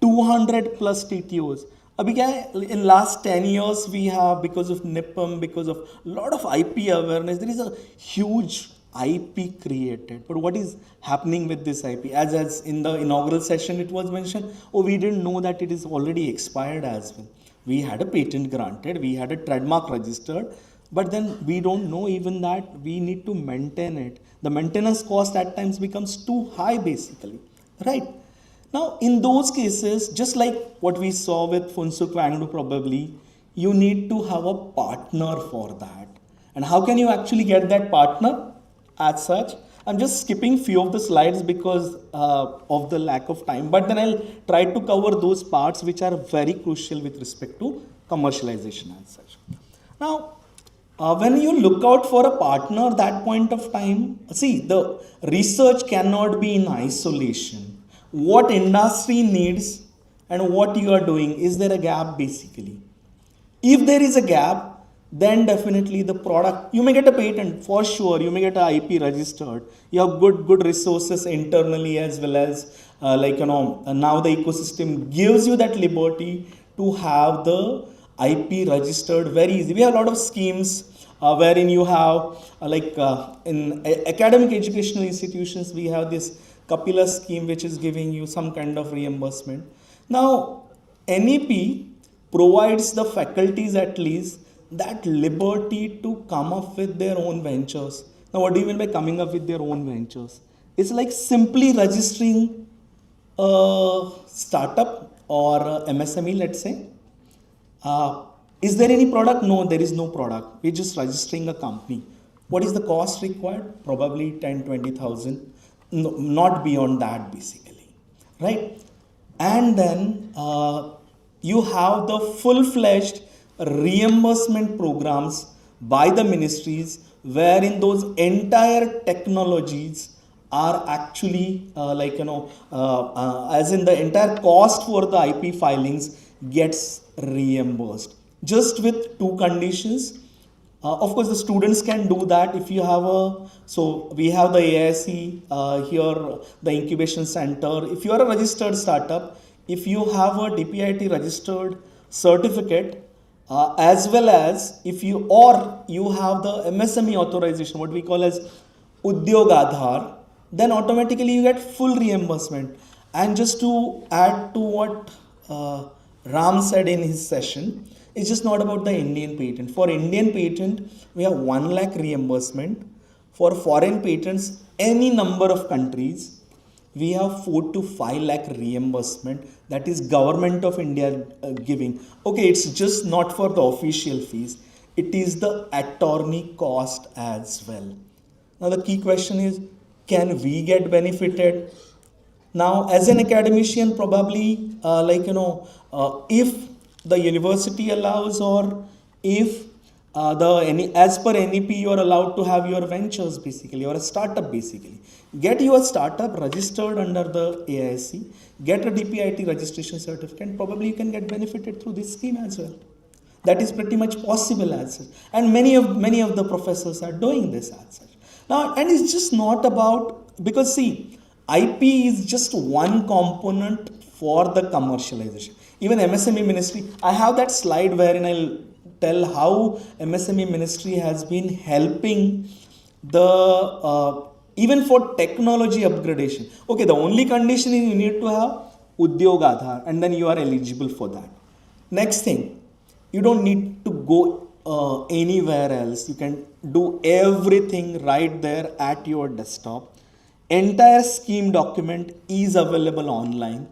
200 plus TTOs. In last 10 years, we have, because of NIPAM, because of a lot of IP awareness, there is a huge IP created. But what is happening with this IP? As in the inaugural session, it was mentioned, we didn't know that it is already expired as well. We had a patent granted, we had a trademark registered, but then we don't know even that we need to maintain it. The maintenance cost at times becomes too high basically, right? Now, in those cases, just like what we saw with Funsuk Wangdu probably, you need to have a partner for that. And how can you actually get that partner as such? I'm just skipping few of the slides because of the lack of time, but then I'll try to cover those parts which are very crucial with respect to commercialization as such. Now, when you look out for a partner at that point of time, see, the research cannot be in isolation. What industry needs and what you are doing, is there a gap basically? If there is a gap, then definitely the product, you may get a patent for sure, you may get an IP registered, you have good resources internally as well as now the ecosystem gives you that liberty to have the IP registered very easy. We have a lot of schemes wherein you have in academic educational institutions, we have this Kapila scheme which is giving you some kind of reimbursement. Now, NEP provides the faculties at least that liberty to come up with their own ventures. Now, what do you mean by coming up with their own ventures? It's like simply registering a startup or a MSME, let's say. Is there any product? No, there is no product. We're just registering a company. What is the cost required? Probably 10-20,000. No, not beyond that basically, right? And then you have the full-fledged reimbursement programs by the ministries wherein those entire technologies are actually as in the entire cost for the IP filings gets reimbursed, just with two conditions. Of course, the students can do that if you have we have the AIC here, the incubation center. If you are a registered startup, if you have a DPIIT registered certificate, as well as if you have the MSME authorization, what we call as Udyog Aadhaar, then automatically you get full reimbursement. And just to add to what Ram said in his session, it's just not about the Indian patent. For Indian patent, we have 1 lakh reimbursement. For foreign patents, any number of countries, we have 4 to 5 lakh reimbursement. That is Government of India giving. Okay, it's just not for the official fees. It is the attorney cost as well. Now the key question is, can we get benefited? Now, as an academician, probably if the university allows, or if As per NEP, you are allowed to have your ventures basically, or a startup basically. Get your startup registered under the AIC, get a DPIIT registration certificate, probably you can get benefited through this scheme as well. That is pretty much possible as such. And many of the professors are doing this as such. Now, and it's just not about, because see, IP is just one component for the commercialization. Even MSME ministry, I have that slide wherein I'll tell how MSME ministry has been helping the, even for technology upgradation. Okay, the only condition is you need to have Udyog Aadhaar and then you are eligible for that. Next thing, you don't need to go anywhere else. You can do everything right there at your desktop. Entire scheme document is available online.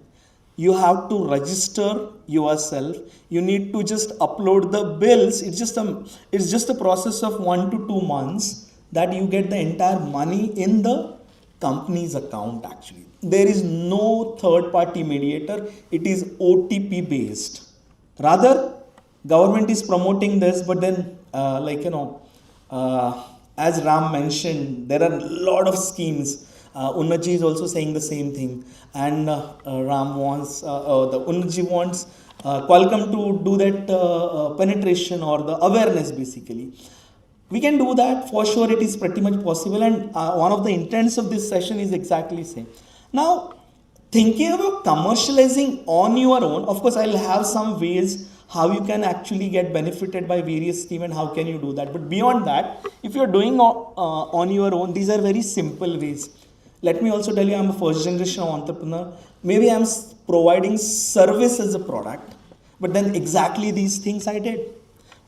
You have to register yourself. You need to just upload the bills. It's just a process of 1 to 2 months that you get the entire money in the company's account actually. There is no third party mediator. It is OTP based. Rather, government is promoting this, but then as Ram mentioned, there are a lot of schemes. Unnaji is also saying the same thing, and Ram wants, the Unnaji wants Qualcomm to do that penetration or the awareness basically. We can do that for sure. It is pretty much possible, and one of the intents of this session is exactly same. Now, thinking about commercializing on your own, of course, I'll have some ways how you can actually get benefited by various schemes and how can you do that. But beyond that, if you're doing on your own, these are very simple ways. Let me also tell you, I'm a first generation entrepreneur. Maybe I'm providing service as a product, but then exactly these things I did.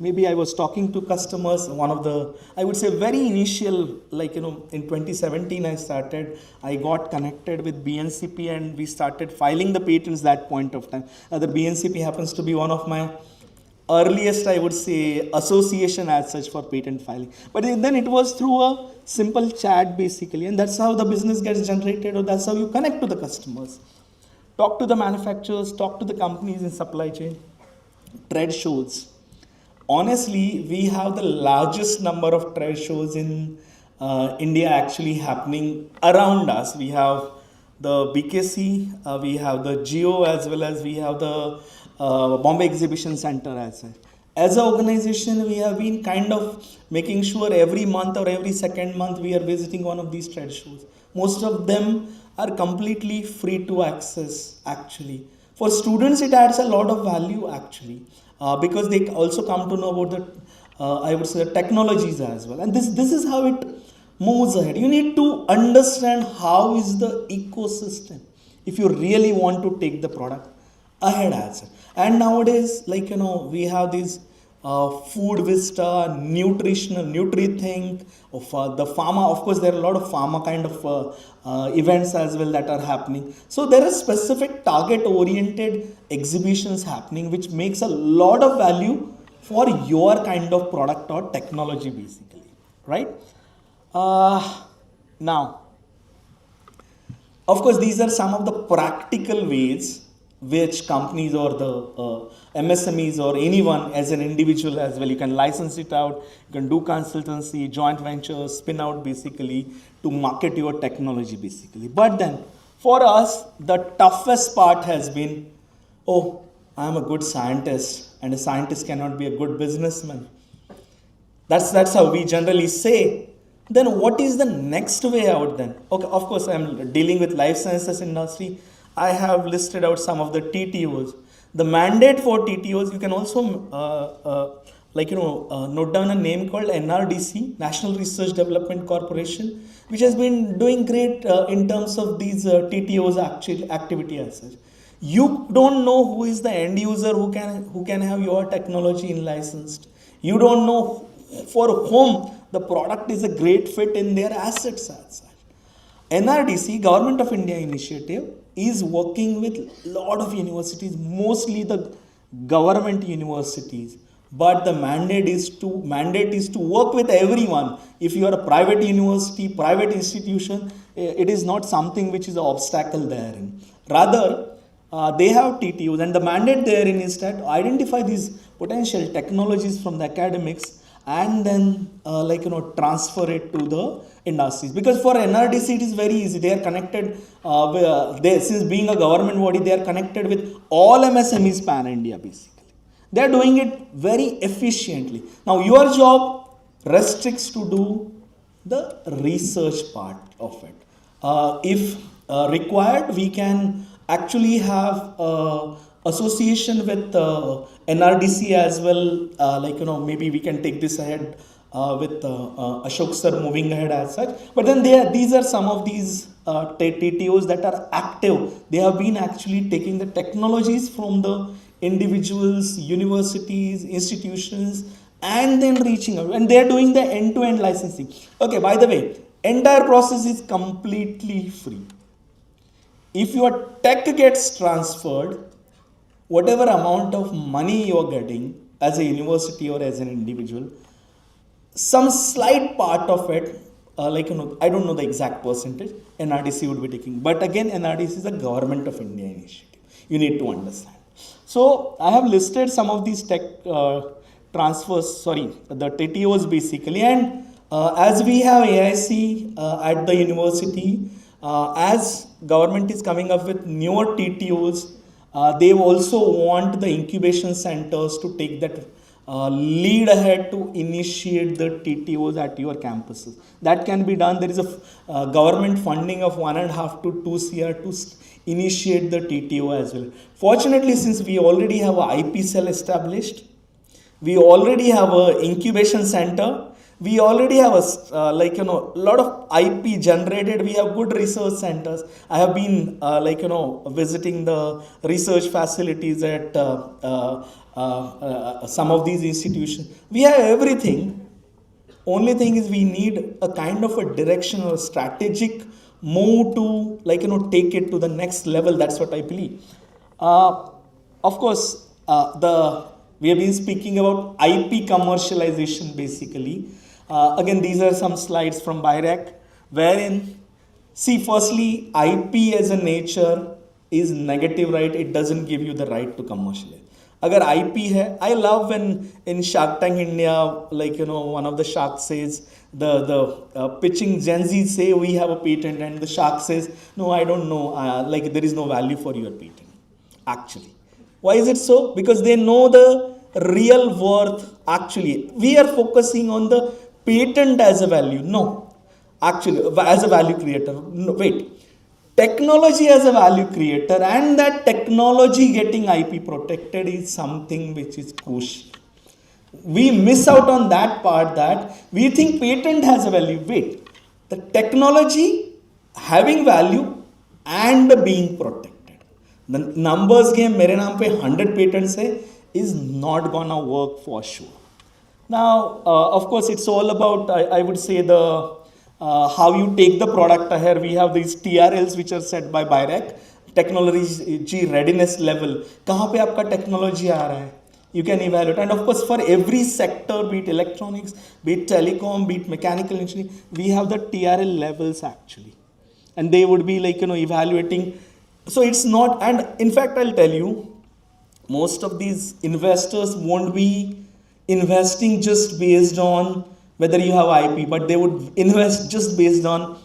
Maybe I was talking to customers, one of the, I would say very initial, in 2017 I got connected with BNCP and we started filing the patents that point of time. The BNCP happens to be one of my earliest, I would say, association as such for patent filing. But then it was through a simple chat basically, and that's how the business gets generated, or that's how you connect to the customers. Talk to the manufacturers, talk to the companies in supply chain, trade shows. Honestly, we have the largest number of trade shows in India actually happening around us. We have the BKC, we have the Geo, as well as we have the Bombay Exhibition Center as well. As an organization, we have been kind of making sure every month or every second month we are visiting one of these trade shows. Most of them are completely free to access actually. For students, it adds a lot of value actually. Because they also come to know about the, I would say, the technologies as well. And this is how it moves ahead. You need to understand how is the ecosystem if you really want to take the product ahead as well. And nowadays, we have these Food Vista, nutritional, NutriThink, of the pharma. Of course, there are a lot of pharma kind of events as well that are happening. So there are specific target-oriented exhibitions happening, which makes a lot of value for your kind of product or technology, basically, right? Now, of course, these are some of the practical ways which companies or the MSMEs or anyone as an individual as well, you can license it out, you can do consultancy, joint ventures, spin out basically to market your technology basically. But then for us, the toughest part has been, oh, I'm a good scientist and a scientist cannot be a good businessman. That's how we generally say. Then what is the next way out then? Okay, of course, I'm dealing with life sciences industry. I have listed out some of the TTOs. The mandate for TTOs, you can also note down a name called NRDC, National Research Development Corporation, which has been doing great in terms of these TTOs activity as such. You don't know who is the end user who can have your technology in licensed. You don't know for whom the product is a great fit in their assets as such. NRDC, Government of India initiative, is working with a lot of universities, mostly the government universities. But the mandate is to work with everyone. If you are a private university, private institution, it is not something which is an obstacle therein. Rather, they have TTOs, and the mandate therein is that identify these potential technologies from the academics and then transfer it to the industries. Because for NRDC it is very easy. They are connected, since being a government body, they are connected with all MSMEs pan India basically. They are doing it very efficiently. Now your job restricts to do the research part of it. If required, we can actually have association with NRDC as well. Maybe we can take this ahead with Ashok sir moving ahead as such. But then these are some of these TTOs that are active. They have been actually taking the technologies from the individuals, universities, institutions, and then reaching out. And they are doing the end-to-end licensing. Okay, by the way, entire process is completely free. If your tech gets transferred, whatever amount of money you are getting as a university or as an individual, some slight part of it, I don't know the exact percentage, NRDC would be taking. But again, NRDC is a government of India initiative. You need to understand. So I have listed some of these tech transfers, the TTOs basically. And as we have AIC at the university, as government is coming up with newer TTOs, they also want the incubation centers to take that lead ahead to initiate the TTOs at your campuses. That can be done. There is a government funding of 1.5 to 2 CR to initiate the TTO as well. Fortunately, since we already have an IP cell established, we already have an incubation center, we already have a lot of IP generated. We have good research centers. I have been visiting the research facilities at some of these institutions. We have everything. Only thing is we need a kind of a direction or a strategic move to take it to the next level. That's what I believe. Of course, we have been speaking about IP commercialization basically. Again, these are some slides from BIRAC, wherein, firstly, IP as a nature is negative, right? It doesn't give you the right to commercialize. Agar IP hai, I love when in Shark Tank India, one of the sharks says, the pitching Gen Z say we have a patent, and the shark says, no, I don't know, there is no value for your patent, actually. Why is it so? Because they know the real worth, actually. We are focusing on the patent as a value. No, actually, as a value creator. No, wait. Technology as a value creator, and that technology getting IP protected is something which is crucial. We miss out on that part, that we think patent has a value. Wait, the technology having value and being protected. The numbers game, mere naam pe 100 patents hai, is not gonna work for sure. Now, of course, it's all about, I would say, the how you take the product ahead. We have these TRLs which are set by BIRAC, technology readiness level. Kahan pe aapka technology aa raha hai? You can evaluate. And of course, for every sector, be it electronics, be it telecom, be it mechanical engineering, we have the TRL levels actually. And they would be evaluating. So it's not, and in fact, I'll tell you, most of these investors won't be investing just based on whether you have IP, but they would invest just based on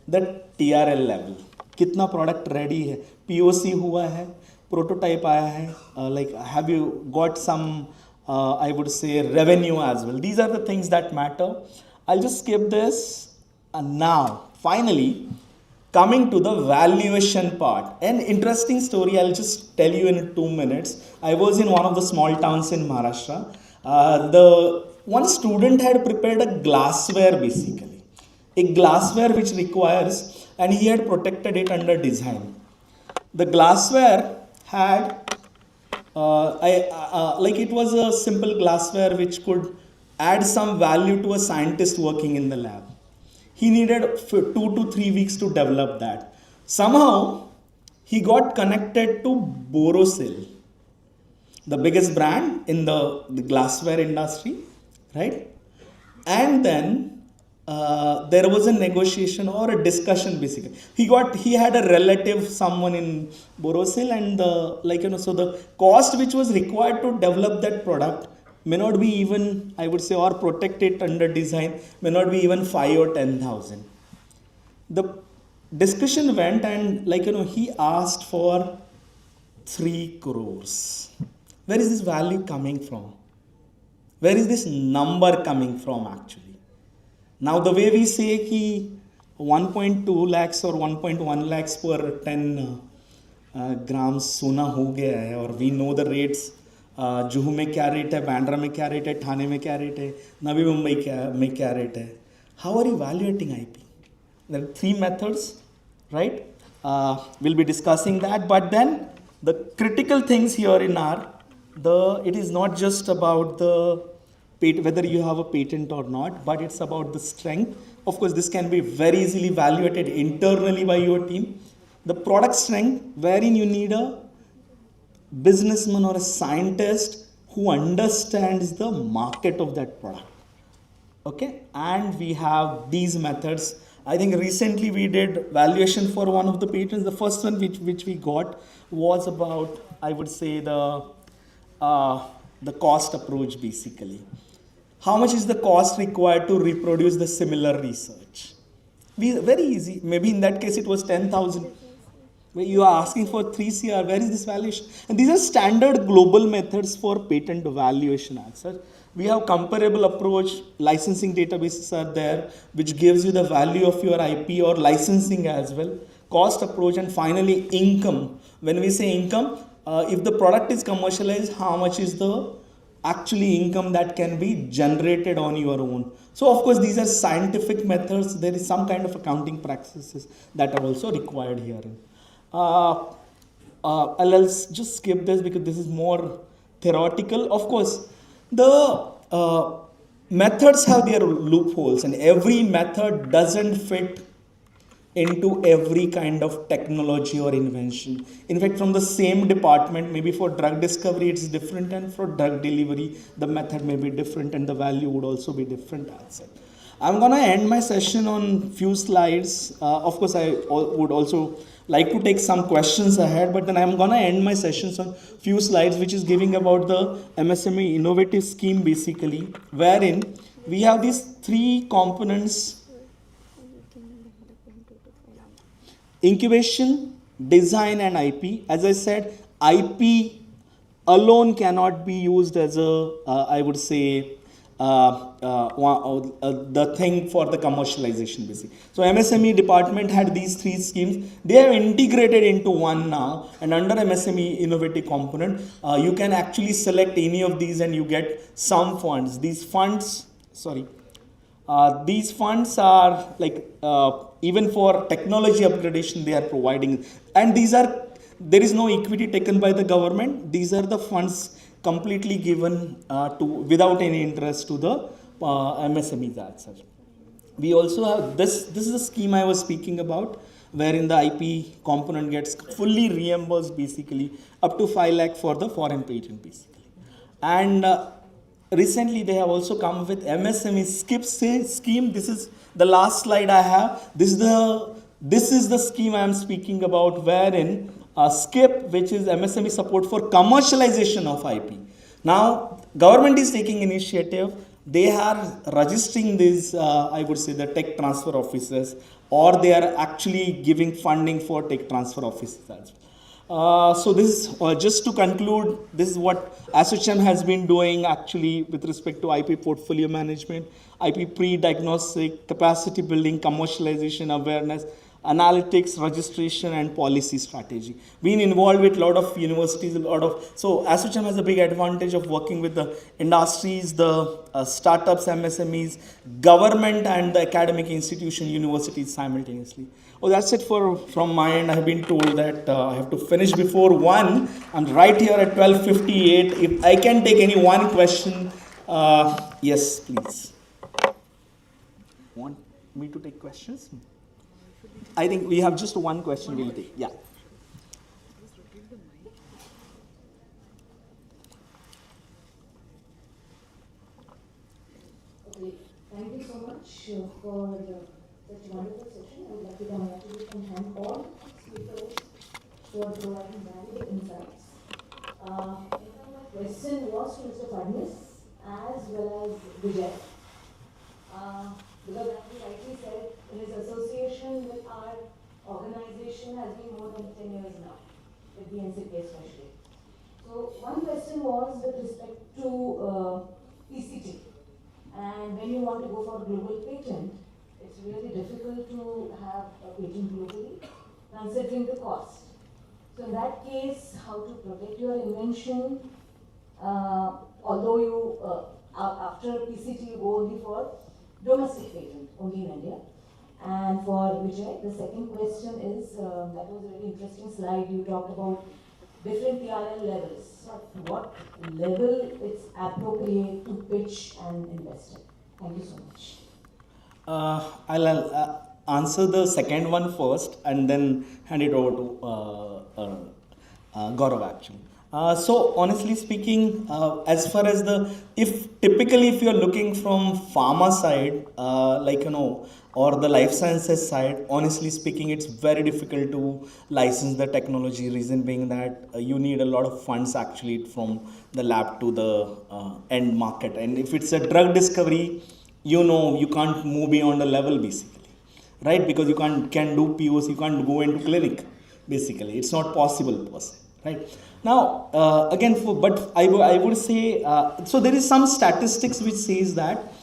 the TRL level. Kitna product ready hai, POC hua hai, prototype aaya hai, have you got some, I would say, revenue as well. These are the things that matter. I'll just skip this. And now, finally, coming to the valuation part. An interesting story I'll just tell you in 2 minutes. I was in one of the small towns in Maharashtra. One student had prepared a glassware basically. A glassware which requires, and he had protected it under design. The glassware had, it was a simple glassware which could add some value to a scientist working in the lab. He needed 2 to 3 weeks to develop that. Somehow, he got connected to Borosil, the biggest brand in the glassware industry, right? And then there was a negotiation or a discussion basically. He had a relative, someone in Borosil, and so the cost which was required to develop that product may not be even, I would say, or protected under design, may not be even 5 or 10,000. The discussion went and he asked for 3 crores. Where is this value coming from? Where is this number coming from actually? Now the way we say ki 1.2 lakhs or 1.1 lakhs per 10 grams सोना हो गया है, और we know the rates, Juhu में क्या rate है, बांद्रा में क्या रेट है, ठाणे में क्या रेट है, नवी मुंबई में क्या रेट है. How are you evaluating IP? There are 3 methods, right? We'll be discussing that, but then the critical things here are it is not just about whether you have a patent or not, but it's about the strength. Of course, this can be very easily evaluated internally by your team. The product strength, wherein you need a businessman or a scientist who understands the market of that product. Okay, and we have these methods. I think recently we did valuation for one of the patents. The first one which we got was about, I would say, the cost approach basically. How much is the cost required to reproduce the similar research? Very easy. Maybe in that case it was 10,000. You are asking for 3 CR. Where is this valuation? And these are standard global methods for patent valuation answer. We have comparable approach. Licensing databases are there, which gives you the value of your IP or licensing as well. Cost approach, and finally income. When we say income, if the product is commercialized, how much is the actually income that can be generated on your own. So of course these are scientific methods. There is some kind of accounting practices that are also required here. I'll just skip this because this is more theoretical. Of course, the methods have their loopholes, and every method doesn't fit into every kind of technology or invention. In fact, from the same department, maybe for drug discovery it's different, and for drug delivery the method may be different and the value would also be different. I'm gonna end my session on few slides. Of course, I would also like to take some questions ahead, but then I'm gonna end my sessions on few slides which is giving about the MSME innovative scheme basically, wherein we have these 3 components: incubation, design, and IP. As I said, IP alone cannot be used as I would say, the thing for the commercialization basically. So MSME department had these 3 schemes. They have integrated into one now, and under MSME innovative component, you can actually select any of these and you get some funds. These funds are like even for technology upgradation they are providing, and there is no equity taken by the government. These are the funds completely given without any interest to the MSMEs as such. We also have this is the scheme I was speaking about, wherein the IP component gets fully reimbursed basically up to 5 lakh for the foreign patent basically. And recently they have also come with MSME skip scheme. This is the last slide I have. This is the scheme I am speaking about, wherein SKIP, which is MSME support for commercialization of IP. Now, government is taking initiative. They are registering these, I would say, the tech transfer offices, or they are actually giving funding for tech transfer offices as well. So this is, just to conclude, this is what ASSOCHAM has been doing actually with respect to IP portfolio management, IP pre-diagnostic, capacity building, commercialization, awareness, analytics, registration, and policy strategy. Being involved with a lot of universities, so ASSOCHAM has a big advantage of working with the industries, the startups, MSMEs, government, and the academic institution, universities simultaneously. Oh, that's it from my end. I have been told that I have to finish before 1. I'm right here at 12:58. If I can take any one question, yes, please. Want me to take questions? I think we have just one question we'll take. Yeah. Okay, thank you so much for such wonderful session. I would like to congratulate and thank all speakers for providing valuable insights. My question was to Mr. Fadnis, as well as Vijay. Because as he rightly said, his association with our organization has been more than 10 years now, with the NCP especially. So one question was with respect to PCT. And when you want to go for global patent, it's really difficult to have a patent globally, considering the cost. So in that case, how to protect your invention, although you, after PCT, you go only for domestic patent, only in India. And for Vijay, the second question is, that was a very interesting slide. You talked about different TRL levels. So at what level it's appropriate to pitch an investor? Thank you so much. I'll answer the second one first and then hand it over to Gaurav actually. So honestly speaking, as far as if you're looking from pharma side, or the life sciences side, honestly speaking, it's very difficult to license the technology. Reason being that you need a lot of funds actually from the lab to the end market. And if it's a drug discovery, you can't move beyond a level basically, right? Because you can't do POs, you can't go into clinic basically. It's not possible per se, right? Now, but I would say, so there is some statistics which says that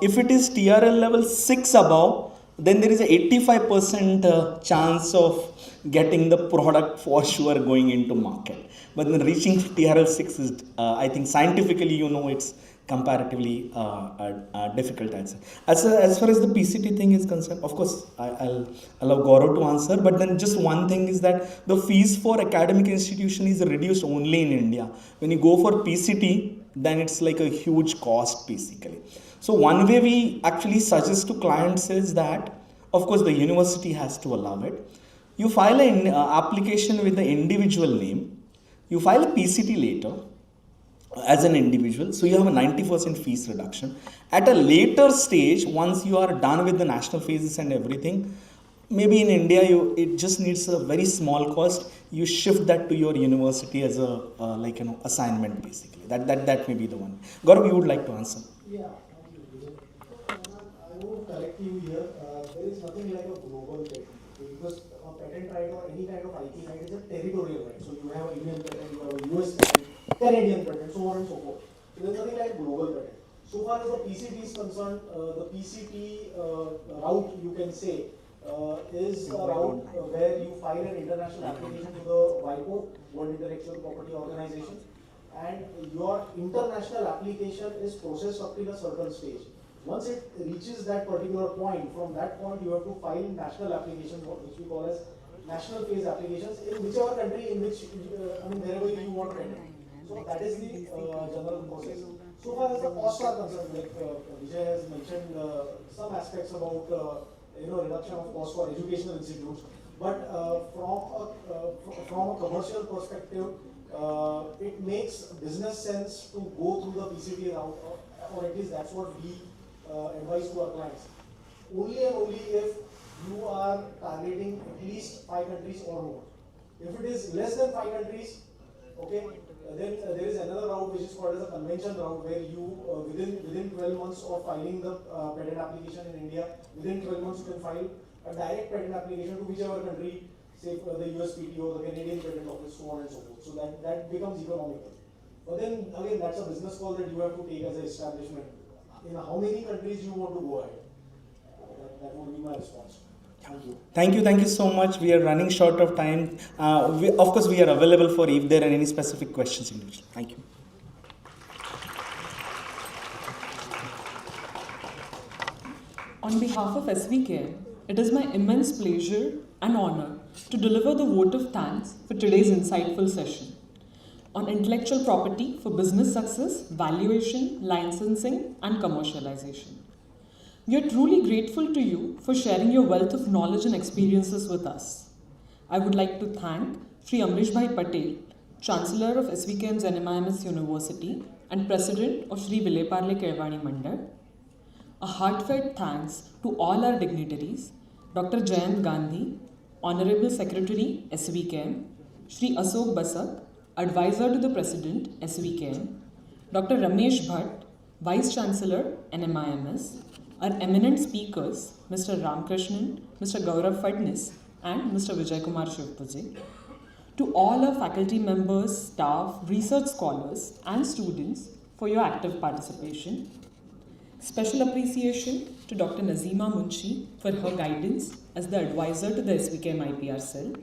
if it is TRL level 6 above, then there is a 85% chance of getting the product for sure going into market. But then reaching TRL 6 is, I think scientifically, it's comparatively difficult answer. As far as the PCT thing is concerned, of course, I'll allow Gaurav to answer, but then just one thing is that the fees for academic institution is reduced only in India. When you go for PCT, then it's like a huge cost basically. So one way we actually suggest to clients is that, of course, the university has to allow it. You file an application with the individual name, you file a PCT later, as an individual, so you have a 90% fees reduction. At a later stage, once you are done with the national phases and everything, maybe in India, it just needs a very small cost. You shift that to your university as a assignment basically. That may be the one. Gaurav, you would like to answer? Yeah, thank you. I won't correct you here. There is nothing like a global patent, because a patent right or any kind of IP right is a territorial right. So you have a Indian patent, you have a US patent, Canadian patent, so on and so forth. So there is nothing like global patent. So far as the PCT is concerned, the PCT route, you can say, is a route where you file an international application to the WIPO, World Intellectual Property Organization, and your international application is processed up till a certain stage. Once it reaches that particular point, from that point you have to file national applications, which we call as national phase applications, in whichever country in which, wherever you want to enter. So that is the general process. So far as the costs are concerned, like Vijay has mentioned some aspects about reduction of cost for educational institutes, but from a commercial perspective, it makes business sense to go through the PCT route, or at least that's what we advise to our clients. Only and only if you are targeting at least 5 countries or more. If it is less than 5 countries, okay, then there is another route which is called as a convention route, where you within 12 months of filing the patent application in India, within 12 months you can file a direct patent application to whichever country, say the USPTO, the Canadian Patent Office, so on and so forth. So that becomes economical. But then again, that's a business call that you have to take as an establishment. In how many countries you want to go ahead? That would be my response. Thank you. Thank you so much. We are running short of time. Of course, we are available for if there are any specific questions in which. Thank you. On behalf of SVKM, it is my immense pleasure and honor to deliver the vote of thanks for today's insightful session on intellectual property for business success, valuation, licensing, and commercialization. We are truly grateful to you for sharing your wealth of knowledge and experiences with us. I would like to thank Shri Amrishbhai Patel, Chancellor of SVKM's NMIMS University and President of Shri Vileparle Kevani Mandal. A heartfelt thanks to all our dignitaries, Dr. Jayant Gandhi, Honorable Secretary, SVKM, Shri Ashok Basak, Advisor to the President, SVKM, Dr. Ramesh Bhatt, Vice Chancellor, NMIMS, our eminent speakers, Mr. Ramkrishnan, Mr. Gaurav Fadnis, and Mr. Vijaykumar Shivpuje, to all our faculty members, staff, research scholars, and students for your active participation. Special appreciation to Dr. Nazima Munshi for her guidance as the advisor to the SVKM IPR Cell,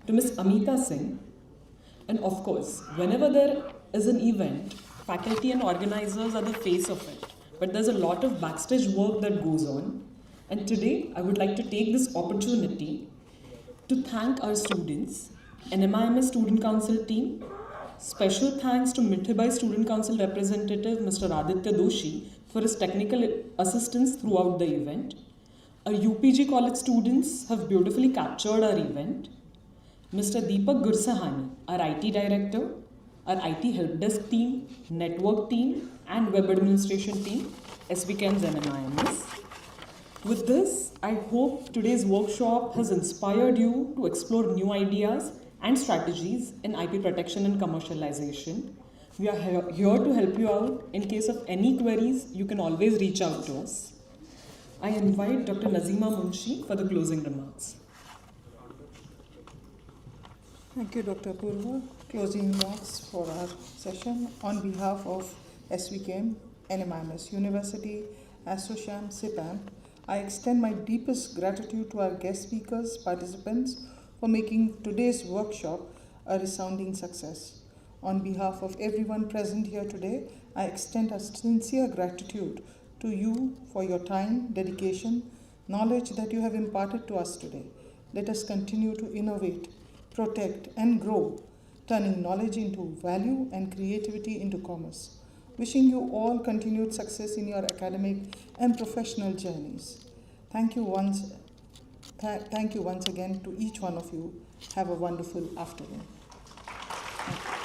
to Ms. Amita Singh, and of course, whenever there is an event, faculty and organizers are the face of it, but there's a lot of backstage work that goes on. And today, I would like to take this opportunity to thank our students, NMIMS Student Council team. Special thanks to Mithibai Student Council representative, Mr. Aditya Doshi, for his technical assistance throughout the event. Our UPG college students have beautifully captured our event. Mr. Deepak Gursahani, our IT director, our IT help desk team, network team, and web administration team, SVKM's NMIMS. With this, I hope today's workshop has inspired you to explore new ideas and strategies in IP protection and commercialization. We are here to help you out. In case of any queries, you can always reach out to us. I invite Dr. Nazima Munshi for the closing remarks. Thank you, Dr. Purva. Closing remarks for our session. On behalf of SVKM, NMIMS University, ASSOCHAM, CIPAM, I extend my deepest gratitude to our guest speakers, participants, for making today's workshop a resounding success. On behalf of everyone present here today, I extend a sincere gratitude to you for your time, dedication, knowledge that you have imparted to us today. Let us continue to innovate, protect, and grow, turning knowledge into value and creativity into commerce. Wishing you all continued success in your academic and professional journeys. Thank you once again to each one of you. Have a wonderful afternoon. Thank you.